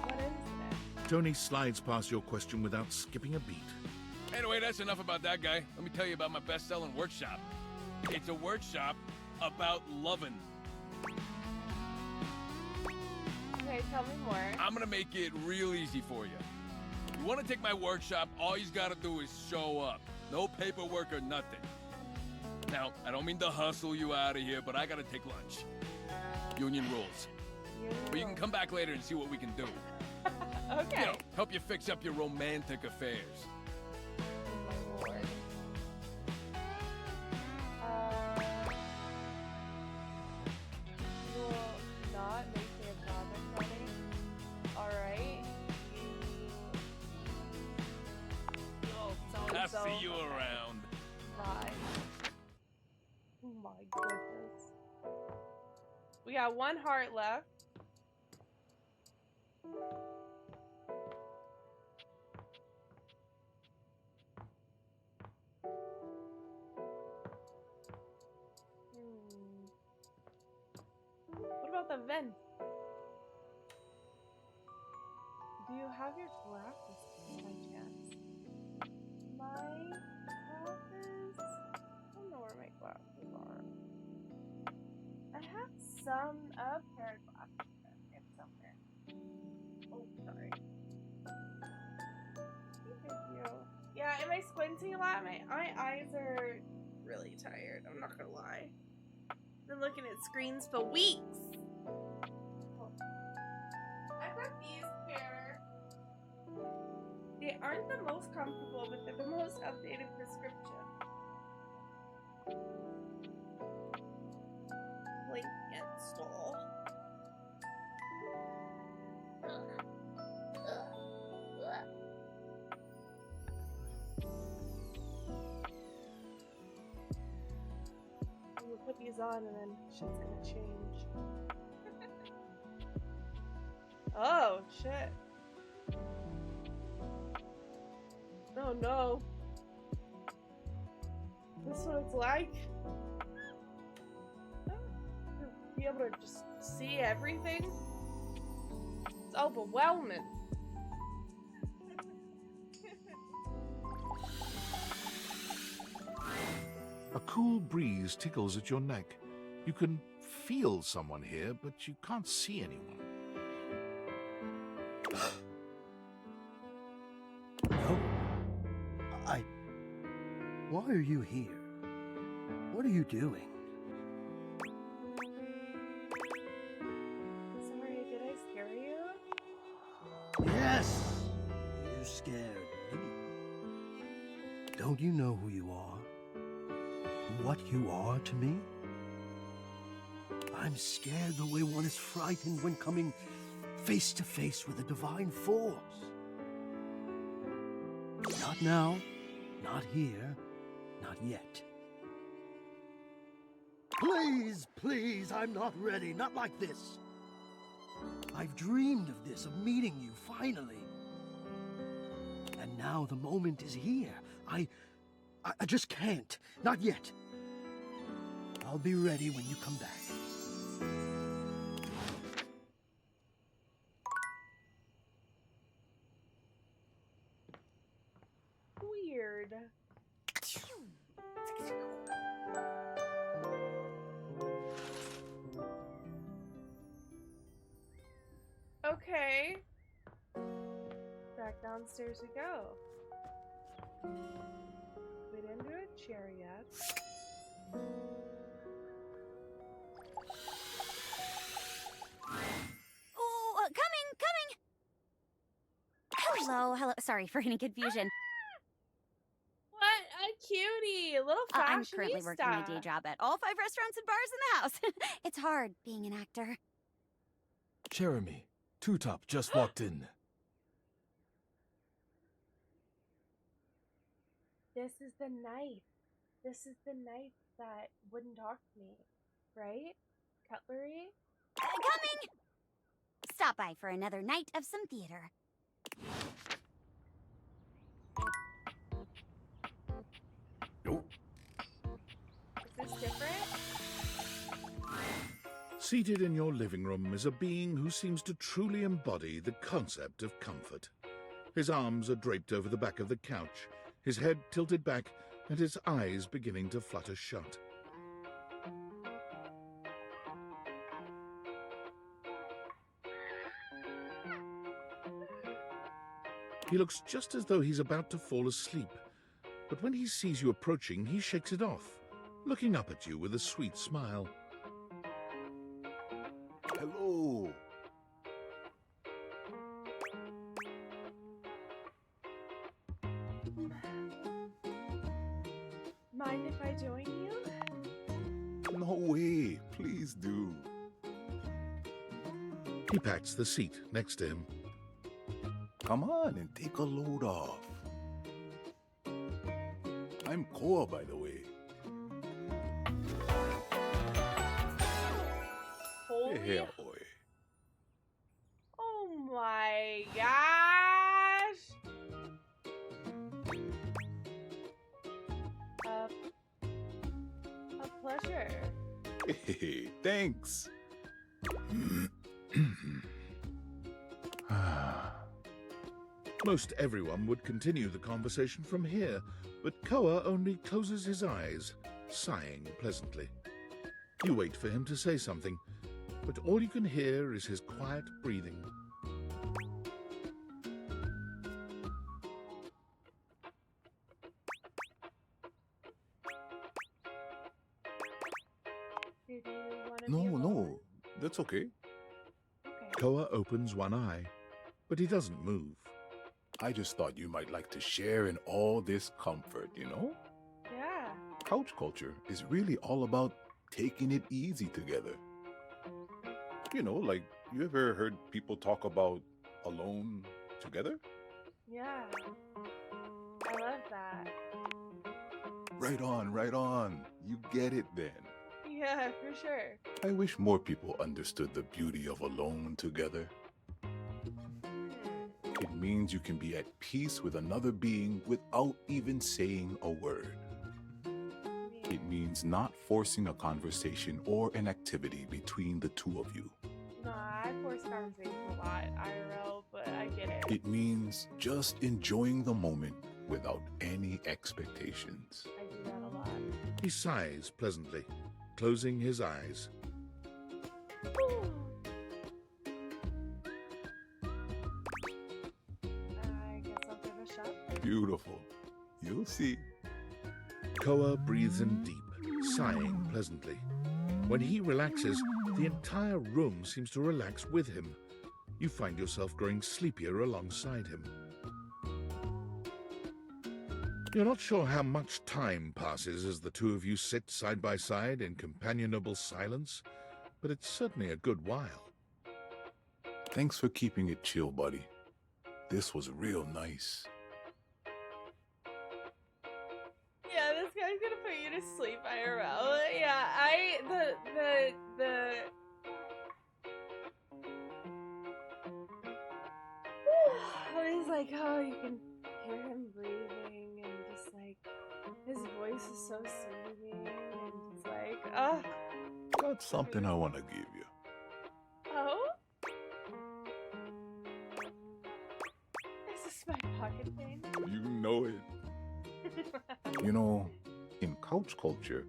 What incident? Tony slides past your question without skipping a beat. Anyway, that's enough about that guy. Let me tell you about my best-selling workshop. It's a workshop about loving. Okay, tell me more. I'm gonna make it real easy for you. You wanna take my workshop, all you gotta do is show up. No paperwork or nothing. Now, I don't mean to hustle you out of here, but I gotta take lunch. Union rules. But you can come back later and see what we can do. Okay. You know, help you fix up your romantic affairs. Oh my lord. You will not make me a promise, honey. Alright? I'll see you around. Bye. Oh my goodness. We got one heart left. What about the vent? Do you have your glasses by chance? My glasses? I don't know where my glasses are. I have some pair of glasses. It's somewhere. Oh, sorry. Thank you. Yeah, am I squinting a lot? My eyes are really tired. I'm not gonna lie. Been looking at screens for weeks. I've got these pair. They aren't the most comfortable, but they're the most updated prescription. Blink against on and then shit's gonna change. Oh, shit. Oh no. This is what it's like. Be able to just see everything. It's overwhelming. A cool breeze tickles at your neck. You can feel someone here, but you can't see anyone. No. Why are you here? What are you doing? Sorry, did I scare you? Yes! You scared me. Don't you know who you are? What you are to me? I'm scared the way one is frightened when coming face to face with a divine force. Not now, not here, not yet. Please, please, I'm not ready, not like this. I've dreamed of this, of meeting you, finally. And now the moment is here. I just can't, not yet. I'll be ready when you come back. Weird. Okay. Back downstairs we go. We didn't do a chair yet. Oh, coming! Hello. Sorry for any confusion. What a cutie! A little fashionista. I'm currently working my day job at all 5 restaurants and bars in the house. It's hard being an actor. Jeremy, Two Top just walked in. This is the knife. This is the knife that wouldn't talk to me, right? Cutlery? Coming! Stop by for another night of some theater. Is this different? Seated in your living room is a being who seems to truly embody the concept of comfort. His arms are draped over the back of the couch, his head tilted back, and his eyes beginning to flutter shut. He looks just as though he's about to fall asleep, but when he sees you approaching, he shakes it off, looking up at you with a sweet smile. Hello. Mind if I join you? No way. Please do. He pats the seat next to him. Come on and take a load off. I'm Koa, by the way. Holy... Hey, boy. Oh my gosh! A pleasure. Hey, thanks. Most everyone would continue the conversation from here, but Koa only closes his eyes, sighing pleasantly. You wait for him to say something, but all you can hear is his quiet breathing. No, that's okay. Koa opens one eye, but he doesn't move. I just thought you might like to share in all this comfort, you know? Yeah. Couch culture is really all about taking it easy together. You know, like, you ever heard people talk about alone together? Yeah. I love that. Right on, right on. You get it then. Yeah, for sure. I wish more people understood the beauty of alone together. It means you can be at peace with another being without even saying a word. It means not forcing a conversation or an activity between the two of you. Nah, I force conversation a lot, IRL, but I get it. It means just enjoying the moment without any expectations. I do that a lot. He sighs pleasantly, closing his eyes. I guess I'll give a shot. Beautiful. You'll see. Koa breathes in deep, sighing pleasantly. When he relaxes, the entire room seems to relax with him. You find yourself growing sleepier alongside him. You're not sure how much time passes as the two of you sit side by side in companionable silence, but it's certainly a good while. Thanks for keeping it chill, buddy. This was real nice. Yeah, this guy's gonna put you to sleep, IRL. Yeah, He's like, oh, you can hear him breathing, and just like, his voice is so soothing, and it's like, oh. Got something I want to give you. Oh? Is this my pocket thing? You know it. You know, in couch culture,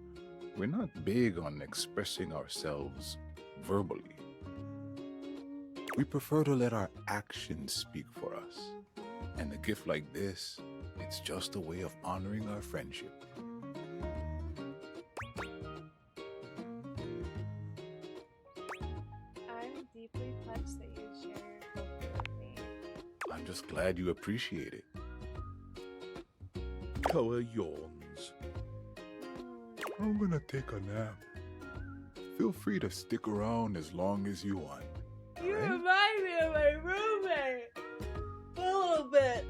we're not big on expressing ourselves verbally. We prefer to let our actions speak for us. And a gift like this, it's just a way of honoring our friendship. I'm deeply touched that you share your culture with me. I'm just glad you appreciate it. Koa yawns. I'm gonna take a nap. Feel free to stick around as long as you want. You remind me of my roommate. A little bit.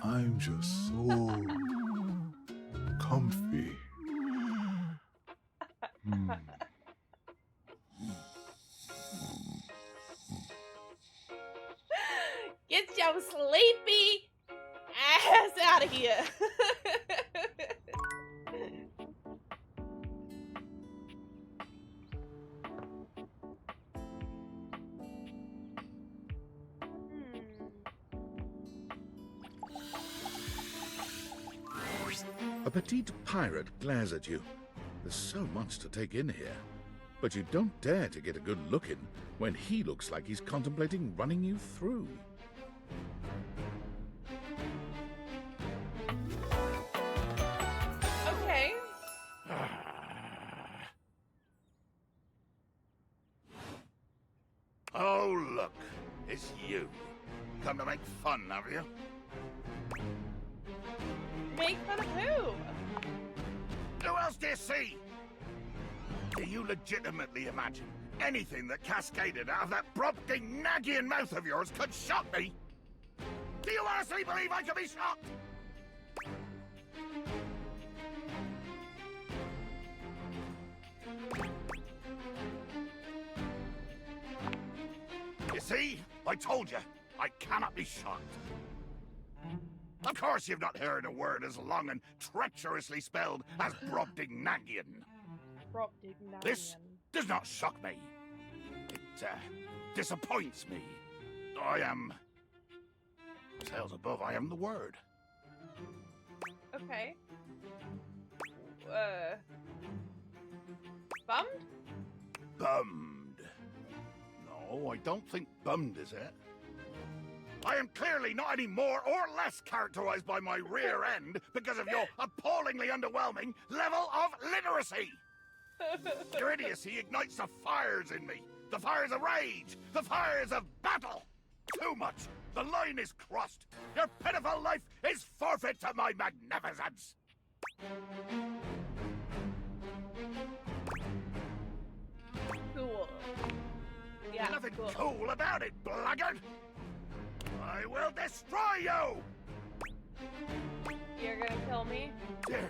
I'm just so comfy. Get your sleepy ass out of here. A petite pirate glares at you. There's so much to take in here. But you don't dare to get a good look in when he looks like he's contemplating running you through. Okay. Oh, look. It's you. Come to make fun, have you? Make fun of who? Who else do you see? Do you legitimately imagine anything that cascaded out of that Brobdingnagian mouth of yours could shock me? Do you honestly believe I could be shocked? You see? I told you, I cannot be shocked. Of course you've not heard a word as long and treacherously spelled as Brobdingnagian. Brobdingnagian. This does not shock me. It disappoints me. I am... Tales above, I am the word. Okay. Bummed? Bummed. No, I don't think bummed is it. I am clearly not any more or less characterized by my rear end because of your appallingly underwhelming level of literacy. Your idiocy ignites the fires in me. The fires of rage. The fires of battle. Too much. The line is crossed. Your pitiful life is forfeit to my magnificence. Cool. Yeah, Nothing cool. cool about it, blackguard. I will destroy you! You're gonna kill me? Dear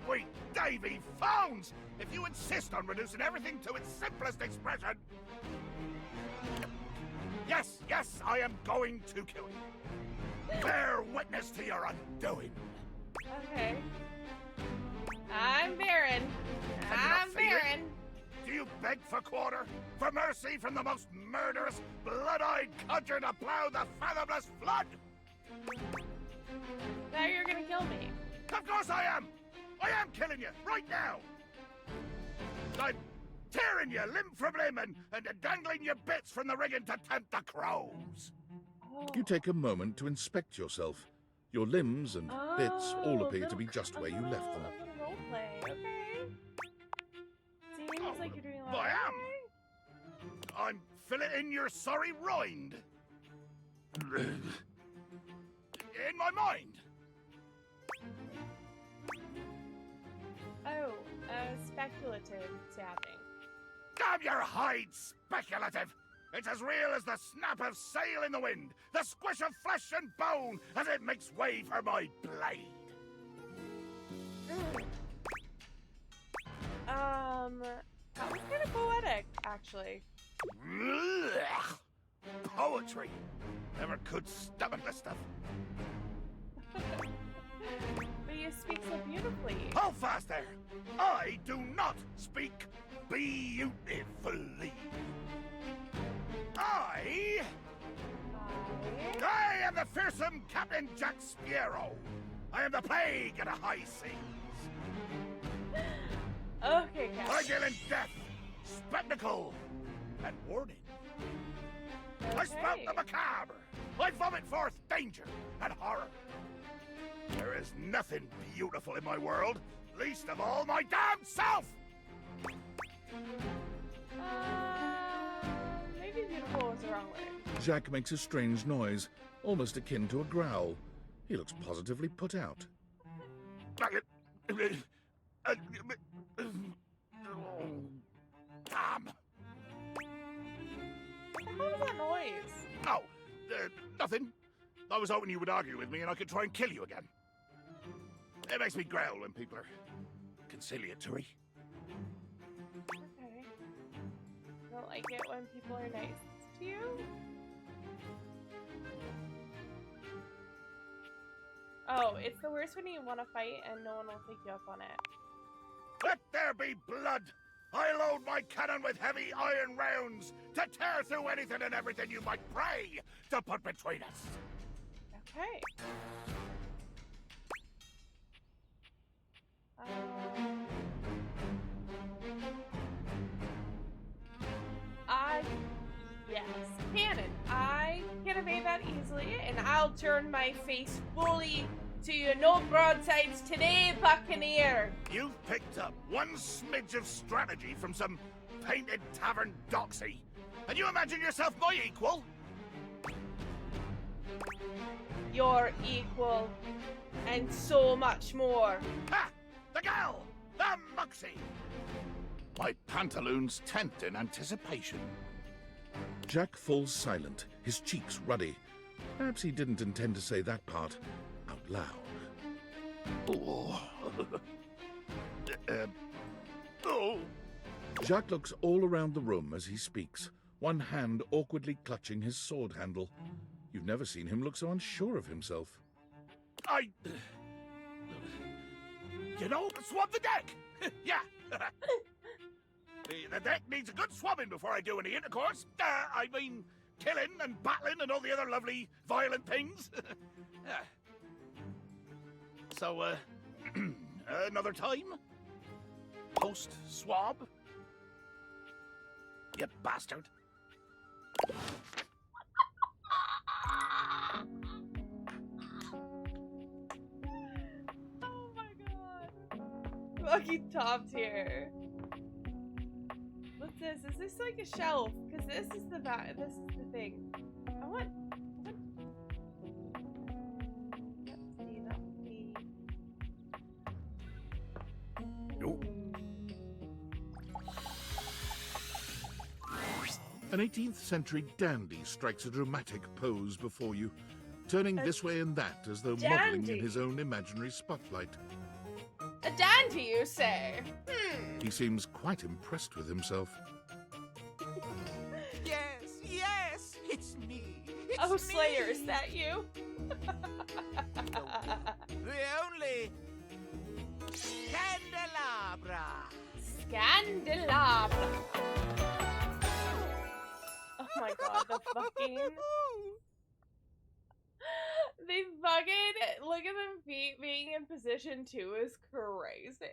sweet Davy Phones! If you insist on reducing everything to its simplest expression... Yes, I am going to kill you. Bear witness to your undoing. Okay. I'm Baron. I'm Baron. Do you beg for quarter? For mercy from the most murderous, blood-eyed cudger to plow the fathomless flood? Now you're gonna kill me. Of course I am! I am killing you, right now! I'm tearing you limb from limb and dangling your bits from the rigging to tempt the crows. Oh. You take a moment to inspect yourself. Your limbs and bits all appear to be just where you left them. Roleplay, okay. Seems like you're doing a lot. I am! I'm filleting your sorry rind. In my mind. Oh, speculative stabbing. Damn your hide, speculative! It's as real as the snap of sail in the wind, the squish of flesh and bone as it makes way for my blade. That was kind of poetic, actually. Poetry. Never could stomach this stuff. But you speak so beautifully. Hold fast there! I do not speak beautifully. I am the fearsome Captain Jack Sparrow. I am the plague of the high seas. Okay, Captain. I deal in death, spectacle, and warning. Okay. I spout the macabre. I vomit forth danger and horror. There is nothing beautiful in my world, least of all my damn self! Maybe beautiful was the wrong word. Jack makes a strange noise, almost akin to a growl. He looks positively put out. Damn! What was that noise? Oh, nothing. I was hoping you would argue with me and I could try and kill you again. It makes me growl when people are conciliatory. Okay. Don't like it when people are nice to you? Oh, it's the worst when you want to fight and no one will take you up on it. Let there be blood! I load my cannon with heavy iron rounds to tear through anything and everything you might pray to put between us. Okay. Yes, cannon. I can evade that easily, and I'll turn my face fully to you. No broadsides today, Buccaneer. You've picked up one smidge of strategy from some painted tavern doxy, and you imagine yourself my equal? Your equal, and so much more. Ha! The gal! The Muxie! My pantaloons tent in anticipation. Jack falls silent, his cheeks ruddy. Perhaps he didn't intend to say that part out loud. Oh. Oh. Jack looks all around the room as he speaks, one hand awkwardly clutching his sword handle. You've never seen him look so unsure of himself. You know, swab the deck! Yeah! The deck needs a good swabbing before I do any intercourse. I mean, killing and battling and all the other lovely, violent things. So, another time? Post-swab? You bastard. Oh my god. Fucking top tier. What's this? Is this like a shelf? Because this is the thing. I want. Nope. An 18th century dandy strikes a dramatic pose before you. turning this way and that as though modeling in his own imaginary spotlight. A dandy, you say? He seems quite impressed with himself. Yes, it's me. Oh, Slayer, is that you? The only Candelabra. Candelabra. Oh my god, the fucking look at them feet being in position 2 is crazy.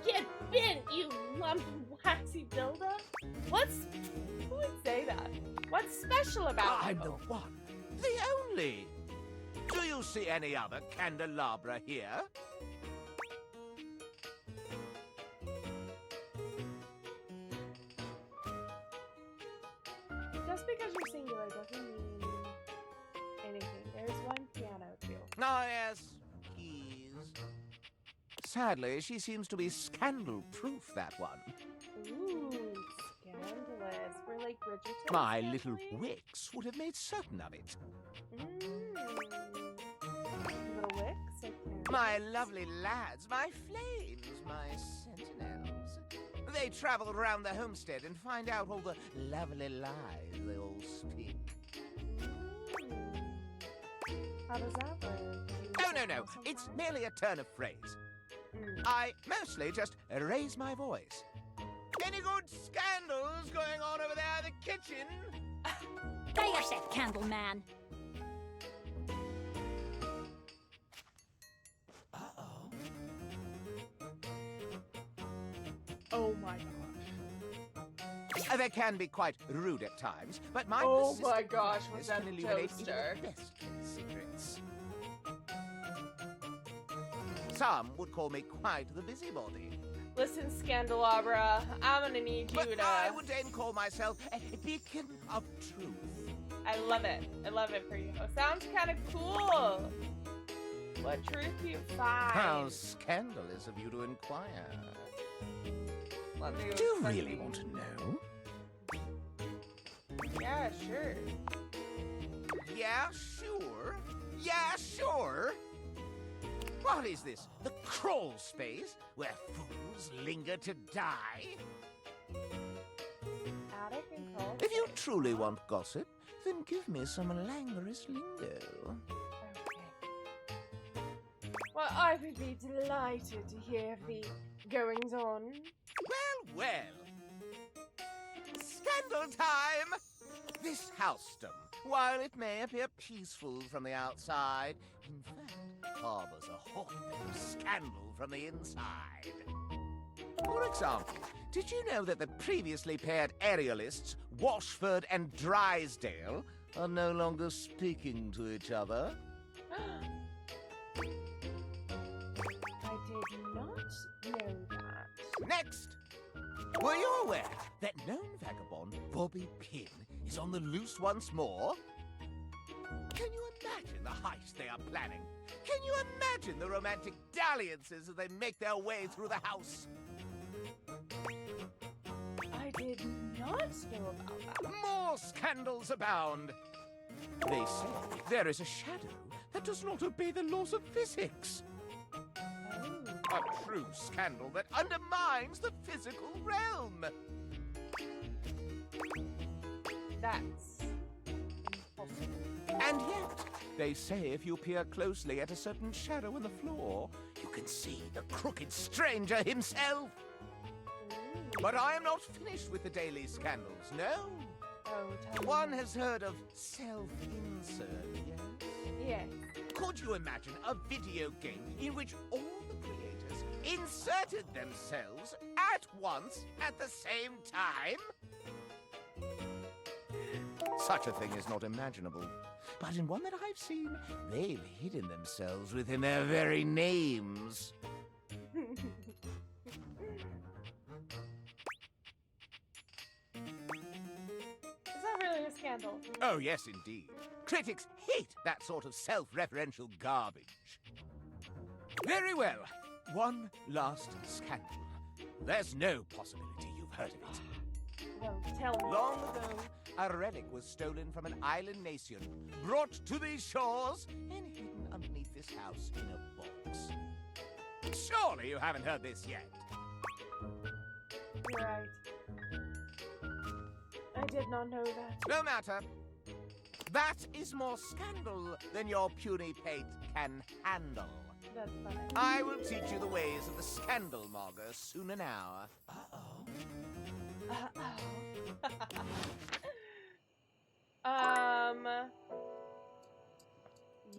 Get bent, you lump of waxy buildup. Who would say that? What's special about I'm you? the one, the only. Do you see any other candelabra here? Just because you're singular doesn't mean anything. There's one piano too. Oh, yes, keys. Sadly, she seems to be scandal-proof, that one. Ooh, scandalous. We're like Bridgerton. My little Wicks would have made certain of it. Little Wicks? Okay. My lovely lads, my flames, my sentinels. They travel around the homestead and find out all the lovely lies they all speak. How does that work? Oh, no. It's merely a turn of phrase. I mostly just raise my voice. Any good scandals going on over there in the kitchen? There's that candle man. Oh my gosh. They can be quite rude at times, but my Oh persistent my gosh, was politeness that can illuminate toaster? even the best kept secrets. Some would call me quite the busybody. Listen, Scandelabra, I'm gonna need you But to... I would then call myself a beacon of truth. I love it. I love it for you. Sounds kind of cool. What truth do you find? How scandalous of you to inquire. Let me Do you let really me- want to know? Yeah, sure. Yeah, sure. What is this? The crawl space where fools linger to die? Attic and crawl. If you truly want gossip, then give me some languorous lingo. Well, I would be delighted to hear the goings on. Well. Scandal time! This housedom, while it may appear peaceful from the outside, in fact, harbors a hotbed of scandal from the inside. For example, did you know that the previously paired aerialists, Washford and Drysdale, are no longer speaking to each other? I did not know that. Next! Were you aware that known vagabond Bobby Pin is on the loose once more? Can you imagine the heist they are planning? Can you imagine the romantic dalliances as they make their way through the house? I did not know about that. More scandals abound! They say there is a shadow that does not obey the laws of physics. A true scandal that undermines the physical realm. That's impossible. And yet, they say if you peer closely at a certain shadow in the floor, you can see the crooked stranger himself. But I am not finished with the daily scandals, no. Oh, tell me. One has heard of self-insert, yes? Yes. Could you imagine a video game in which all the creators inserted themselves at once at the same time? Such a thing is not imaginable. But in one that I've seen, they've hidden themselves within their very names. Is that really a scandal? Oh, yes, indeed. Critics hate that sort of self-referential garbage. Very well. One last scandal. There's no possibility you've heard of it. Well, tell me. Long ago, a relic was stolen from an island nation, brought to these shores, and hidden underneath this house in a box. Surely you haven't heard this yet. You're right. I did not know that. No matter. That is more scandal than your puny pate can handle. That's funny. I will teach you the ways of the scandal monger soon now.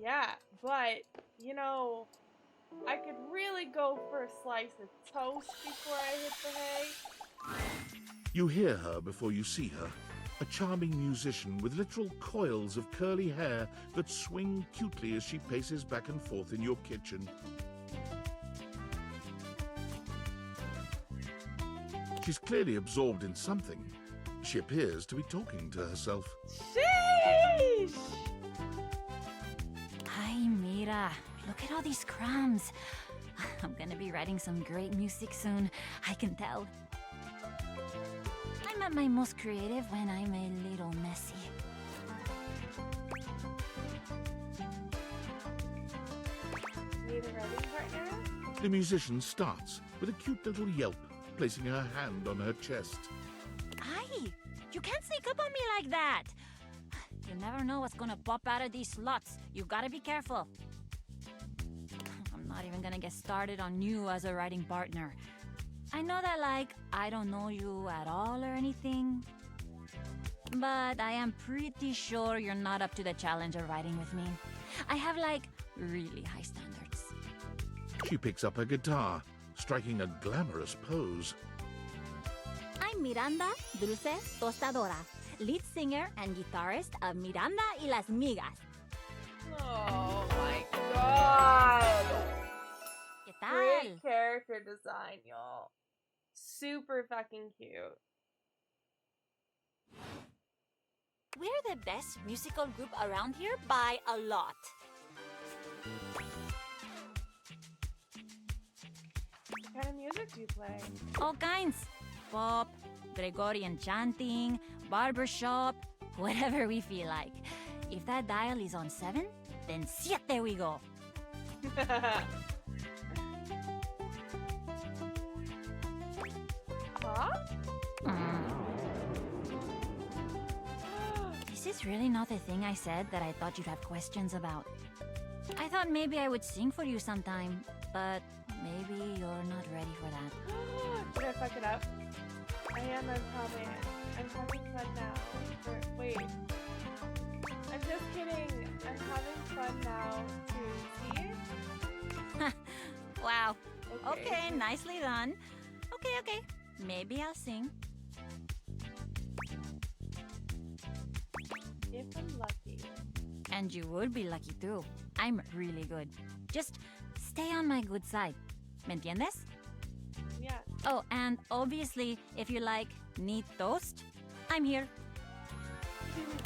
Yeah, but, you know, I could really go for a slice of toast before I hit the hay. You hear her before you see her. A charming musician with literal coils of curly hair that swing cutely as she paces back and forth in your kitchen. She's clearly absorbed in something. She appears to be talking to herself. Sheesh! Ay, mira. Look at all these crumbs. I'm gonna be writing some great music soon. I can tell. I'm at my most creative when I'm a little messy. Need a writing partner? The musician starts with a cute little yelp, placing her hand on her chest. Ay! You can't sneak up on me like that! You never know what's gonna pop out of these slots. You gotta be careful. I'm not even gonna get started on you as a writing partner. I know that, like, I don't know you at all or anything, but I am pretty sure you're not up to the challenge of writing with me. I have, like, really high standards. She picks up her guitar, striking a glamorous pose. I'm Miranda Dulce Tostadora, lead singer and guitarist of Miranda y las Migas. Oh my god! ¿Qué tal? Great character design, y'all. Super fucking cute. We're the best musical group around here by a lot. What kind of music do you play? All kinds. Pop, Gregorian chanting, barbershop, whatever we feel like. If that dial is on 7, then siete we go. Huh? This is really not the thing I said that I thought you'd have questions about. I thought maybe I would sing for you sometime, but maybe you're not ready for that. Did I fuck it up? I am, I'm having fun now. Wait. I'm just kidding. I'm having fun now too. See? Wow. Okay, nicely done. Okay. Maybe I'll sing. If I'm lucky. And you would be lucky too. I'm really good. Just stay on my good side. ¿Me entiendes? Yeah. Oh, and obviously, if you like neat toast, I'm here.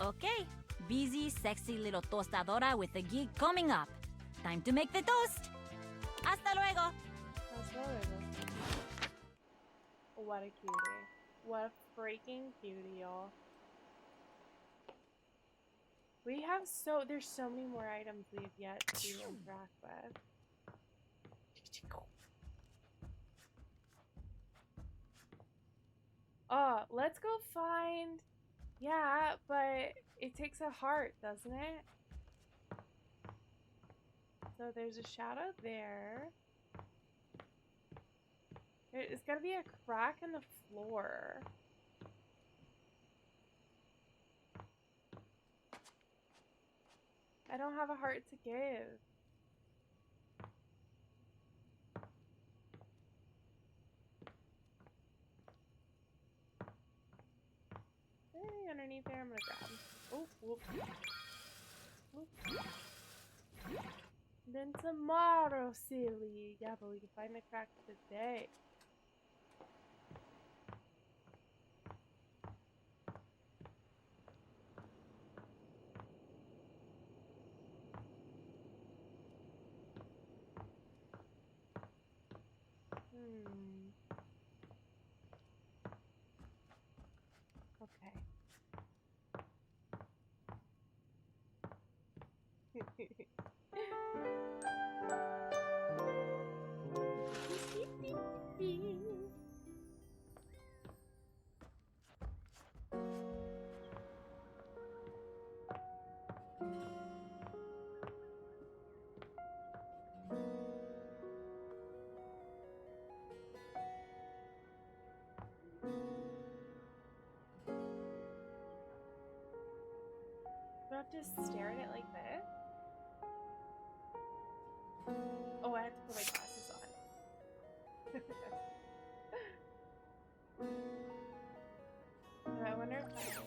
Okay, busy, sexy little tostadora with a gig coming up. Time to make the toast. Hasta luego. Hasta luego. What a cutie. What a freaking cutie, y'all. There's so many more items we have yet to interact with. Let's go find... Yeah, but it takes a heart, doesn't it? So there's a shadow there. There's gotta be a crack in the floor. I don't have a heart to give. Anything underneath there I'm gonna grab. Oh, whoop. Whoop. Then tomorrow, silly. Yeah, but we can find the crack today. Do I have to stare at it like this? Oh, I have to put my glasses on. I wonder if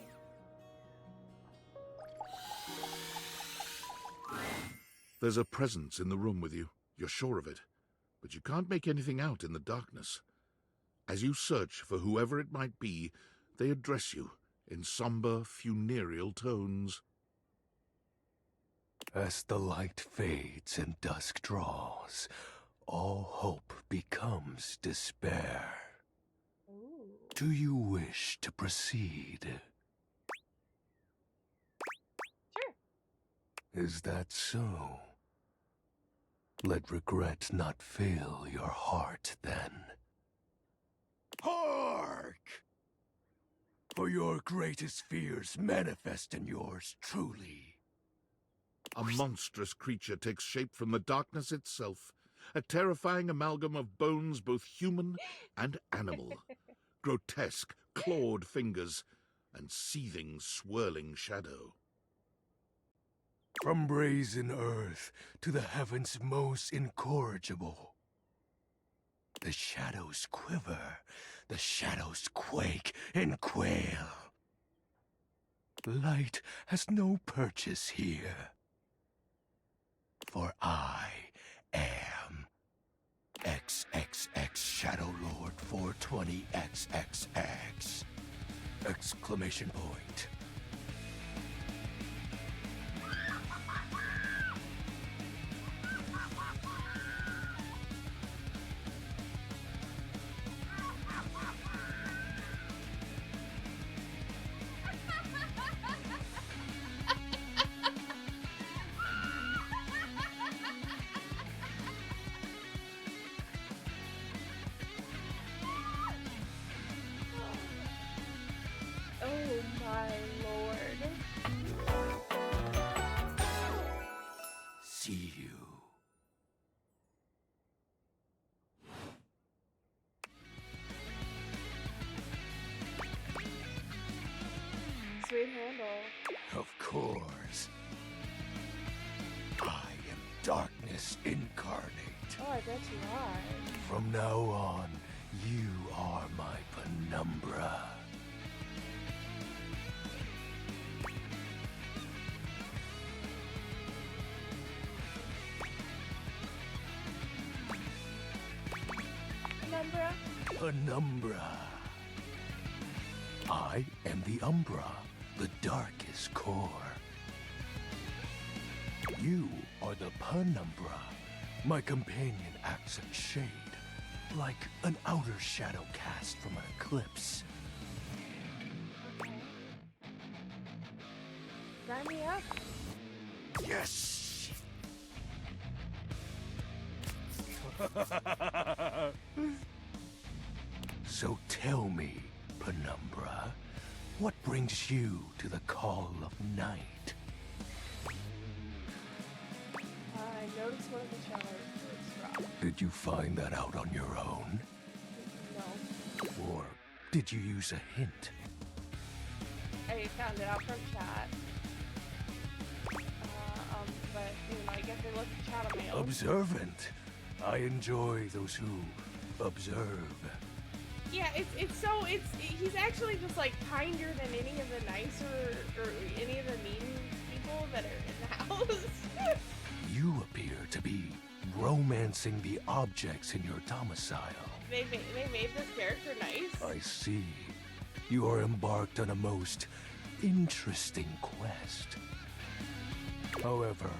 There's a presence in the room with you. You're sure of it. But you can't make anything out in the darkness. As you search for whoever it might be, they address you in somber, funereal tones. As the light fades and dusk draws, all hope becomes despair. Do you wish to proceed? Sure. Is that so? Let regret not fill your heart, then. Hark! For your greatest fears manifest in yours truly. A monstrous creature takes shape from the darkness itself, a terrifying amalgam of bones both human and animal, grotesque, clawed fingers, and seething, swirling shadow. From brazen earth to the heavens most incorrigible. The shadows quiver, the shadows quake and quail. Light has no purchase here. For I am XXX Shadow Lord 420XXX! Exclamation point. oh my lord. See you. Sweet handle. Of course. I am darkness incarnate. Oh, I bet you are. From now on, you are my penumbra. Penumbra? Penumbra. I am the Umbra, the darkest core. You are the Penumbra. My companion acts in shade, like an outer shadow cast from an eclipse. Sign me up. Yes! So tell me, Penumbra, what brings you to the call of night? I noticed one of the shadows was rough. Did you find that out on your own? No. Or did you use a hint? I found it out from chat. But, you know, I guess I looked at chat on my own. Observant. I enjoy those who observe. Yeah, he's actually just like kinder than any of the nicer or any of the mean people that are in the house. You appear to be romancing the objects in your domicile. They made this character nice. I see. You are embarked on a most interesting quest. However,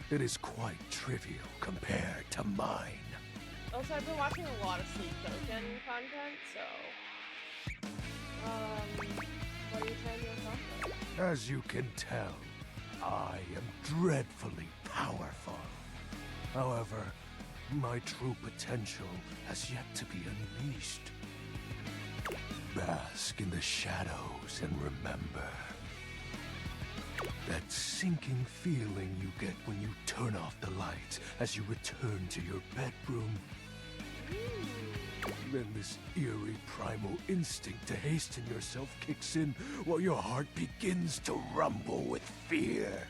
it is quite trivial compared to mine. Also, I've been watching a lot of Sleep Token content, so... what are you trying to accomplish? As you can tell, I am dreadfully powerful. However, my true potential has yet to be unleashed. Bask in the shadows and remember that sinking feeling you get when you turn off the light as you return to your bedroom. Then this eerie primal instinct to hasten yourself kicks in while your heart begins to rumble with fear.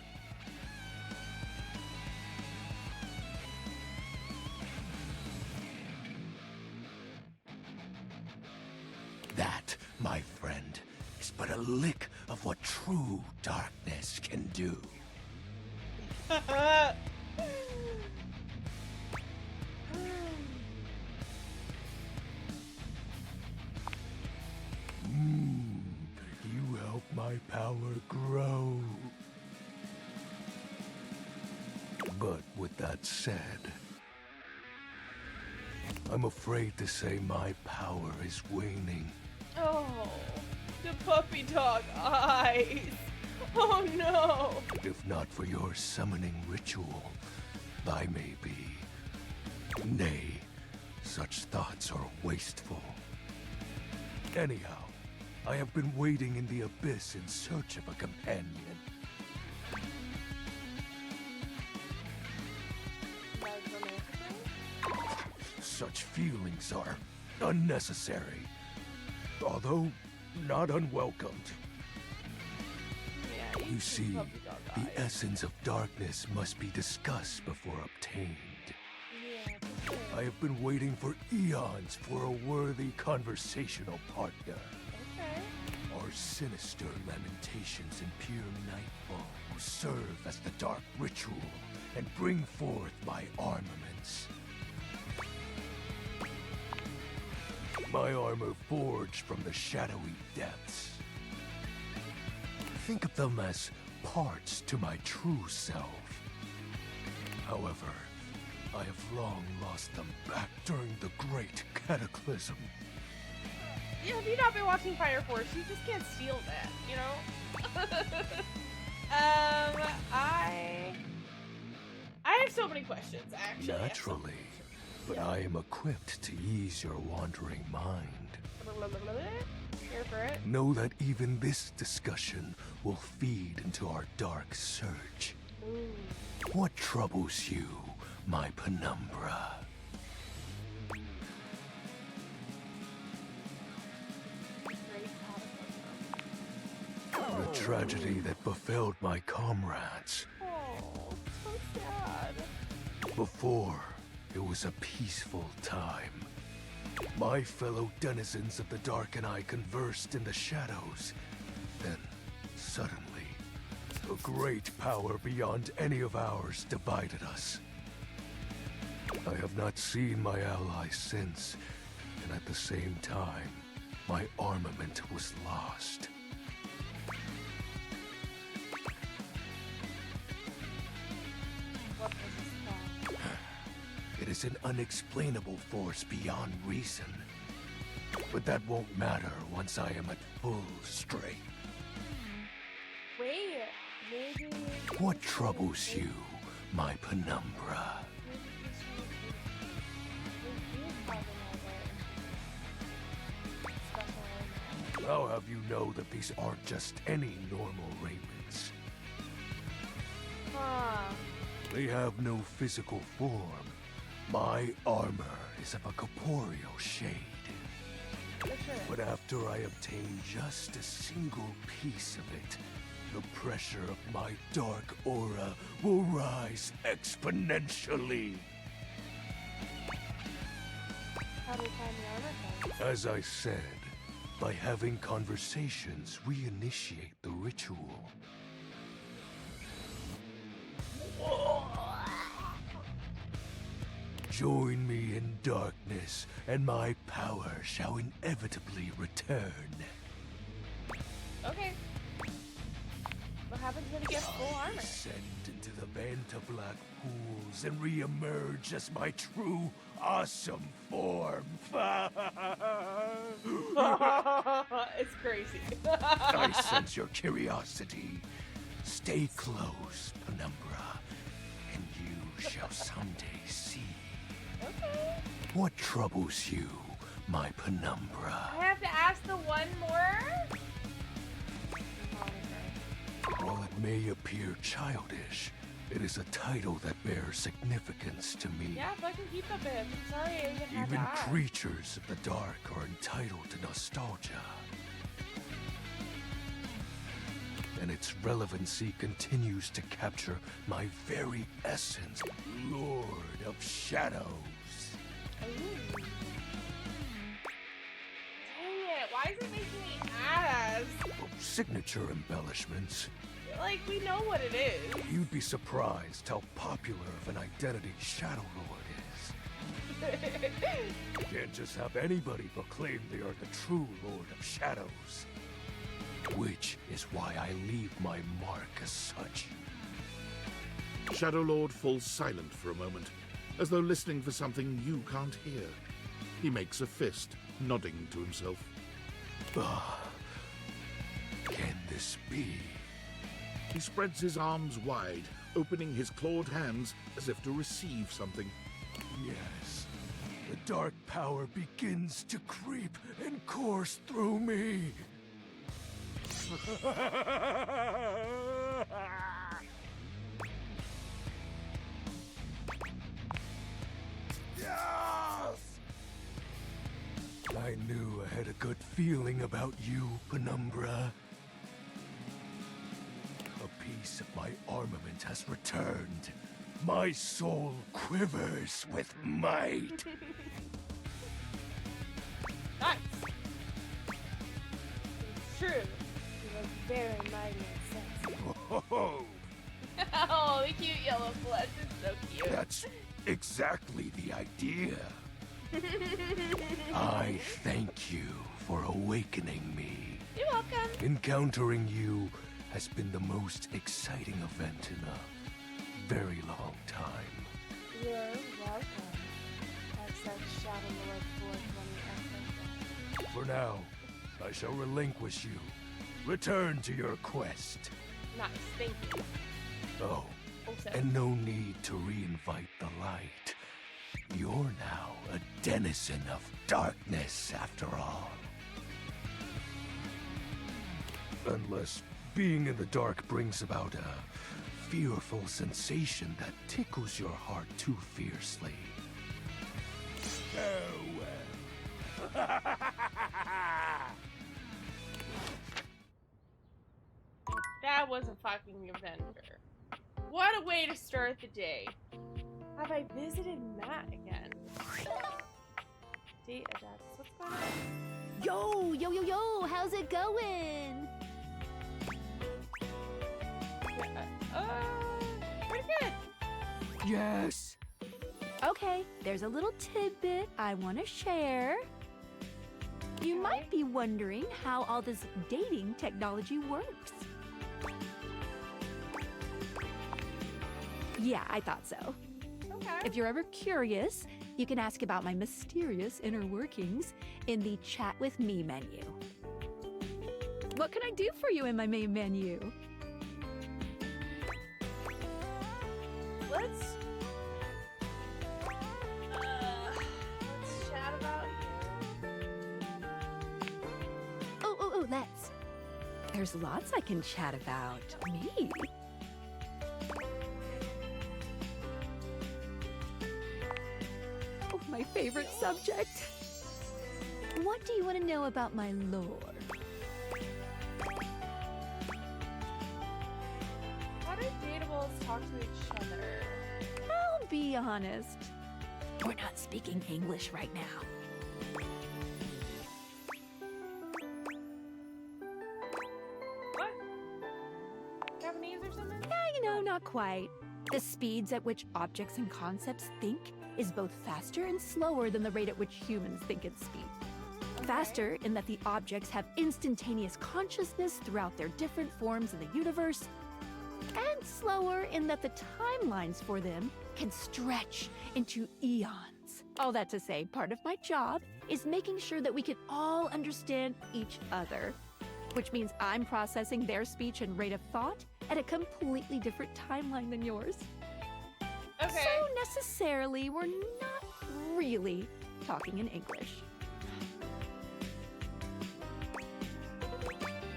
That, my friend, is but a lick of what true darkness can do. You help my power grow. But with that said, I'm afraid to say my power is waning. Oh, the puppy dog eyes. Oh no. If not for your summoning ritual, I may be. Nay, such thoughts are wasteful. Anyhow, I have been waiting in the abyss in search of a companion. Such feelings are unnecessary, although not unwelcomed. Yeah, You see, the essence of darkness must be discussed before obtained. Yeah, I have been waiting for eons for a worthy conversational partner. okay. Our sinister lamentations and pure nightfall will serve as the dark ritual and bring forth my armaments. My armor forged from the shadowy depths. Think of them as parts to my true self. However, I have long lost them back during the Great Cataclysm. Yeah, have you not been watching Fire Force? You just can't steal that, you know? I have so many questions, actually. Naturally, but I am equipped to ease your wandering mind. Here for it. Know that even this discussion will feed into our dark search. Ooh. What troubles you, my penumbra? The tragedy that befell my comrades. Oh, so sad. Before, it was a peaceful time. My fellow denizens of the dark and I conversed in the shadows. Then, suddenly, a great power beyond any of ours divided us. I have not seen my allies since, and at the same time, my armament was lost. What was this called? It is an unexplainable force beyond reason. But that won't matter once I am at full strength. Wait, maybe... What troubles you, my penumbra? I'll have you know that these aren't just any normal raiments. Huh. They have no physical form. My armor is of a corporeal shade. But after I obtain just a single piece of it, the pressure of my dark aura will rise exponentially. How do we find the armor then? As I said, by having conversations, we initiate the ritual. Join me in darkness, and my power shall inevitably return. Okay. What happens when he gets full armor? Descend into the Banta Black pools and re-emerge as my true, awesome form. It's crazy. I sense your curiosity. Stay close, Penumbra, and Okay. What troubles you, my penumbra? I have to ask the one more? While it may appear childish, it is a title that bears significance to me. Yeah, fucking keep up it. I'm sorry I even had to Even ask. creatures of the dark are entitled to nostalgia. And its relevancy continues to capture my very essence, Lord of Shadows. Ooh. Dang it, why is it making me ask? Signature embellishments. Like, we know what it is. You'd be surprised how popular of an identity Shadow Lord is. You can't just have anybody proclaim they are the true Lord of Shadows. Which is why I leave my mark as such. Shadow Lord falls silent for a moment, as though listening for something you can't hear. He makes a fist, nodding to himself. Can this be? He spreads his arms wide, opening his clawed hands as if to receive something. Yes. The dark power begins to creep and course through me. Yes! I knew I had a good feeling about you, Penumbra. A piece of my armament has returned. My soul quivers with might. Nice. It's true. You look very mighty and sexy. Oh, Oh, the cute yellow flesh is so cute. that's exactly the idea. I thank you for awakening me. You're welcome. Encountering you has been the most exciting event in a very long time. You're welcome. I've said Shadow Lord 420 For now, I shall relinquish you. Return to your quest. Nice, thank you. Oh, Also. and no need to reinvite the light. You're now a denizen of darkness, after all. Unless being in the dark brings about a fearful sensation that tickles your heart too fiercely. Farewell. That was a fucking adventure. What a way to start the day. Have I visited Matt again? Date adapts. What's going on? Yo, how's it going? Pretty good. Yes. Okay, there's a little tidbit I want to share. You might be wondering how all this dating technology works. Yeah, I thought so. Okay. If you're ever curious, you can ask about my mysterious inner workings in the Chat with Me menu. What can I do for you in my main menu? Let's chat about you. Oh, let's. There's lots I can chat about. Me? Oh, my favorite subject. What do you want to know about my lore? How do dateables talk to each other? I'll be honest. We're not speaking English right now. What? Japanese or something? Yeah, not quite. The speeds at which objects and concepts think is both faster and slower than the rate at which humans think and speak. Faster in that the objects have instantaneous consciousness throughout their different forms in the universe, and slower in that the timelines for them can stretch into eons. All that to say, part of my job is making sure that we can all understand each other, which means I'm processing their speech and rate of thought at a completely different timeline than yours. Okay. So necessarily we're not really talking in English.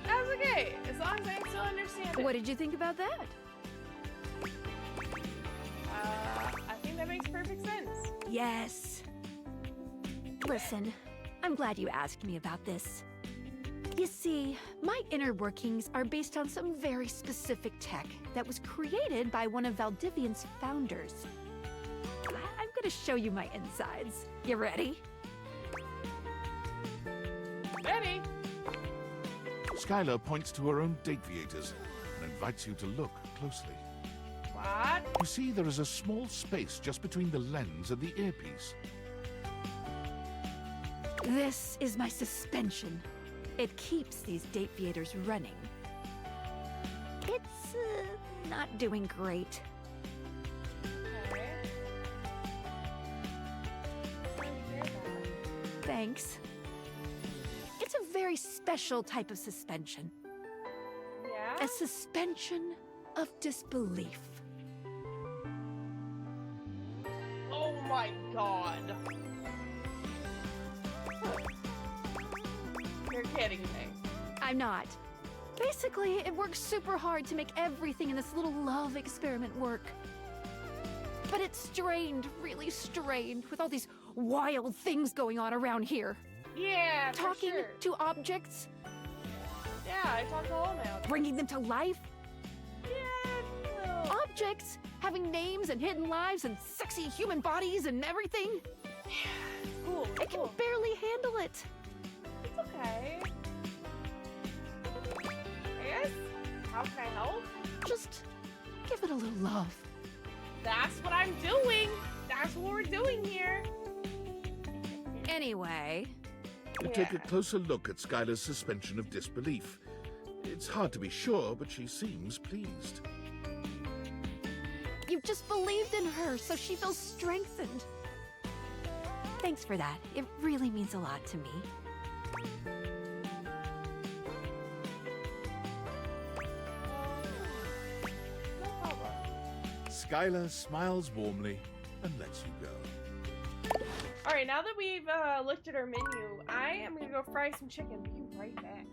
That's okay, as long as I can still understand it. What did you think about that? I think that makes perfect sense. Yes. Listen, I'm glad you asked me about this. You see, my inner workings are based on some very specific tech that was created by one of Valdivian's founders. I'm gonna show you my insides. You ready? Ready? Skylar points to her own Dateviators and invites you to look closely. What? You see, there is a small space just between the lens and the earpiece. This is my suspension. It keeps these Dateviators running. It's not doing great. Okay. Thanks. It's a very special type of suspension. Yeah? A suspension of disbelief. Oh my god. You're kidding me. I'm not. Basically, it works super hard to make everything in this little love experiment work. But it's strained, really strained, with all these wild things going on around here. Yeah, for Talking sure. to objects, Yeah, I talked to all now. bringing them to life. Yeah, no. Objects having names and hidden lives and sexy human bodies and everything. Cool, It can barely handle it. It's okay. I guess, how can I help? Just give it a little love. That's what I'm doing. That's what we're doing here. Anyway, You take a closer look at Skylar's suspension of disbelief. It's hard to be sure, but she seems pleased. you've just believed in her, so she feels strengthened. Thanks for that. It really means a lot to me. No problem. Skylar smiles warmly and lets you go. Alright, now that we've looked at our menu, I am gonna go fry some chicken. Be right back.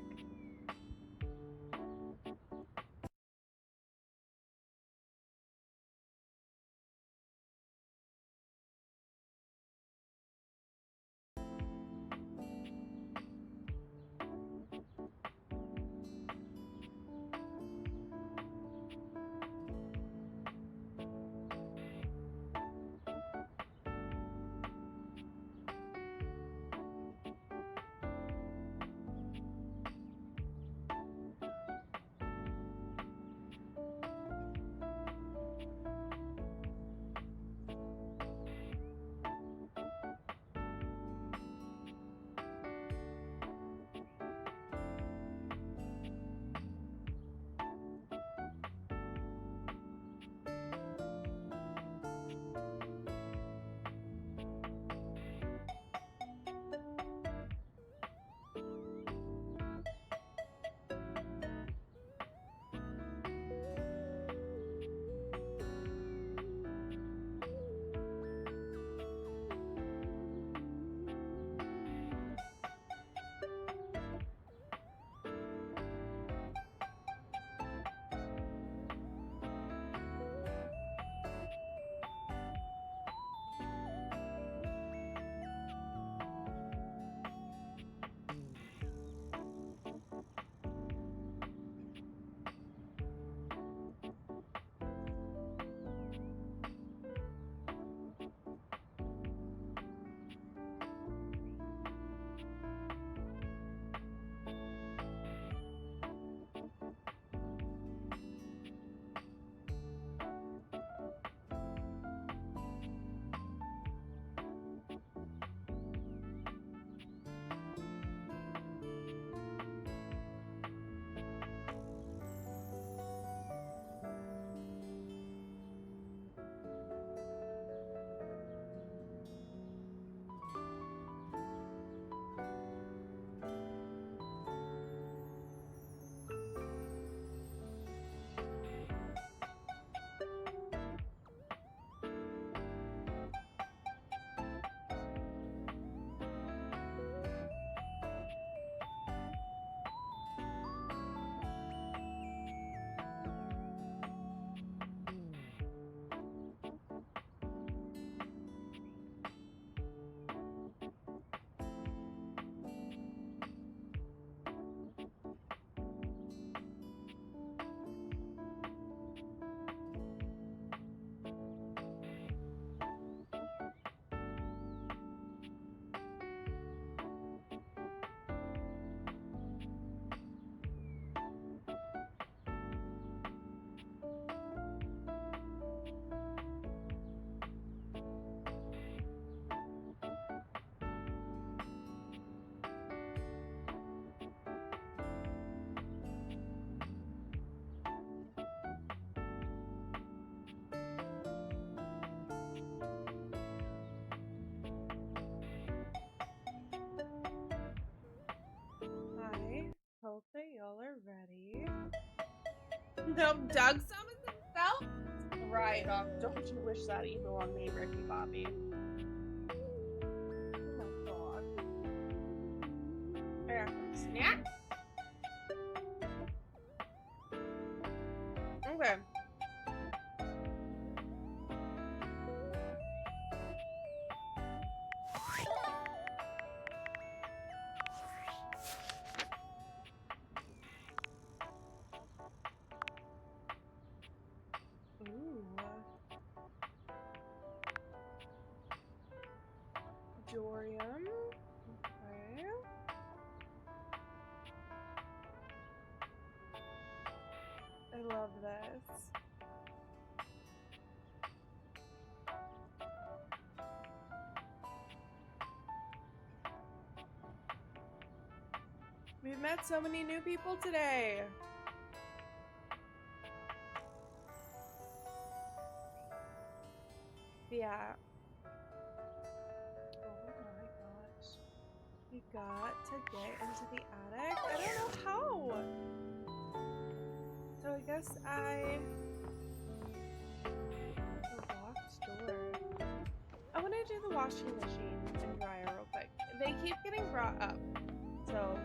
No, Doug summons himself? Right, don't you wish that evil on me, Ricky Bobby. Oh my god. I got some snack. Okay. Jorium. Okay. I love this. We've met so many new people today. Yeah. We got to get into the attic. I don't know how. So I guess the locked door. I want to do the washing machine and dryer real quick. They keep getting brought up, so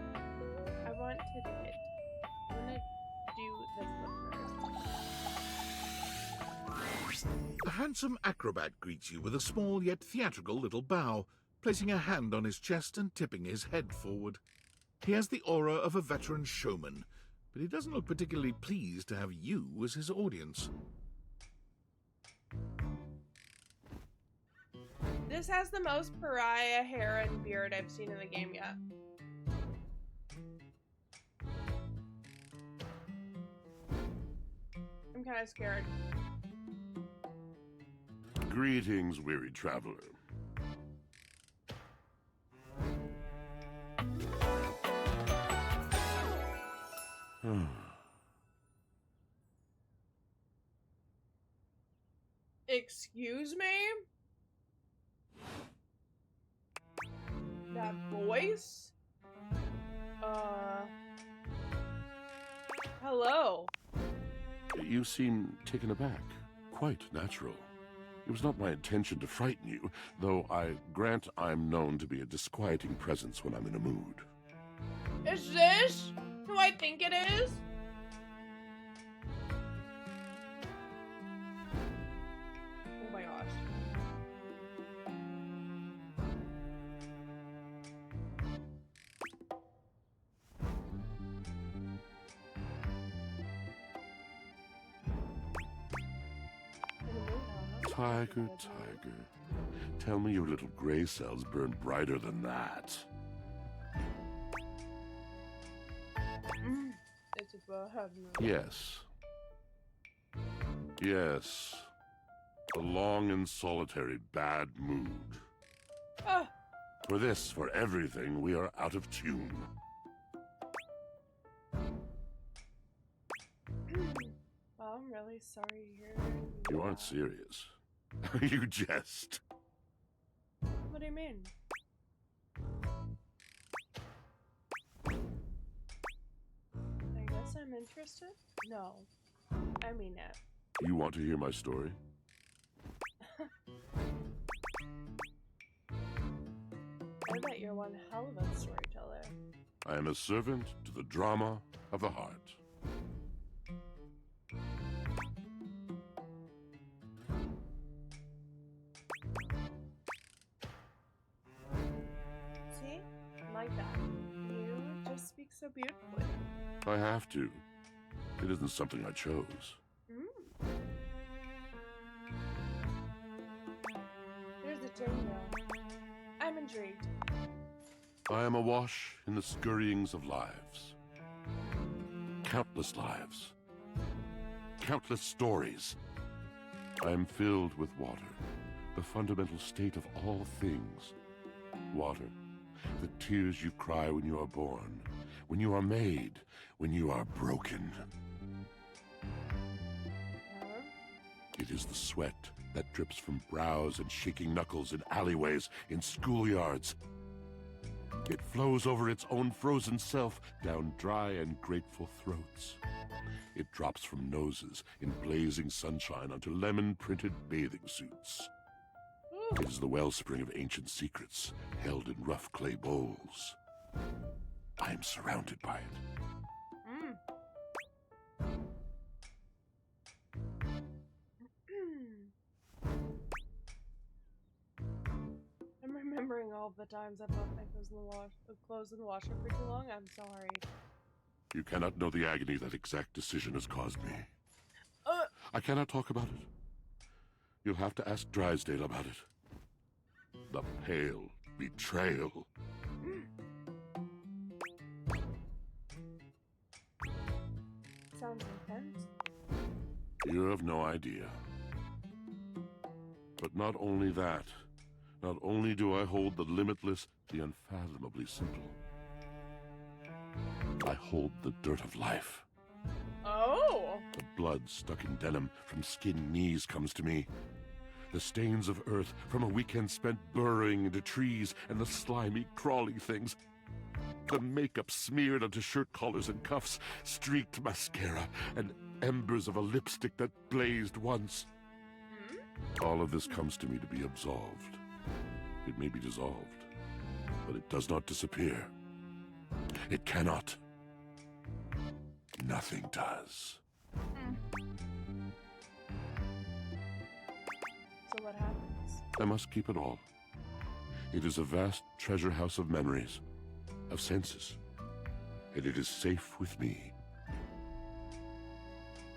I want to do it. I'm gonna do this one first. A handsome acrobat greets you with a small yet theatrical little bow, placing a hand on his chest and tipping his head forward. He has the aura of a veteran showman, but he doesn't look particularly pleased to have you as his audience. This has the most pariah hair and beard I've seen in the game yet. I'm kind of scared. Greetings, weary traveler. Excuse me? That voice? Hello? You seem taken aback. Quite natural. It was not my intention to frighten you, though I grant I'm known to be a disquieting presence when I'm in a mood. Is this who I think it is? Oh my gosh. Tiger, tiger. Tell me your little gray cells burn brighter than that. It's a bad mood. Yes. Yes. A long and solitary bad mood. Ah. For this, for everything, we are out of tune. Well, I'm really sorry to hear. You aren't serious. You jest. What do you mean? I guess I'm interested? No. I mean it. You want to hear my story? I bet you're one hell of a storyteller. I am a servant to the drama of the heart. See? Like that. You just speak so beautifully. I have to. It isn't something I chose. There's a thing though. I'm intrigued. I am awash in the scurryings of lives. Countless lives. Countless stories. I am filled with water, the fundamental state of all things. Water, the tears you cry when you are born, when you are made, when you are broken. It is the sweat that drips from brows and shaking knuckles in alleyways, in schoolyards. It flows over its own frozen self down dry and grateful throats. It drops from noses in blazing sunshine onto lemon-printed bathing suits. It is the wellspring of ancient secrets, held in rough clay bowls. I am surrounded by it. I'm remembering all the times I've left my clothes in the washer for too long. I'm sorry. You cannot know the agony that exact decision has caused me. I cannot talk about it. You'll have to ask Drysdale about it. The pale betrayal. Sounds intense. You have no idea. But not only that, not only do I hold the limitless, the unfathomably simple, I hold the dirt of life. Oh! The blood stuck in denim from skinned knees comes to me. The stains of earth from a weekend spent burrowing into trees and the slimy, crawling things. The makeup smeared onto shirt collars and cuffs, streaked mascara, and embers of a lipstick that blazed once. All of this comes to me to be absolved. It may be dissolved, but it does not disappear. It cannot. Nothing does. So what happens? I must keep it all. It is a vast treasure house of memories, of senses, and it is safe with me.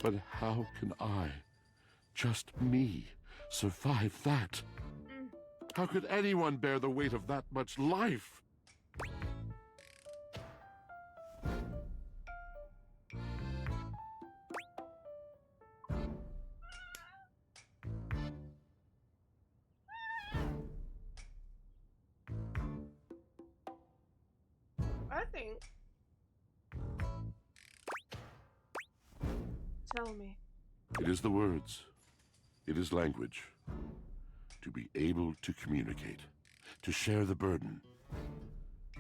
But how can I, just me, survive that? How could anyone bear the weight of that much life? I think. Tell me. It is the words. It is language. To be able to communicate. To share the burden.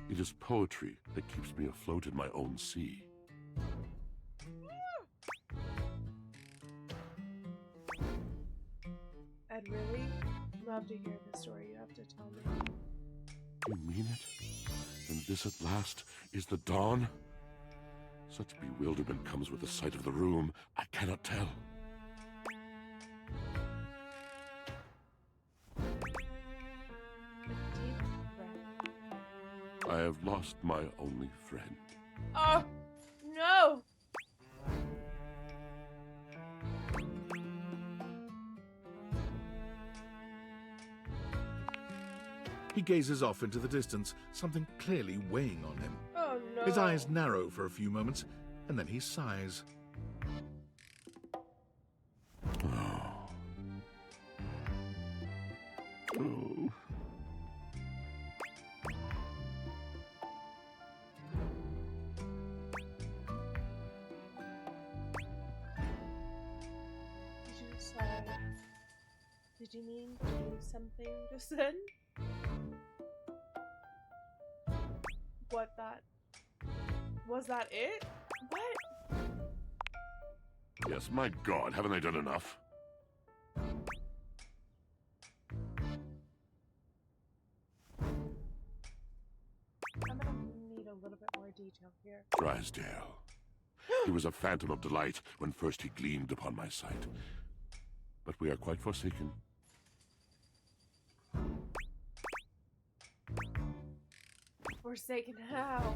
It is poetry that keeps me afloat in my own sea. I'd really love to hear the story you have to tell me. You mean it? And this at last is the dawn? Such bewilderment comes with the sight of the room. I cannot tell. I have lost my only friend. Oh, no! He gazes off into the distance, something clearly weighing on him. Oh, no. His eyes narrow for a few moments, and then he sighs. Oh. Did you mean to do something just then? What that? Was that it? What? Yes, my God, haven't I done enough? I'm gonna need a little bit more detail here. Drysdale. He was a phantom of delight when first he gleamed upon my sight. But we are quite forsaken. Forsaken how?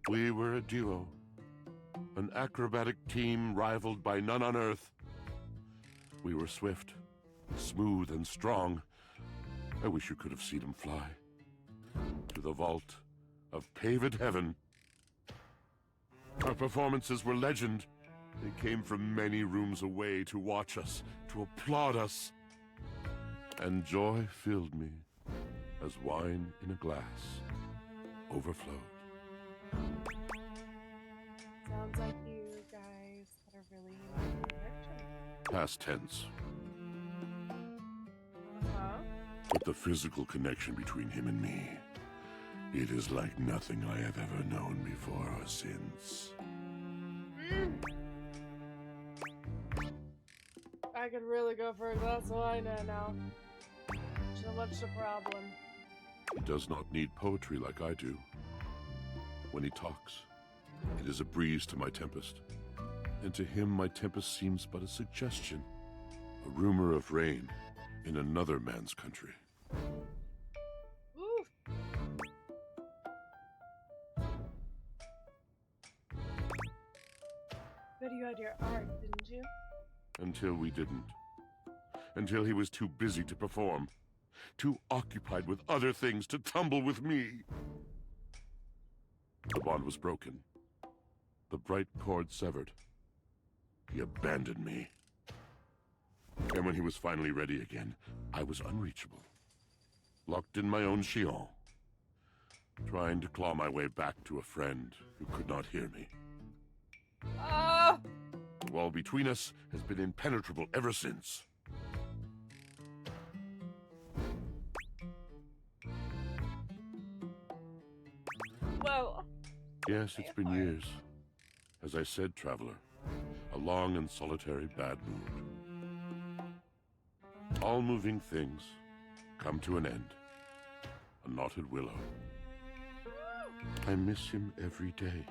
We were a duo. An acrobatic team rivaled by none on Earth. We were swift, smooth, and strong. I wish you could have seen him fly. To the vault of paved heaven. Our performances were legend. They came from many rooms away to watch us, to applaud us. And joy filled me, as wine in a glass overflowed. Sounds like you guys had a really unique connection. Past tense. Uh-huh. But the physical connection between him and me, it is like nothing I have ever known before or since. could really go for a glass of wine now. So much the problem. He does not need poetry like I do. When he talks, it is a breeze to my tempest. And to him, my tempest seems but a suggestion, a rumor of rain in another man's country. Oof. But you had your art, didn't you? Until we didn't. Until he was too busy to perform. Too occupied with other things to tumble with me. The bond was broken. The bright cord severed. He abandoned me. And when he was finally ready again, I was unreachable. Locked in my own Sheol. Trying to claw my way back to a friend who could not hear me. The wall between us has been impenetrable ever since. Whoa. Yes, it's been years. As I said, traveler, a long and solitary bad mood. All moving things come to an end. A knotted willow. I miss him every day.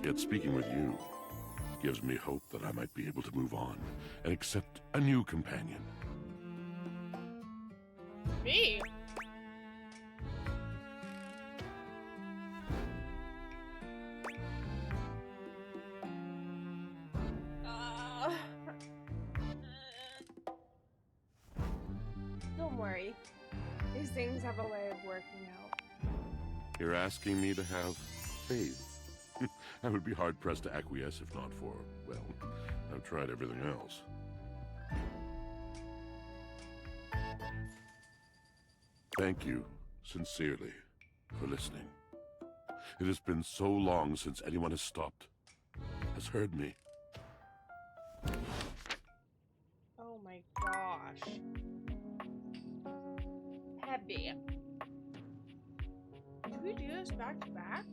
Yet speaking with you gives me hope that I might be able to move on and accept a new companion. Me? Don't worry. These things have a way of working out. You're asking me to have faith. I would be hard-pressed to acquiesce if not for, well, I've tried everything else. Thank you, sincerely, for listening. It has been so long since anyone has stopped, has heard me. Oh my gosh. Heavy. Do we do this back to back?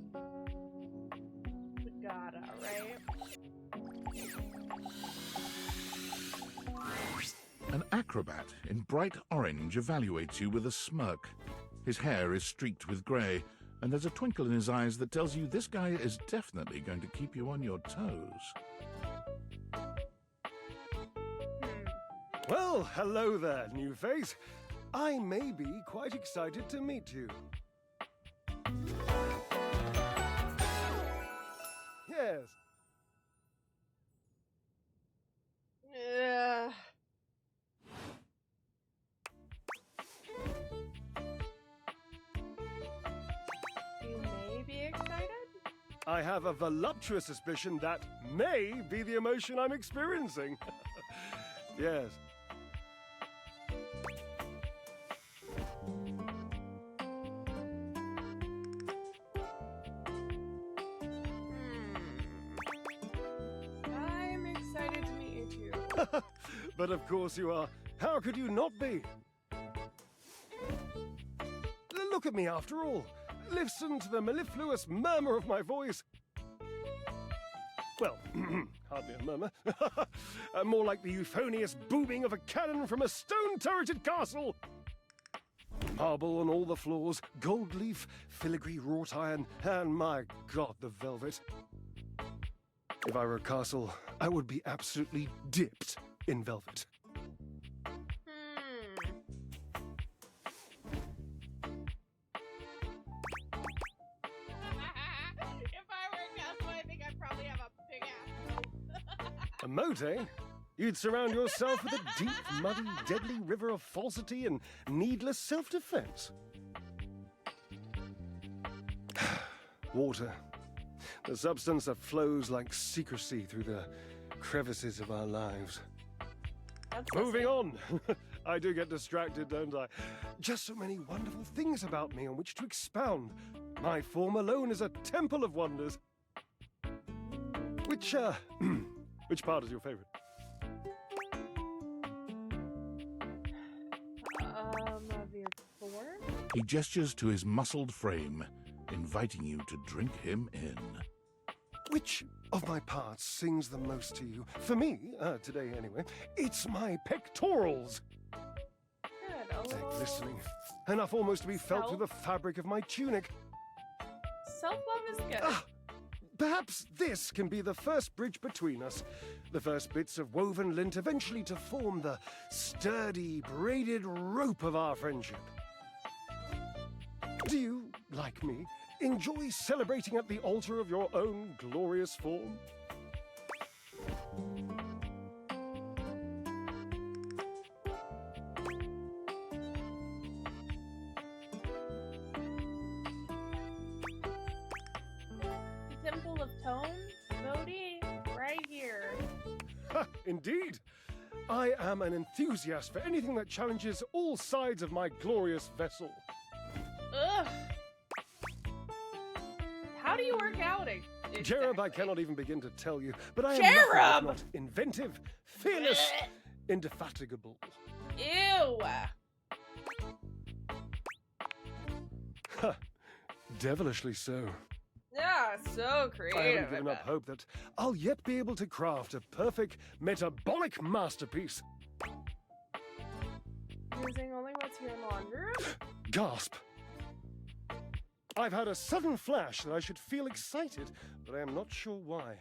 We gotta, right? An acrobat in bright orange evaluates you with a smirk. His hair is streaked with grey, and there's a twinkle in his eyes that tells you this guy is definitely going to keep you on your toes. Well, hello there, new face. I may be quite excited to meet you. Yes. You may be excited? I have a voluptuous suspicion that may be the emotion I'm experiencing. Yes. I'm excited to meet you too. But of course you are. How could you not be? Look at me after all. Listen to the mellifluous murmur of my voice. Well, hardly a murmur. More like the euphonious booming of a cannon from a stone-turreted castle. Marble on all the floors, gold leaf, filigree wrought iron, and my God, the velvet. If I were a castle, I would be absolutely dipped in velvet. If I were a castle, I think I'd probably have a big ass. A moat, eh? You'd surround yourself with a deep, muddy, deadly river of falsity and needless self-defense. Water. The substance that flows like secrecy through the crevices of our lives. Moving on. I do get distracted, don't I? Just so many wonderful things about me on which to expound. My form alone is a temple of wonders. Which part is your favorite? Of your form? He gestures to his muscled frame, inviting you to drink him in. Which of my parts sings the most to you? For me, today anyway, it's my pectorals. Good. They're glistening. Enough almost to be felt through the fabric of my tunic. Self-love is good. Perhaps this can be the first bridge between us. The first bits of woven lint eventually to form the sturdy, braided rope of our friendship. Do you, like me, enjoy celebrating at the altar of your own glorious form? Temple of Tone? Bodhi? Right here. Ha, indeed! I am an enthusiast for anything that challenges all sides of my glorious vessel. Ugh. How do you work out it? Cherub, I cannot even begin to tell you, but I am Cherub! nothing if not inventive, fearless, indefatigable. Ew! Ha, devilishly so. Yeah, so creative. I haven't given up hope that I'll yet be able to craft a perfect metabolic masterpiece. Using only what's here in the laundry room? Gasp! I've had a sudden flash that I should feel excited, but I am not sure why.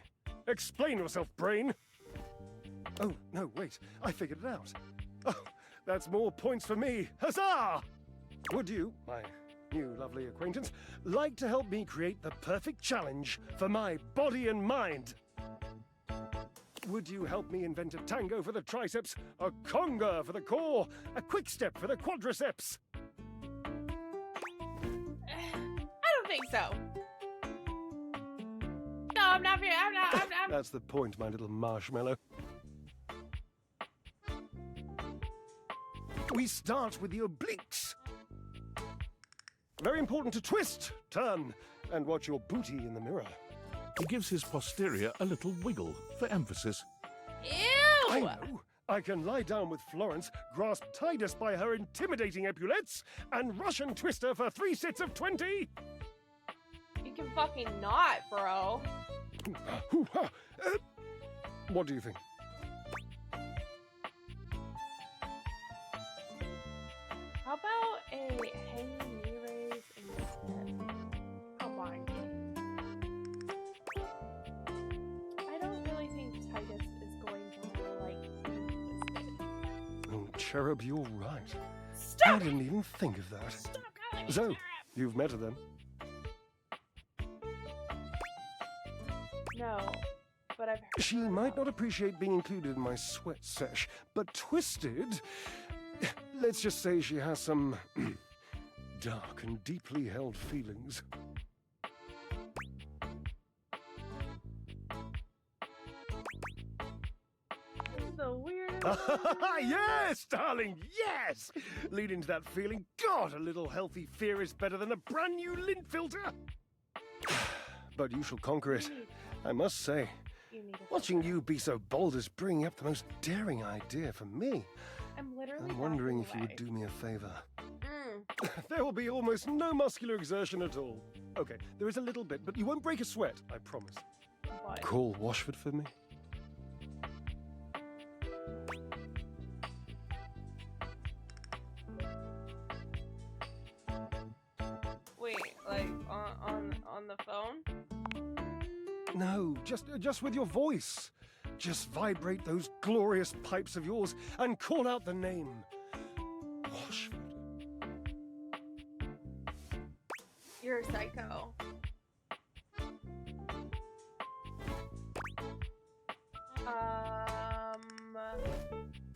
Explain yourself, brain! Oh, no, wait. I figured it out. Oh, that's more points for me. Huzzah! Would you, my new lovely acquaintance, like to help me create the perfect challenge for my body and mind? Would you help me invent a tango for the triceps, a conga for the core, a quick step for the quadriceps? I don't think so. No, I'm not. I'm That's the point, my little marshmallow. We start with the obliques. Very important to twist, turn, and watch your booty in the mirror. He gives his posterior a little wiggle for emphasis. Ew! I know. I can lie down with Florence, grasp Titus by her intimidating epaulettes, and Russian twist her for 3 sets of 20. You can fucking not, bro. What do you think? How about a hanging knee raise instead? Come on. I don't really think Titus is going to like being twisted. Oh, Cherub, you're right. Stop I didn't even think of that. Stop calling me So, Cherub. you've met her then? No, but I've heard. She might not appreciate being included in my sweat sesh, but twisted... Let's just say she has some dark and deeply held feelings. This is the weirdest. Yes, darling, yes! Lead into that feeling. God, a little healthy fear is better than a brand new lint filter. But you shall conquer it. I must say, watching you be so bold is bringing up the most daring idea for me. I'm literally. I'm wondering if you would do me a favor. There will be almost no muscular exertion at all. Okay, there is a little bit, but you won't break a sweat, I promise. What? Call Washford for me. Wait, like on the phone? No, just with your voice. Just vibrate those glorious pipes of yours and call out the name. Washford. You're a psycho.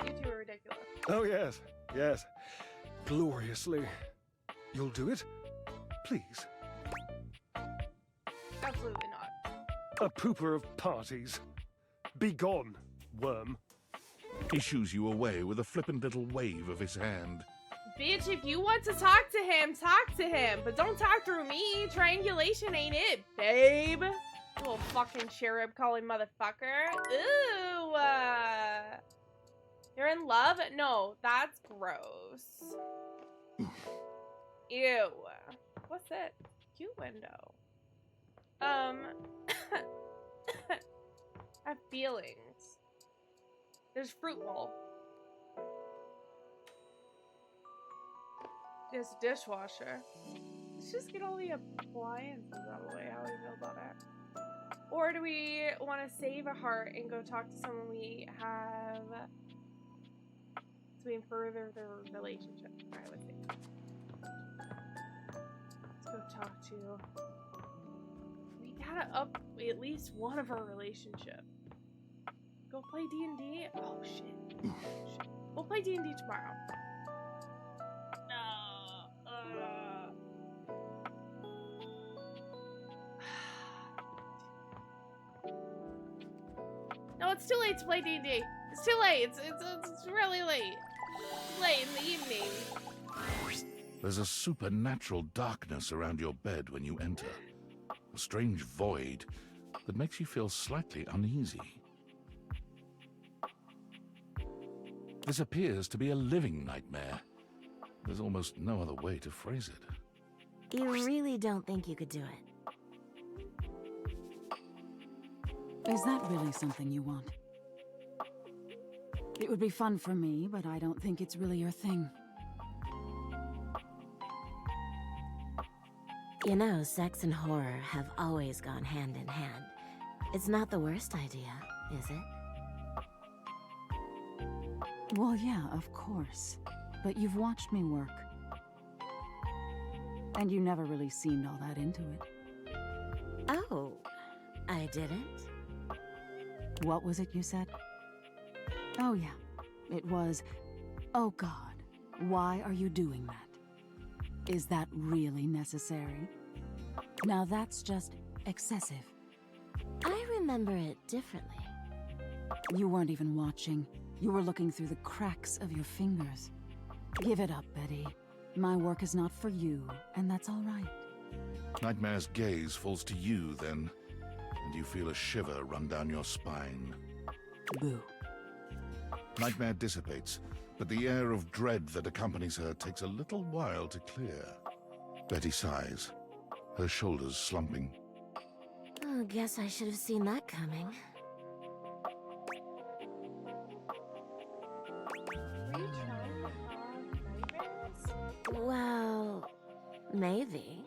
You two are ridiculous. Oh, yes, yes. Gloriously. You'll do it? Please. Absolutely not. A pooper of parties. Be gone, worm. He shoos you away with a flippant little wave of his hand. Bitch, if you want to talk to him, talk to him. But don't talk through me. Triangulation ain't it, babe. Little fucking cherub calling motherfucker. Ooh. You're in love? No, that's gross. Ew. What's it? Cute window. I have feelings. There's fruit bowl. There's a dishwasher. Let's just get all the appliances out of the way. How do we feel about it? Or do we want to save a heart and go talk to someone we have so we can further their relationship? Alright, let's see. Let's go talk to... We gotta up at least one of our relationship. Go play D&D? Oh, shit. We'll play D&D tomorrow. No, it's too late to play D&D. It's too late. It's really late. It's late in the evening. There's a supernatural darkness around your bed when you enter. A strange void that makes you feel slightly uneasy. This appears to be a living nightmare. There's almost no other way to phrase it. You really don't think you could do it? Is that really something you want? It would be fun for me, but I don't think it's really your thing. You know, sex and horror have always gone hand in hand. It's not the worst idea, is it? Well, yeah, of course. But you've watched me work. And you never really seemed all that into it. Oh, I didn't? What was it you said? Oh yeah, it was, oh God, why are you doing that? Is that really necessary? Now that's just excessive. I remember it differently. You weren't even watching. You were looking through the cracks of your fingers. Give it up, Betty. My work is not for you, and that's all right. Nightmare's gaze falls to you then, and you feel a shiver run down your spine. Boo. Nightmare dissipates, but the air of dread that accompanies her takes a little while to clear. Betty sighs, her shoulders slumping. Oh, guess I should have seen that coming. Well, maybe.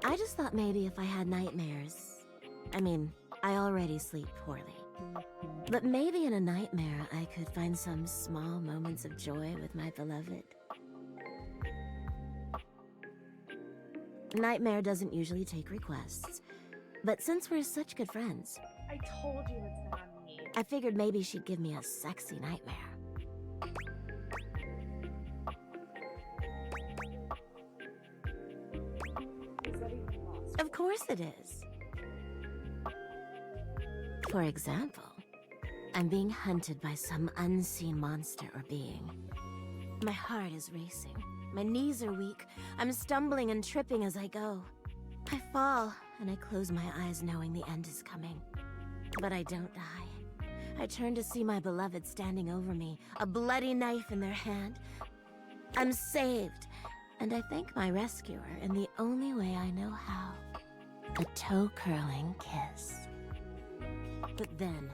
I just thought maybe if I had nightmares... I mean, I already sleep poorly. But maybe in a nightmare I could find some small moments of joy with my beloved. Nightmare doesn't usually take requests, but since we're such good friends... I told you it's not me. I figured maybe she'd give me a sexy nightmare. Of course it is. For example, I'm being hunted by some unseen monster or being. My heart is racing. My knees are weak. I'm stumbling and tripping as I go. I fall, and I close my eyes knowing the end is coming. But I don't die. I turn to see my beloved standing over me, a bloody knife in their hand. I'm saved, and I thank my rescuer in the only way I know how. A toe-curling kiss. But then,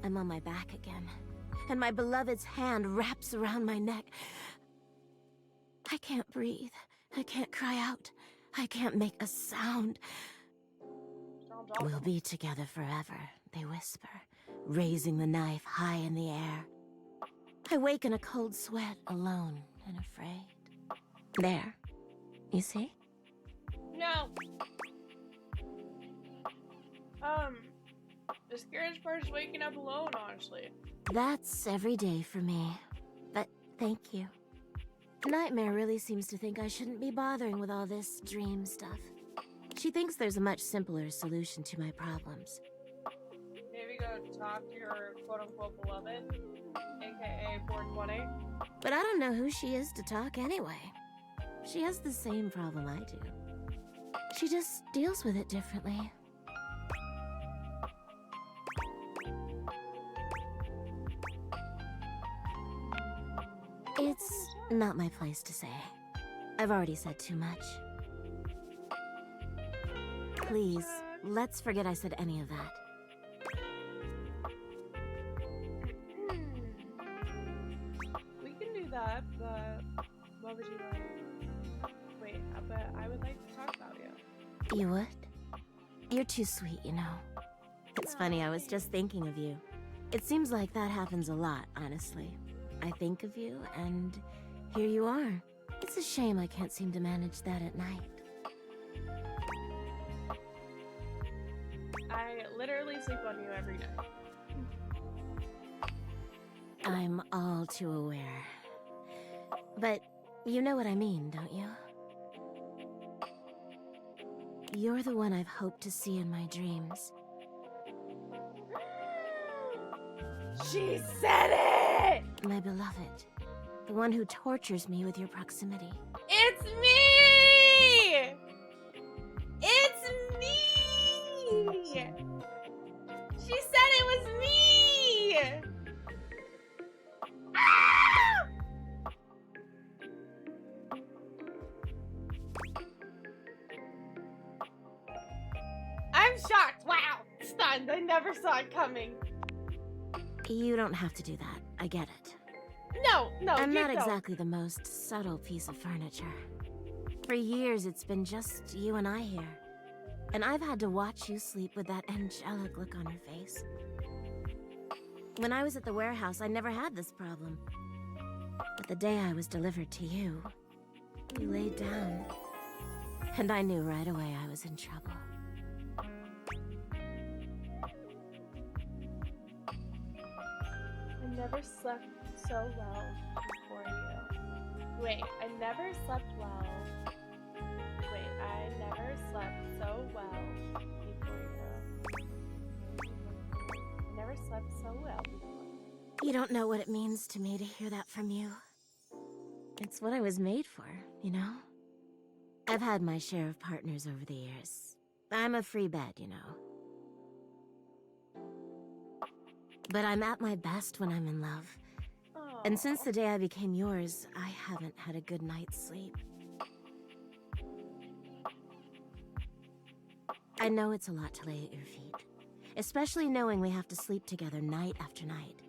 I'm on my back again, and my beloved's hand wraps around my neck. I can't breathe. I can't cry out. I can't make a sound. We'll be together forever, they whisper, raising the knife high in the air. I wake in a cold sweat, alone and afraid. There. You see? No. The scariest part is waking up alone, honestly. That's every day for me. But thank you. Nightmare really seems to think I shouldn't be bothering with all this dream stuff. She thinks there's a much simpler solution to my problems. Maybe go talk to your quote-unquote beloved, aka 420. But I don't know who she is to talk anyway. She has the same problem I do. She just deals with it differently. It's not my place to say. I've already said too much. Please, let's forget I said any of that. up, but what would you like? Wait, but I would like to talk about you. You would? You're too sweet, you know. It's funny, I was just thinking of you. It seems like that happens a lot, honestly. I think of you, and here you are. It's a shame I can't seem to manage that at night. I literally sleep on you every night. I'm all too aware. But you know what I mean, don't you? You're the one I've hoped to see in my dreams. She said it! My beloved. The one who tortures me with your proximity. It's me! It's me! She said it was me! Ah! I'm shocked. Wow. Stunned. I never saw it coming. You don't have to do that. I get it. No, I'm you not don't. exactly the most subtle piece of furniture. For years, it's been just you and I here. And I've had to watch you sleep with that angelic look on your face. When I was at the warehouse, I never had this problem. But the day I was delivered to you, you laid down. And I knew right away I was in trouble. I never slept so well before you. Wait, I never slept well. Wait, I never slept so well before you. I never slept so well before. You don't know what it means to me to hear that from you. It's what I was made for, you know? I've had my share of partners over the years. I'm a free bed, you know. But I'm at my best when I'm in love. Aww. And since the day I became yours, I haven't had a good night's sleep. I know it's a lot to lay at your feet, especially knowing we have to sleep together night after night.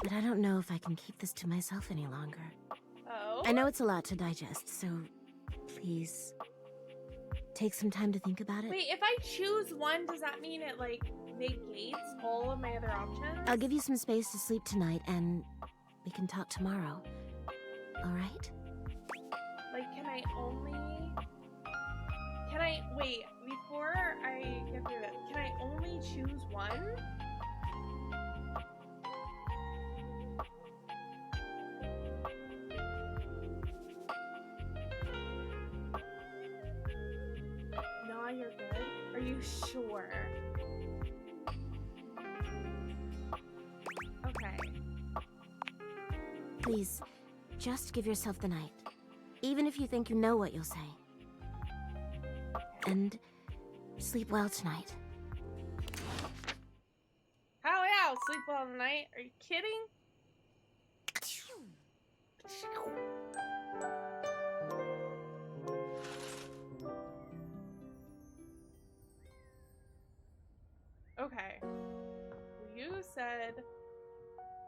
But I don't know if I can keep this to myself any longer. Oh? I know it's a lot to digest, so please, take some time to think about it. Wait, if I choose one, does that mean it, like, negates all of my other options? I'll give you some space to sleep tonight, and we can talk tomorrow. Alright? Like, wait, before I get through this, can I only choose one? No, you're good. Are you sure? Okay. Please, just give yourself the night. Even if you think you know what you'll say. And sleep well tonight. How yeah, I'll sleep well tonight. Are you kidding? Okay. You said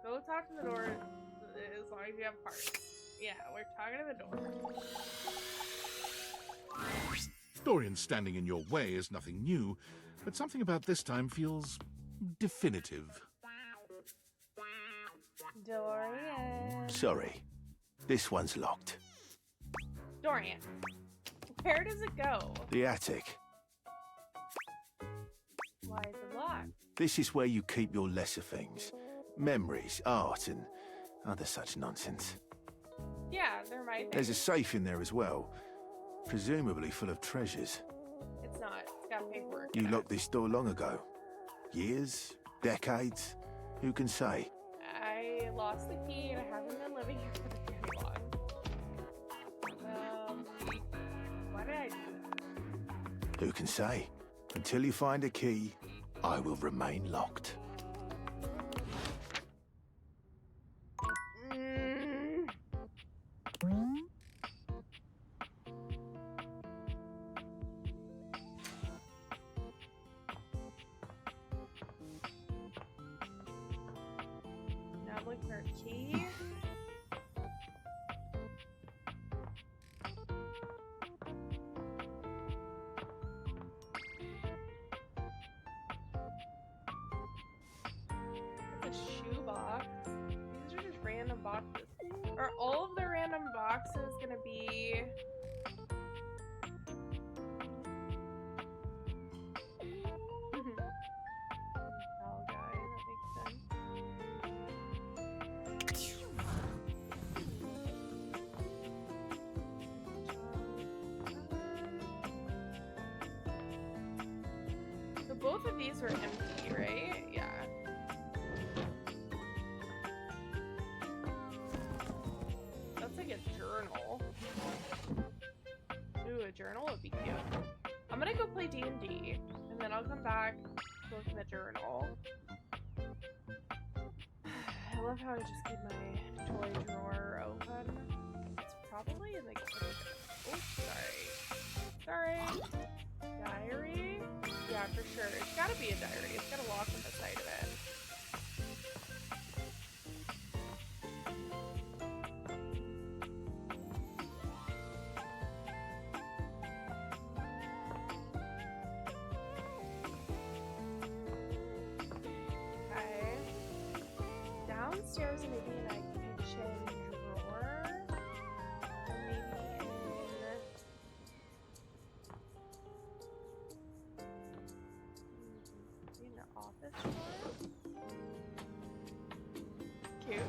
go talk to the door as long as you have parts. Yeah, we're talking to the door. Dorian standing in your way is nothing new, but something about this time feels definitive. Dorian. Sorry, this one's locked. Dorian. Where does it go? The attic. Why is it locked? This is where you keep your lesser things. Memories, art, and other such nonsense. Yeah, they're my thing. There's a safe in there as well. Presumably full of treasures. It's not. It's got paperwork. You locked this door long ago. Years? Decades? Who can say? I lost the key and I haven't been living here for very long. Why did I do that? Who can say? Until you find a key, I will remain locked. Now I'm looking for a key. Are all of the random boxes gonna be... Oh, guy, that makes sense. So both of these were empty, right? Yeah. That's like a journal. Ooh, a journal would be cute. I'm gonna go play D&D, and then I'll come back, look in the journal. I love how I just keep my toy drawer open. It's probably in the kitchen. Oh, sorry. Sorry. Diary? Yeah, for sure. It's gotta be a diary. It's got a lock on the side of it. Okay. Downstairs, maybe in a kitchen drawer. Or maybe in the office drawer. Cute.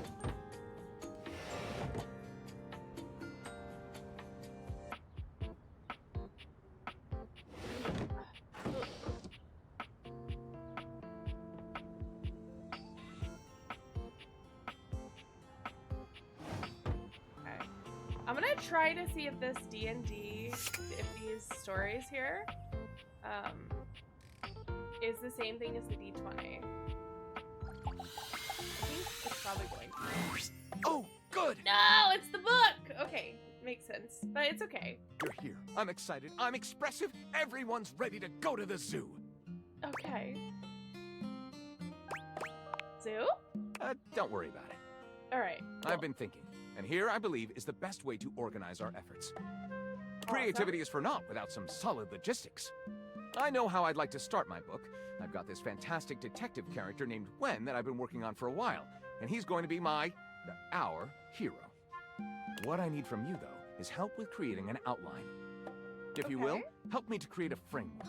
Okay. I'm gonna try to see if this D&D, if these stories here, is the same thing as the D20. I think it's probably going to. Oh, good! No, it's the book! Okay, makes sense, but it's okay. You're here. I'm excited. I'm expressive. Everyone's ready to go to the zoo. Okay. Zoo? Don't worry about it. Alright. I've been thinking, and here I believe is the best way to organize our efforts. Creativity is for naught without some solid logistics. I know how I'd like to start my book. I've got this fantastic detective character named Wen that I've been working on for a while, and he's going to be our hero. What I need from you, though, is help with creating an outline. If you will, help me to create a framework.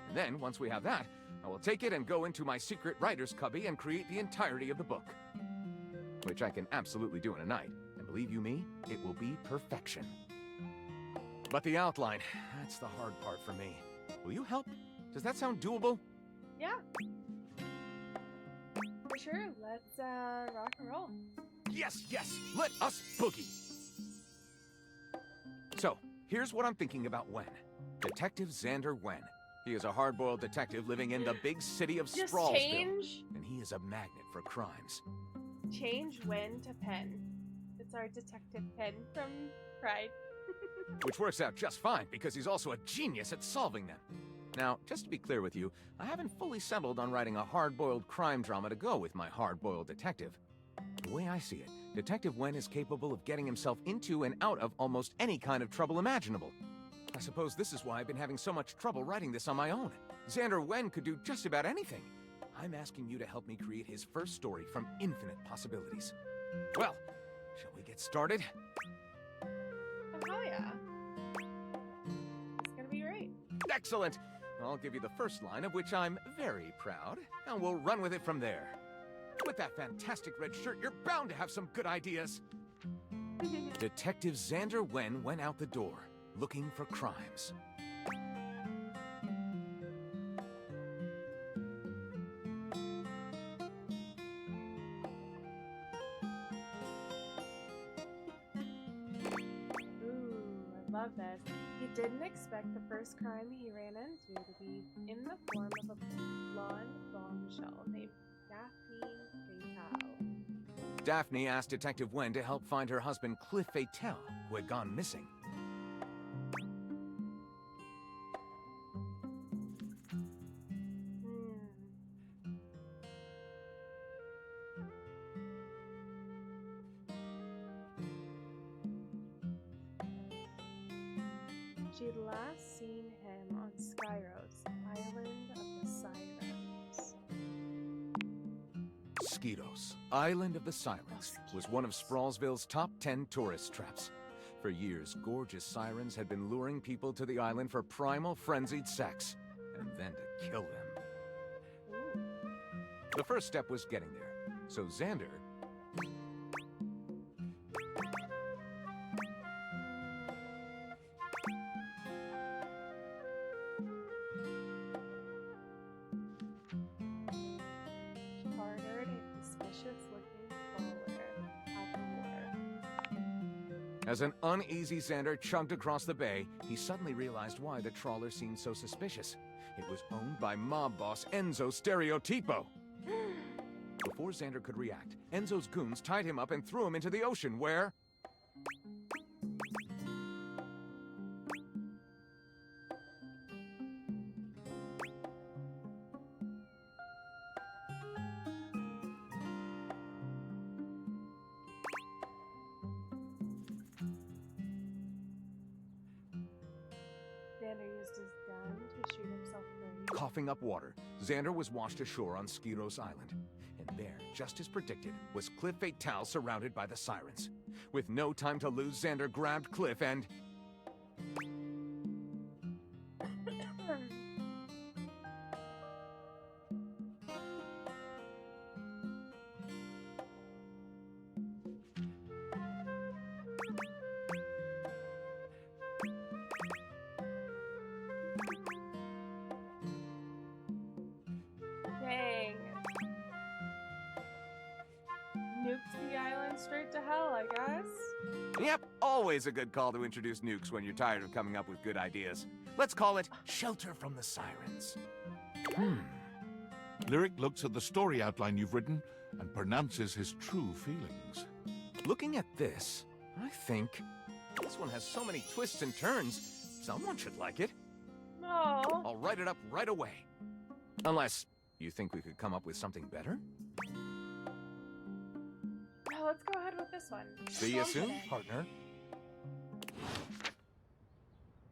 And then, once we have that, I will take it and go into my secret writer's cubby and create the entirety of the book. Which I can absolutely do in a night. And believe you me, it will be perfection. But the outline, that's the hard part for me. Will you help? Does that sound doable? Yeah. For sure. Let's rock and roll. Yes, yes, let us boogie. So, here's what I'm thinking about Wen. Detective Xander Wen. He is a hard-boiled detective living in the big city of Just Strawlsville. change. And he is a magnet for crimes. Change Wen to Pen. It's our detective Pen from Pride. Which works out just fine, because he's also a genius at solving them. Now, just to be clear with you, I haven't fully settled on writing a hard-boiled crime drama to go with my hard-boiled detective. The way I see it, Detective Wen is capable of getting himself into and out of almost any kind of trouble imaginable. I suppose this is why I've been having so much trouble writing this on my own. Xander Wen could do just about anything. I'm asking you to help me create his first story from infinite possibilities. Well, shall we get started? Oh, yeah. It's gonna be great. Excellent! I'll give you the first line, of which I'm very proud, and we'll run with it from there. With that fantastic red shirt, you're bound to have some good ideas. Detective Xander Wen went out the door, looking for crimes. Love this. He didn't expect the first crime he ran into to be in the form of a blonde bombshell named Daphne Fatal. Daphne asked Detective Wen to help find her husband Cliff Fatal, who had gone missing. She'd last seen him on Skyros, Island of the Sirens. Skidos, Island of the Sirens, was one of Sprawlsville's top 10 tourist traps. For years, gorgeous sirens had been luring people to the island for primal, frenzied sex, and then to kill them. The first step was getting there, so Xander... Chartered a suspicious-looking trawler at the water. As an uneasy Xander chugged across the bay, he suddenly realized why the trawler seemed so suspicious. It was owned by mob boss Enzo Stereotipo. Before Xander could react, Enzo's goons tied him up and threw him into the ocean, where... Xander used his gun to shoot himself free. Coughing up water, Xander was washed ashore on Skidos Island. And there, just as predicted, was Cliff Fatale surrounded by the sirens. With no time to lose, Xander grabbed Cliff and... Dang. Nuked the island straight to hell, I guess. Yep, always a good call to introduce nukes when you're tired of coming up with good ideas. Let's call it Shelter from the Sirens. Lyric looks at the story outline you've written and pronounces his true feelings. Looking at this, I think this one has so many twists and turns, someone should like it. No. I'll write it up right away. Unless you think we could come up with something better? No, let's go ahead with this one. See you soon, partner.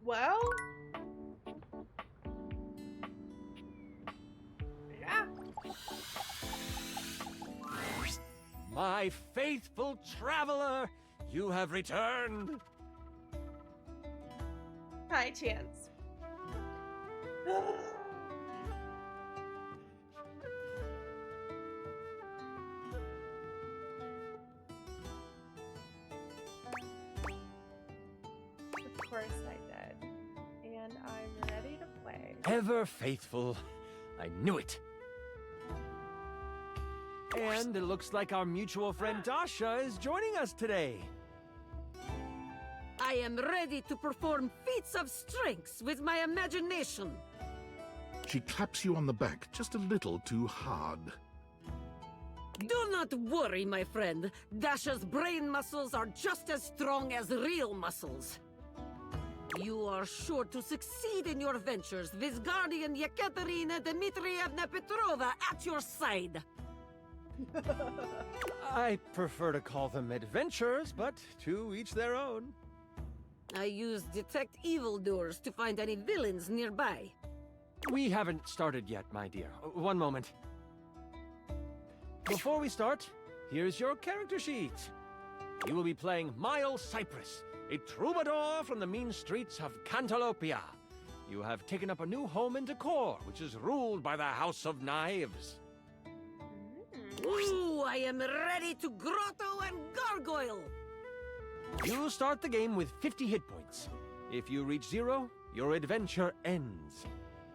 Well... yeah. My faithful traveler, you have returned. High chance. Of course I did. And I'm ready to play. Ever faithful. I knew it. And it looks like our mutual friend Dasha is joining us today. I am ready to perform feats of strength with my imagination. She claps you on the back just a little too hard. Do not worry, my friend. Dasha's brain muscles are just as strong as real muscles. You are sure to succeed in your ventures with Guardian Yekaterina Dmitrievna Petrova at your side. I prefer to call them adventures, but to each their own. I use detect evildoers to find any villains nearby. We haven't started yet, my dear. One moment. Before we start, here's your character sheet. You will be playing Miles Cypress, a troubadour from the mean streets of Cantalopia. You have taken up a new home in Decor, which is ruled by the House of Knives. Ooh, I am ready to grotto and gargoyle. You start the game with 50 hit points. If you reach 0, your adventure ends.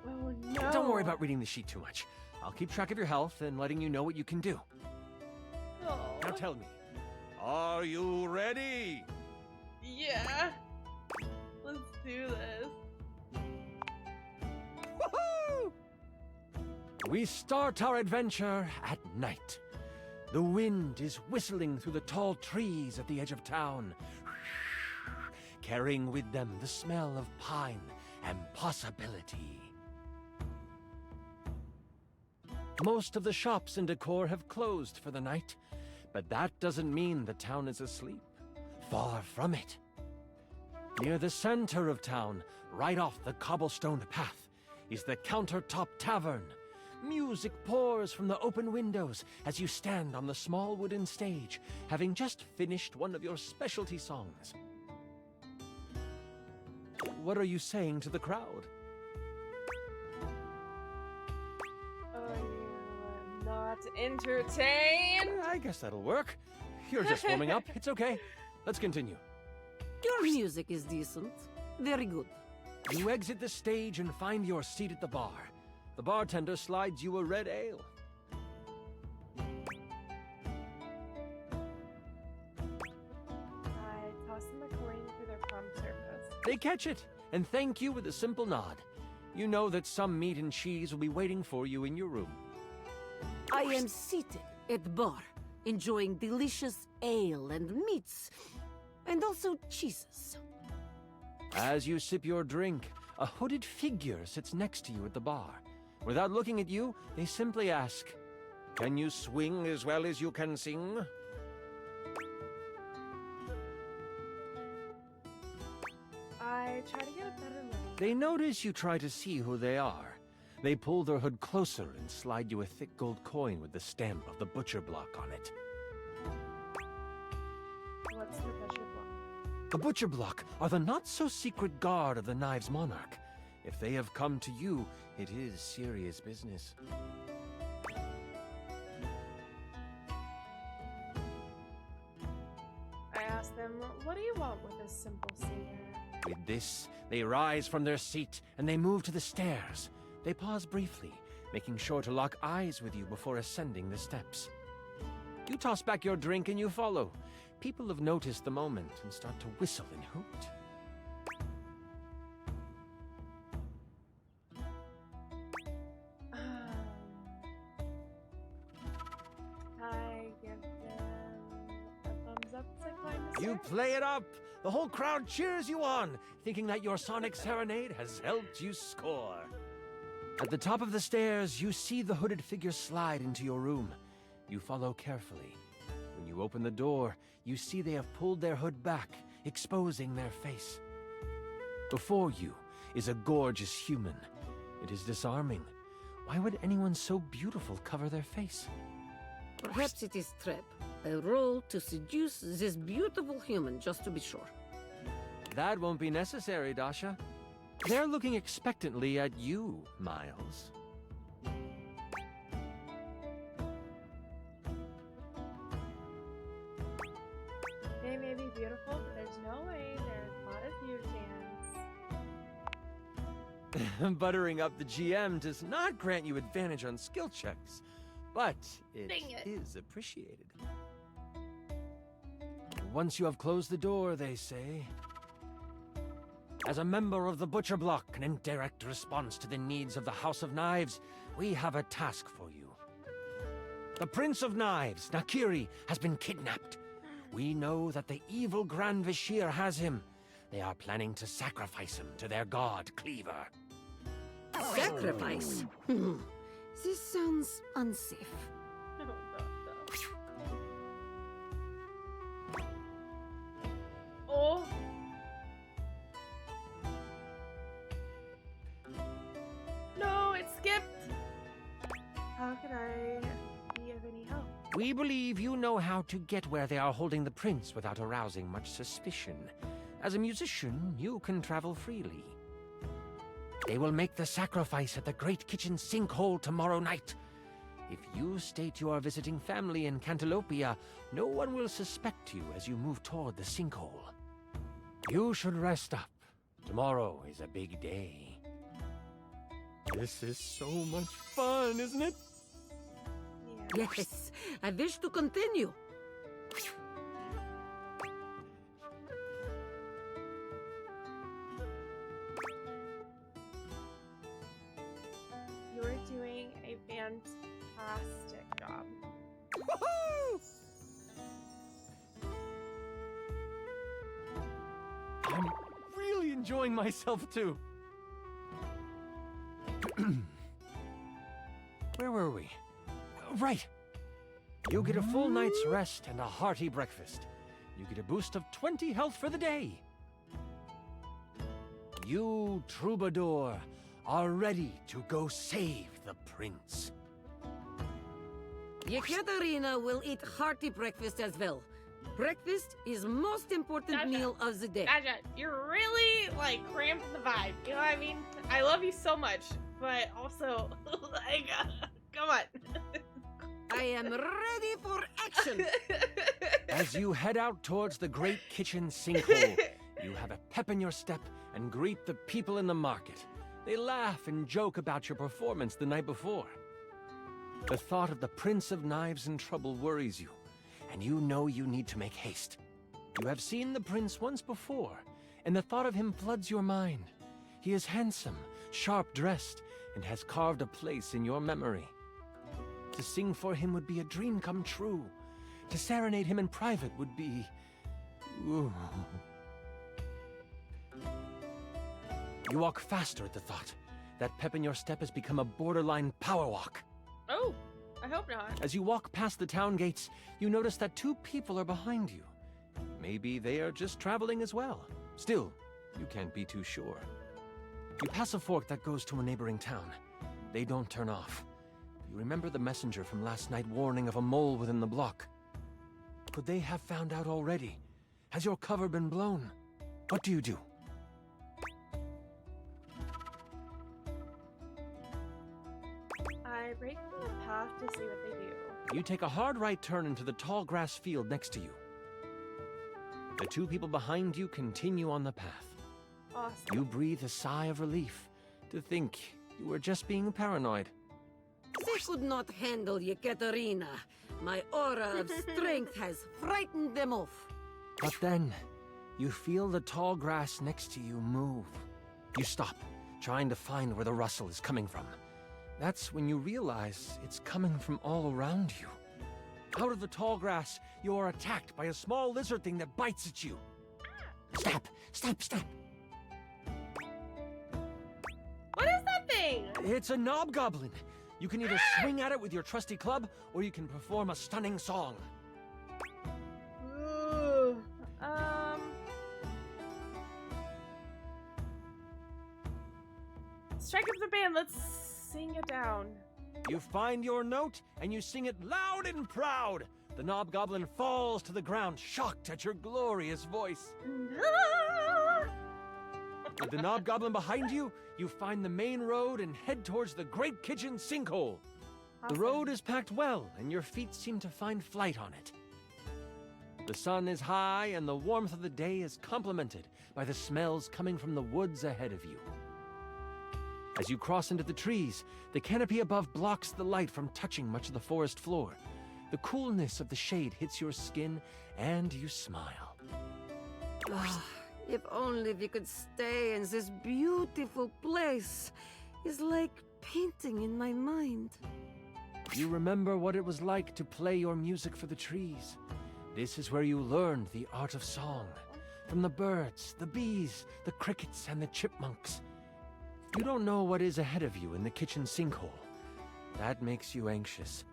Oh no. Don't worry about reading the sheet too much. I'll keep track of your health and letting you know what you can do. Oh. Now tell me, are you ready? Yeah. Let's do this. Woohoo! We start our adventure at night. The wind is whistling through the tall trees at the edge of town, carrying with them the smell of pine and possibility. Most of the shops in Decor have closed for the night, but that doesn't mean the town is asleep. Far from it. Near the center of town, right off the cobblestone path, is the Countertop Tavern, Music pours from the open windows as you stand on the small wooden stage, having just finished one of your specialty songs. What are you saying to the crowd? Are you not entertained? I guess that'll work. You're just warming up. It's okay. Let's continue. Your music is decent. Very good. You exit the stage and find your seat at the bar. The bartender slides you a red ale. I toss them a coin for their prompt service. They catch it and thank you with a simple nod. You know that some meat and cheese will be waiting for you in your room. I am seated at the bar, enjoying delicious ale and meats, and also cheeses. As you sip your drink, a hooded figure sits next to you at the bar. Without looking at you, they simply ask, "Can you swing as well as you can sing?" I try to get a better look. They notice you try to see who they are. They pull their hood closer and slide you a thick gold coin with the stamp of the butcher block on it. What's the butcher block? The butcher block are the not-so-secret guard of the Knives Monarch. If they have come to you, it is serious business. I ask them, what do you want with this simple singer? With this, they rise from their seat and they move to the stairs. They pause briefly, making sure to lock eyes with you before ascending the steps. You toss back your drink and you follow. People have noticed the moment and start to whistle and hoot. I give them a thumbs up to climb the You stairs. play it up! The whole crowd cheers you on, thinking that your sonic serenade has helped you score. At the top of the stairs, you see the hooded figure slide into your room. You follow carefully. When you open the door, you see they have pulled their hood back, exposing their face. Before you is a gorgeous human. It is disarming. Why would anyone so beautiful cover their face? Perhaps it is trap. A role to seduce this beautiful human, just to be sure. That won't be necessary, Dasha. They're looking expectantly at you, Miles. They may be beautiful, but there's no way they're as hot as you can. Buttering up the GM does not grant you advantage on skill checks, but it Dang it. is appreciated. Once you have closed the door, they say, as a member of the Butcher Block and in direct response to the needs of the House of Knives, we have a task for you. The Prince of Knives, Nakiri, has been kidnapped. We know that the evil Grand Vashir has him. They are planning to sacrifice him to their god, Cleaver. Sacrifice? This sounds unsafe. Oh. No, it skipped. How can I be of any help? We believe you know how to get where they are holding the prince without arousing much suspicion. As a musician, you can travel freely. They will make the sacrifice at the Great Kitchen Sinkhole tomorrow night. If you state you are visiting family in Cantalopia, no one will suspect you as you move toward the sinkhole. You should rest up. Tomorrow is a big day. This is so much fun, isn't it? Yes, I wish to continue. You're doing a fantastic job. I'm really enjoying myself too. Where were we? Right. You get a full night's rest and a hearty breakfast. You get a boost of 20 health for the day. You, Troubadour, are ready to go save the prince. Yekaterina will eat hearty breakfast as well. Breakfast is most important meal of the day. Gotcha. You're really, like, cramping the vibe. You know what I mean? I love you so much, but also, like, come on. I am ready for action. As you head out towards the great kitchen sinkhole, you have a pep in your step and greet the people in the market. They laugh and joke about your performance the night before. The thought of the Prince of Knives in trouble worries you, and you know you need to make haste. You have seen the prince once before, and the thought of him floods your mind. He is handsome, sharp-dressed, and has carved a place in your memory. To sing for him would be a dream come true. To serenade him in private would be... Ooh. You walk faster at the thought. That pep in your step has become a borderline power walk. Oh, I hope not. As you walk past the town gates, you notice that 2 people are behind you. Maybe they are just traveling as well. Still, you can't be too sure. You pass a fork that goes to a neighboring town. They don't turn off. You remember the messenger from last night warning of a mole within the block. Could they have found out already? Has your cover been blown? What do you do? I break through the path to see what they do. You take a hard right turn into the tall grass field next to you. The 2 people behind you continue on the path. Awesome. You breathe a sigh of relief to think you were just being paranoid. They could not handle Yekaterina. My aura of strength has frightened them off. But then, you feel the tall grass next to you move. You stop, trying to find where the rustle is coming from. That's when you realize it's coming from all around you. Out of the tall grass, you are attacked by a small lizard thing that bites at you. Stop! Stop! Stop! What is that thing? It's a Knobgoblin. You can either swing at it with your trusty club, or you can perform a stunning song. Ooh, strike up the band. Let's sing it down. You find your note, and you sing it loud and proud. The Knobgoblin falls to the ground, shocked at your glorious voice. With the Knobgoblin behind you, you find the main road and head towards the Great Kitchen Sinkhole. The road is packed well, and your feet seem to find flight on it. The sun is high, and the warmth of the day is complemented by the smells coming from the woods ahead of you. As you cross into the trees, the canopy above blocks the light from touching much of the forest floor. The coolness of the shade hits your skin, and you smile. If only we could stay in this beautiful place. It's like painting in my mind. You remember what it was like to play your music for the trees. This is where you learned the art of song. From the birds, the bees, the crickets, and the chipmunks. You don't know what is ahead of you in the kitchen sinkhole. That makes you anxious.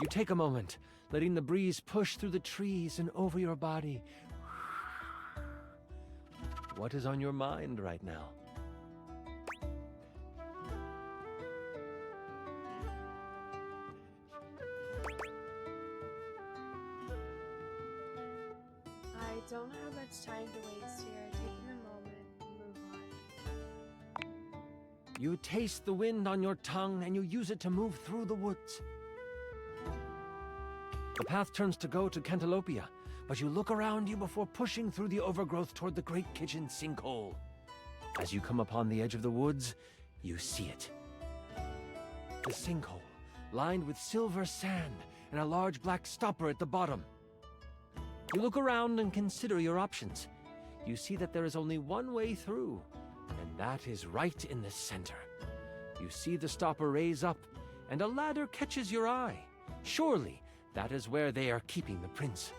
You take a moment, letting the breeze push through the trees and over your body. What is on your mind right now? I don't have much time to waste here. Taking a moment to move on. You taste the wind on your tongue and you use it to move through the woods. The path turns to go to Cantalopia, but you look around you before pushing through the overgrowth toward the Great Kitchen Sinkhole. As you come upon the edge of the woods, you see it. The sinkhole, lined with silver sand and a large black stopper at the bottom. You look around and consider your options. You see that there is only one way through, and that is right in the center. You see the stopper raise up, and a ladder catches your eye. Surely, that is where they are keeping the prince.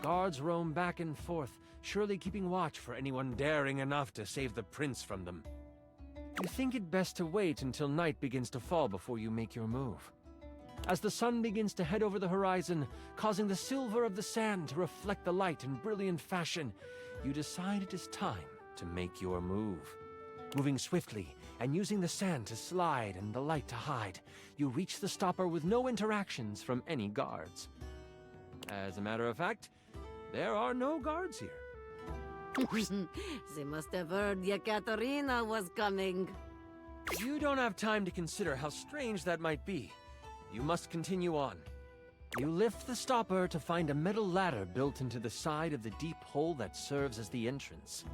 Guards roam back and forth, surely keeping watch for anyone daring enough to save the prince from them. You think it best to wait until night begins to fall before you make your move. As the sun begins to head over the horizon, causing the silver of the sand to reflect the light in brilliant fashion, you decide it is time to make your move. Moving swiftly and using the sand to slide and the light to hide, you reach the stopper with no interactions from any guards. As a matter of fact, there are no guards here. They must have heard Yekaterina was coming. You don't have time to consider how strange that might be. You must continue on. You lift the stopper to find a metal ladder built into the side of the deep hole that serves as the entrance.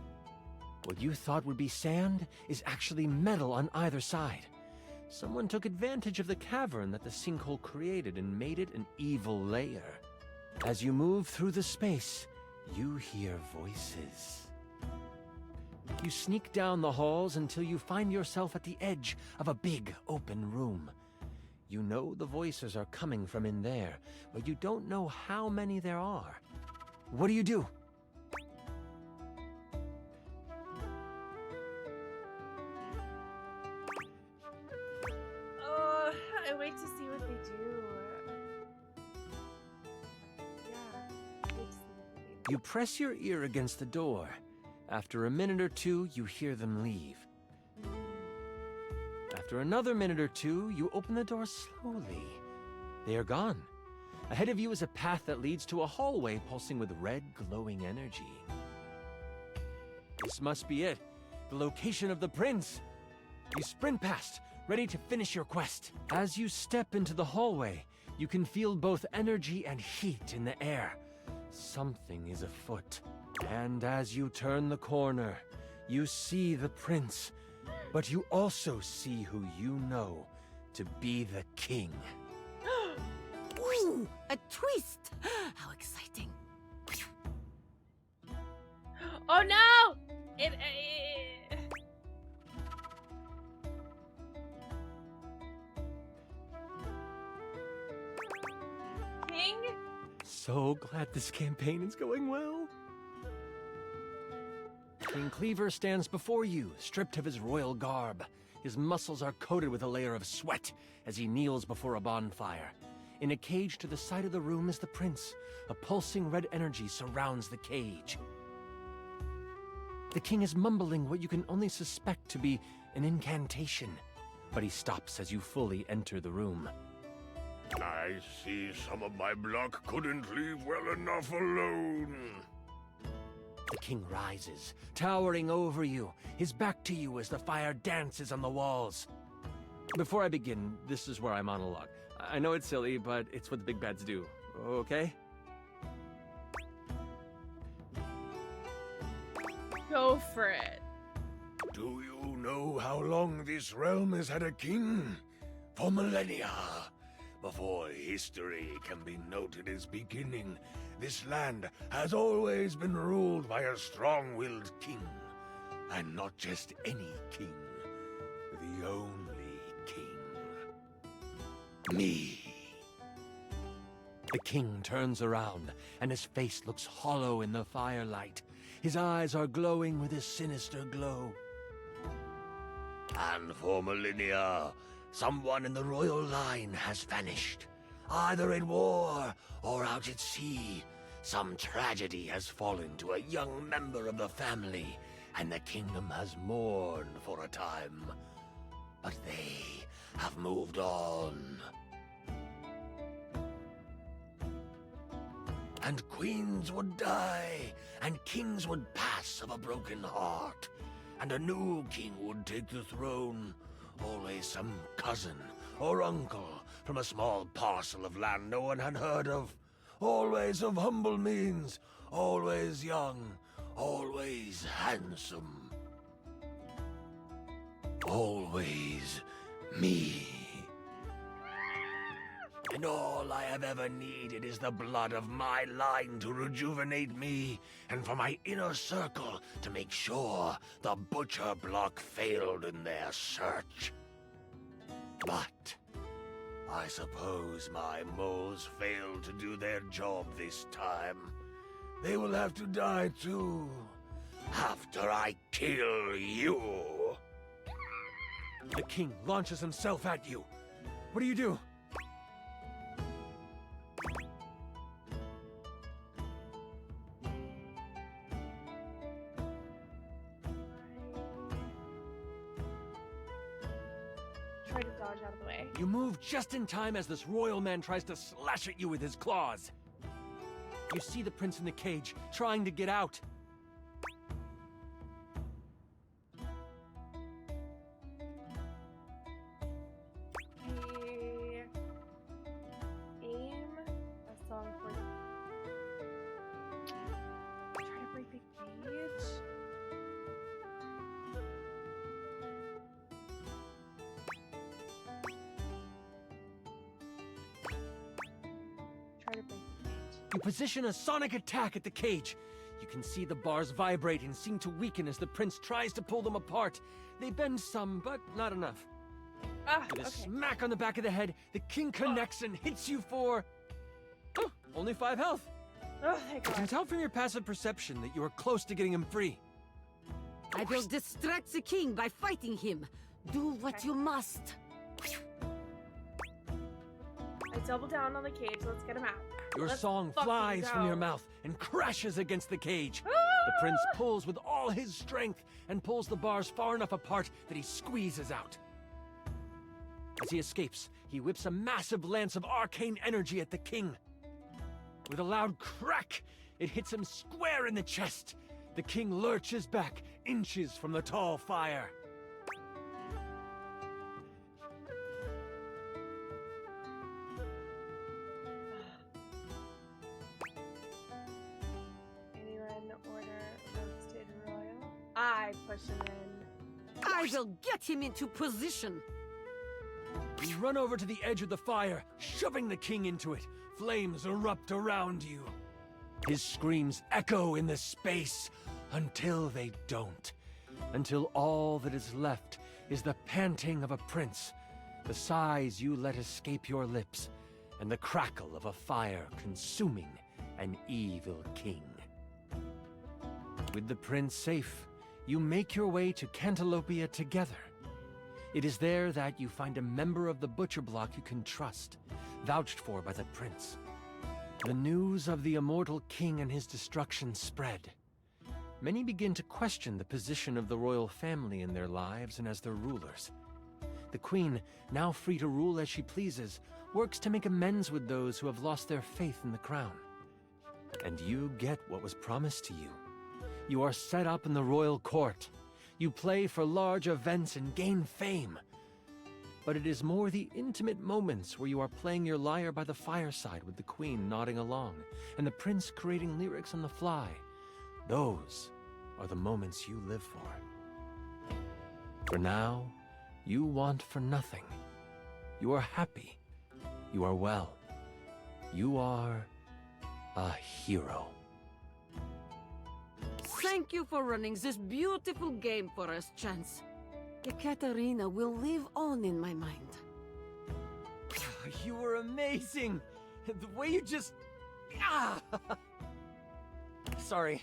What you thought would be sand is actually metal on either side. Someone took advantage of the cavern that the sinkhole created and made it an evil layer. As you move through the space, you hear voices. You sneak down the halls until you find yourself at the edge of a big open room. You know the voices are coming from in there, but you don't know how many there are. What do you do? I wait to see what they do. Yeah, wait to see what they do. You press your ear against the door. After a minute or two, you hear them leave. After another minute or two, you open the door slowly. They are gone. Ahead of you is a path that leads to a hallway pulsing with red, glowing energy. This must be it. The location of the prince. You sprint past, ready to finish your quest. As you step into the hallway, you can feel both energy and heat in the air. Something is afoot. And as you turn the corner, you see the prince, but you also see who you know to be the king. Ooh, a twist! How exciting. Oh no! King? So glad this campaign is going well. King Cleaver stands before you, stripped of his royal garb. His muscles are coated with a layer of sweat as he kneels before a bonfire. In a cage to the side of the room is the prince. A pulsing red energy surrounds the cage. The king is mumbling what you can only suspect to be an incantation, but he stops as you fully enter the room. I see some of my block couldn't leave well enough alone. The king rises, towering over you, his back to you as the fire dances on the walls. Before I begin, this is where I monologue. I know it's silly, but it's what the big bads do, okay? Go for it. Do you know how long this realm has had a king? For millennia. Before history can be noted as beginning, this land has always been ruled by a strong-willed king. And not just any king, the only king. Me. The king turns around, and his face looks hollow in the firelight. His eyes are glowing with a sinister glow. And for millennia, someone in the royal line has vanished. Either in war or out at sea. Some tragedy has fallen to a young member of the family, and the kingdom has mourned for a time. But they have moved on. And queens would die, and kings would pass of a broken heart, and a new king would take the throne. Always some cousin or uncle from a small parcel of land no one had heard of. Always of humble means, always young, always handsome. Always me. And all I have ever needed is the blood of my line to rejuvenate me, and for my inner circle to make sure the Butcher Block failed in their search. But I suppose my moles failed to do their job this time. They will have to die too, after I kill you. The king launches himself at you. What do you do? dodge out of the way. You move just in time as this royal man tries to slash at you with his claws. You see the prince in the cage, trying to get out. Aim a song for the... Try to break the cage. Try to break the cage. You position a sonic attack at the cage. You can see the bars vibrate and seem to weaken as the prince tries to pull them apart. They bend some, but not enough. With a smack on the back of the head, the king connects and hits you for... Oh, only 5 health. Oh, thank I God. can tell from your passive perception that you are close to getting him free. I will distract the king by fighting him. Do what you must. I double down on the cage. Let's get him out. Your Let's song fucking flies from go. your mouth and crashes against the cage. The prince pulls with all his strength and pulls the bars far enough apart that he squeezes out. As he escapes, he whips a massive lance of arcane energy at the king. With a loud crack, it hits him square in the chest. The king lurches back, inches from the tall fire. Anyone order roasted royal? I push him in. I will get him into position. You run over to the edge of the fire, shoving the king into it. Flames erupt around you. His screams echo in the space until they don't. Until all that is left is the panting of a prince, the sighs you let escape your lips, and the crackle of a fire consuming an evil king. With the prince safe, you make your way to Cantalopia together. It is there that you find a member of the Butcher Block you can trust, vouched for by the prince. The news of the immortal king and his destruction spread. Many begin to question the position of the royal family in their lives and as their rulers. The queen, now free to rule as she pleases, works to make amends with those who have lost their faith in the crown. And you get what was promised to you. You are set up in the royal court. You play for large events and gain fame. But it is more the intimate moments where you are playing your lyre by the fireside with the queen nodding along, and the prince creating lyrics on the fly. Those are the moments you live for. For now, you want for nothing. You are happy. You are well. You are a hero. Thank you for running this beautiful game for us, Chance. Ekaterina will live on in my mind. You were amazing! The way you just... Sorry.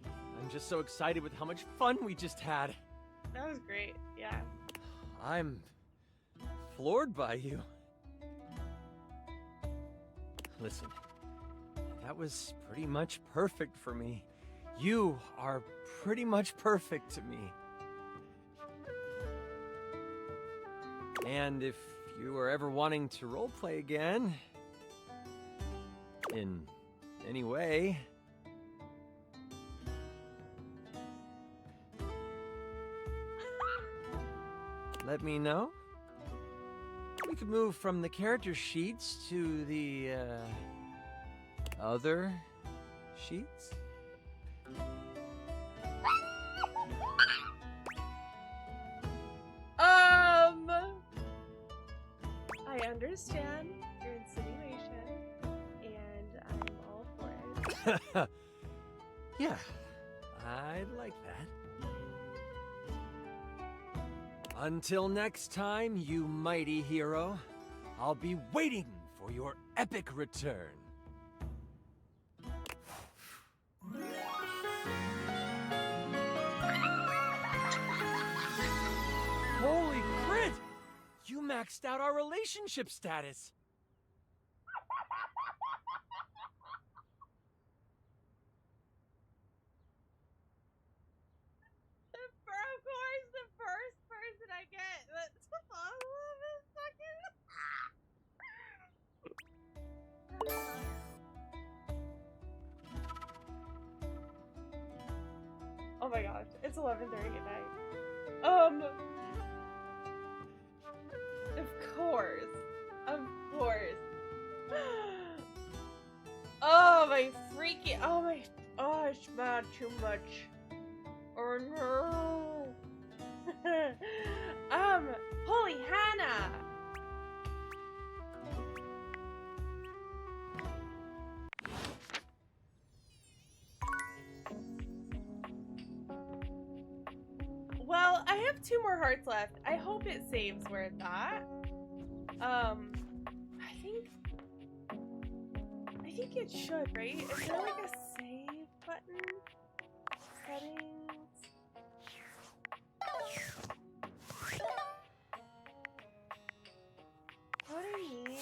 I'm just so excited with how much fun we just had. That was great, yeah. I'm floored by you. Listen, that was pretty much perfect for me. You are pretty much perfect to me. And if you were ever wanting to roleplay again, in any way, let me know. We could move from the character sheets to the, other sheets? I understand your insinuation, and I'm all for it. Yeah, I'd like that. Until next time, you mighty hero, I'll be waiting for your epic return. Holy crit! You maxed out our relationship status. Of course, the first person I get that's all of a fucking Oh my gosh, it's 11:30 at night. Of course. Of course. Oh my freaking, oh my, oh it's bad too much. Oh no. Holy Hannah. Well, I have 2 more hearts left. I hope it saves where it's at. I think it should, right? Is there like a save button? Settings. What do you mean?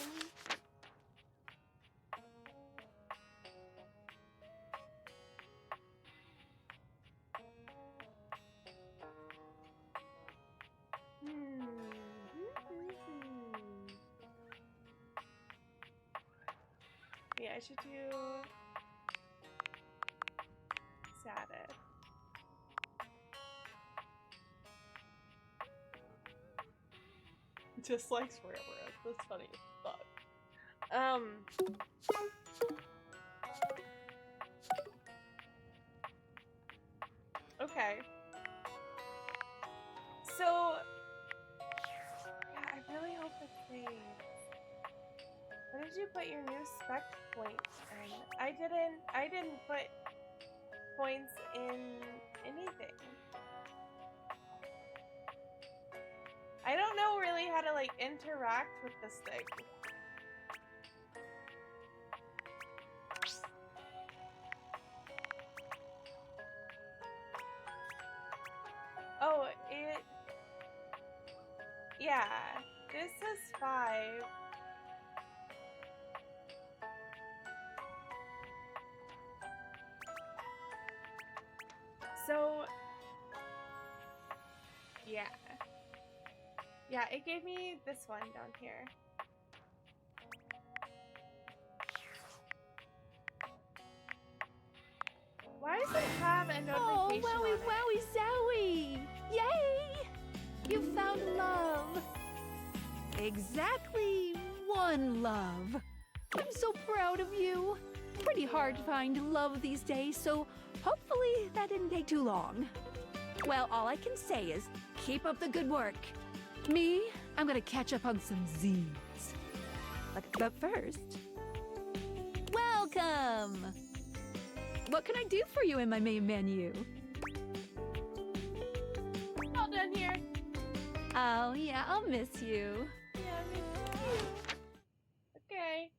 Yeah, I should do Sabbath. Just like swear words. That's funny as fuck. Okay. So yeah, I really hope it saves. Where did you put your new spec points in? I didn't put points in anything. I don't know really how to like interact with this thing. Oh, yeah, this is 5. So, yeah. Yeah, it gave me this one down here. Why does it have a notification Oh, wowie, on it? wowie, zowie! Yay! You found love. Exactly 1 love. I'm so proud of you. Pretty hard to find love these days, so hopefully that didn't take too long. Well, all I can say is keep up the good work. Me, I'm gonna catch up on some Z's. But first, welcome! What can I do for you in my main menu? All done here. Oh, yeah, I'll miss you. Yeah, me too. Okay.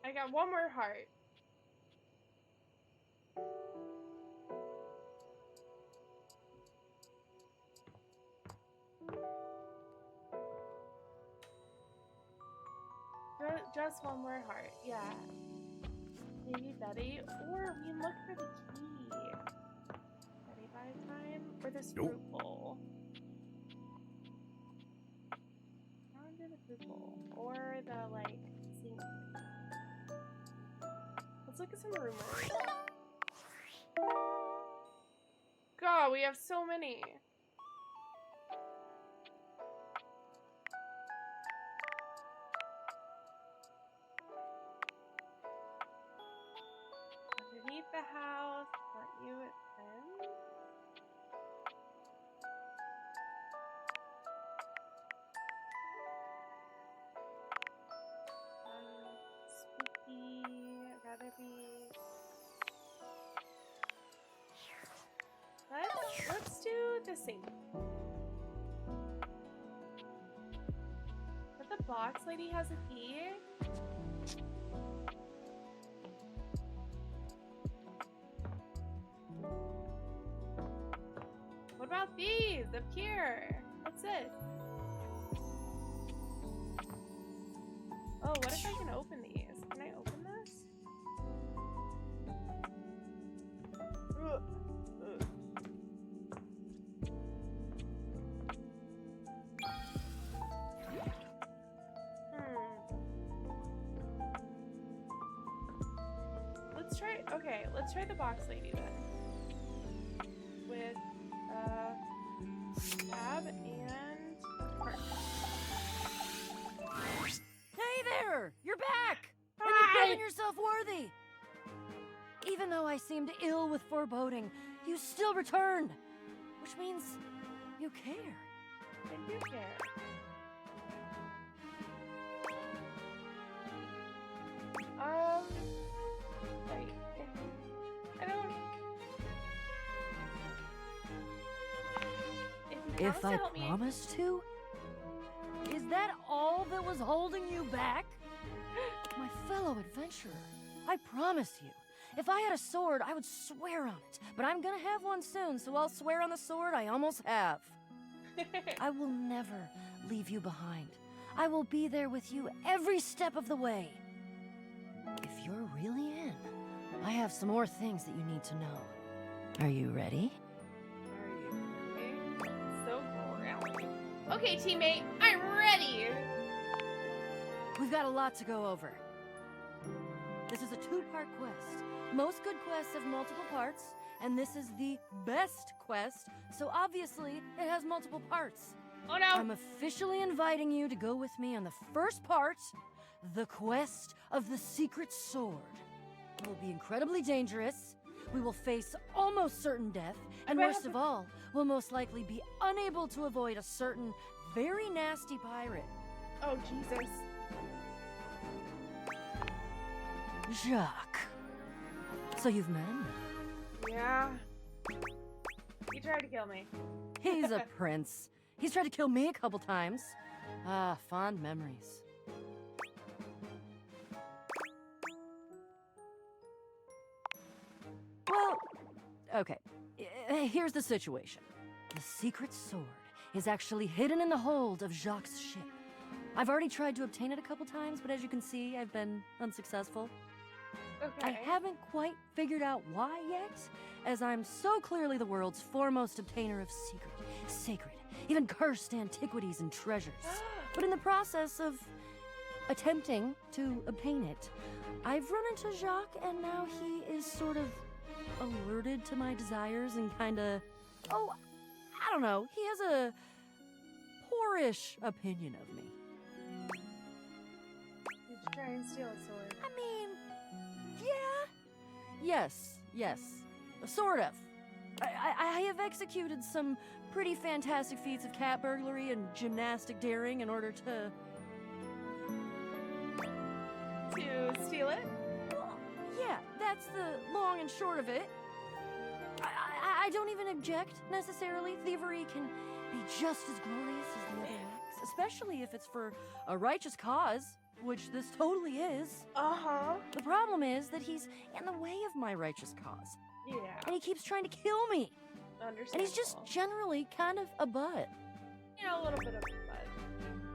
I got 1 more heart. Just 1 more heart, yeah. Maybe Betty, or we can look for the key. Betty by time, or this fruit bowl. I want to do the fruit bowl, or the like sink. Let's look at some rumors. God, we have so many. Underneath the house, aren't you at them? Spooky, rather be. Let's do the sink. But the box lady has a key. What about these up here? What's this? Oh, what if I can open these? Can I open this? Ugh. Ugh. Okay, let's try the box lady then. With stab and heart. Hey there! You're back! And you've proven yourself worthy! Even though I seemed ill with foreboding, you still returned! Which means you care. I do care. Like, I don't... If I promised to? Is that all that was holding you back? My fellow adventurer, I promise you, if I had a sword, I would swear on it. But I'm gonna have one soon, so I'll swear on the sword I almost have. I will never leave you behind. I will be there with you every step of the way. If you're really in, I have some more things that you need to know. Are you ready? So grounding. Okay, teammate, I'm ready. We've got a lot to go over. This is a two-part quest. Most good quests have multiple parts, and this is the best quest, so obviously it has multiple parts. Oh no! I'm officially inviting you to go with me on the first part, the quest of the secret sword. It will be incredibly dangerous. We will face almost certain death, and worst of all, we'll most likely be unable to avoid a certain very nasty pirate. Oh, Jesus. Jacques. So you've met him? Yeah. He tried to kill me. He's a prince. He's tried to kill me a couple times. Ah, fond memories. Well, okay. Here's the situation. The secret sword is actually hidden in the hold of Jacques' ship. I've already tried to obtain it a couple times, but as you can see, I've been unsuccessful. Okay. I haven't quite figured out why yet, as I'm so clearly the world's foremost obtainer of secret, sacred, even cursed antiquities and treasures. But in the process of attempting to obtain it, I've run into Jacques, and now he is sort of alerted to my desires and kinda, oh, I don't know, he has a poorish opinion of me. Did you try and steal a sword? I mean, yeah. Yes, sort of. I have executed some pretty fantastic feats of cat burglary and gymnastic daring in order to steal it? Well, yeah, that's the long and short of it. I don't even object, necessarily. Thievery can be just as glorious as the other acts, especially if it's for a righteous cause, which this totally is. Uh-huh. The problem is that he's in the way of my righteous cause. Yeah. And he keeps trying to kill me. Understandable. And he's just generally kind of a butt. Yeah, a little bit of a butt.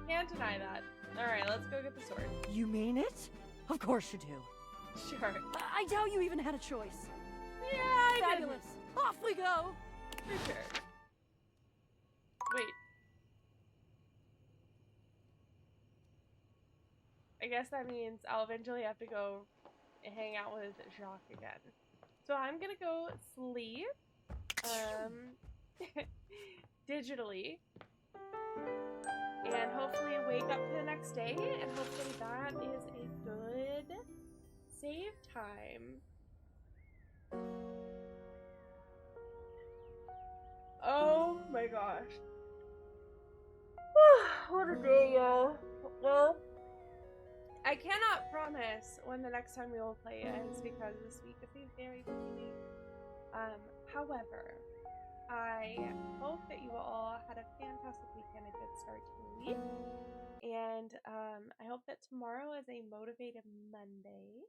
Can't deny that. Alright, let's go get the sword. You mean it? Of course you do. Sure. I doubt you even had a choice. Yeah, I Fabulous. Off we go. For sure. Wait. I guess that means I'll eventually have to go hang out with Jacques again. So I'm gonna go sleep. Digitally. And hopefully wake up to the next day, and hopefully that is a good save time. Oh my gosh. What a day, y'all. Well, I cannot promise when the next time we will play is because this week is a very busy week. However, I hope that you all had a fantastic weekend, a good start to the week. And I hope that tomorrow is a motivated Monday.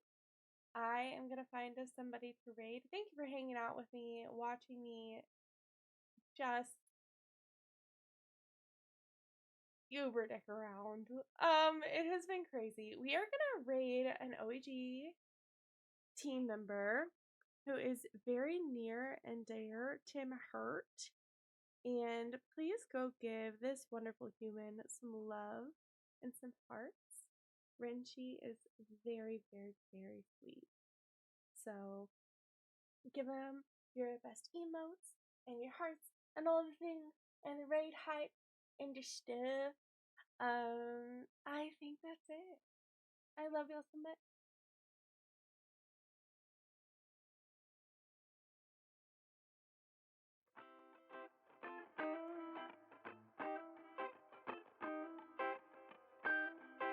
I am going to find us somebody to raid. Thank you for hanging out with me, watching me just uber dick around. It has been crazy. We are going to raid an OEG team member who is very near and dear to Hurt. And please go give this wonderful human some love and some hearts. Renchi is very, very, very sweet. So give them your best emotes and your hearts and all the things and the raid hype and the stuff. I think that's it. I love y'all so much.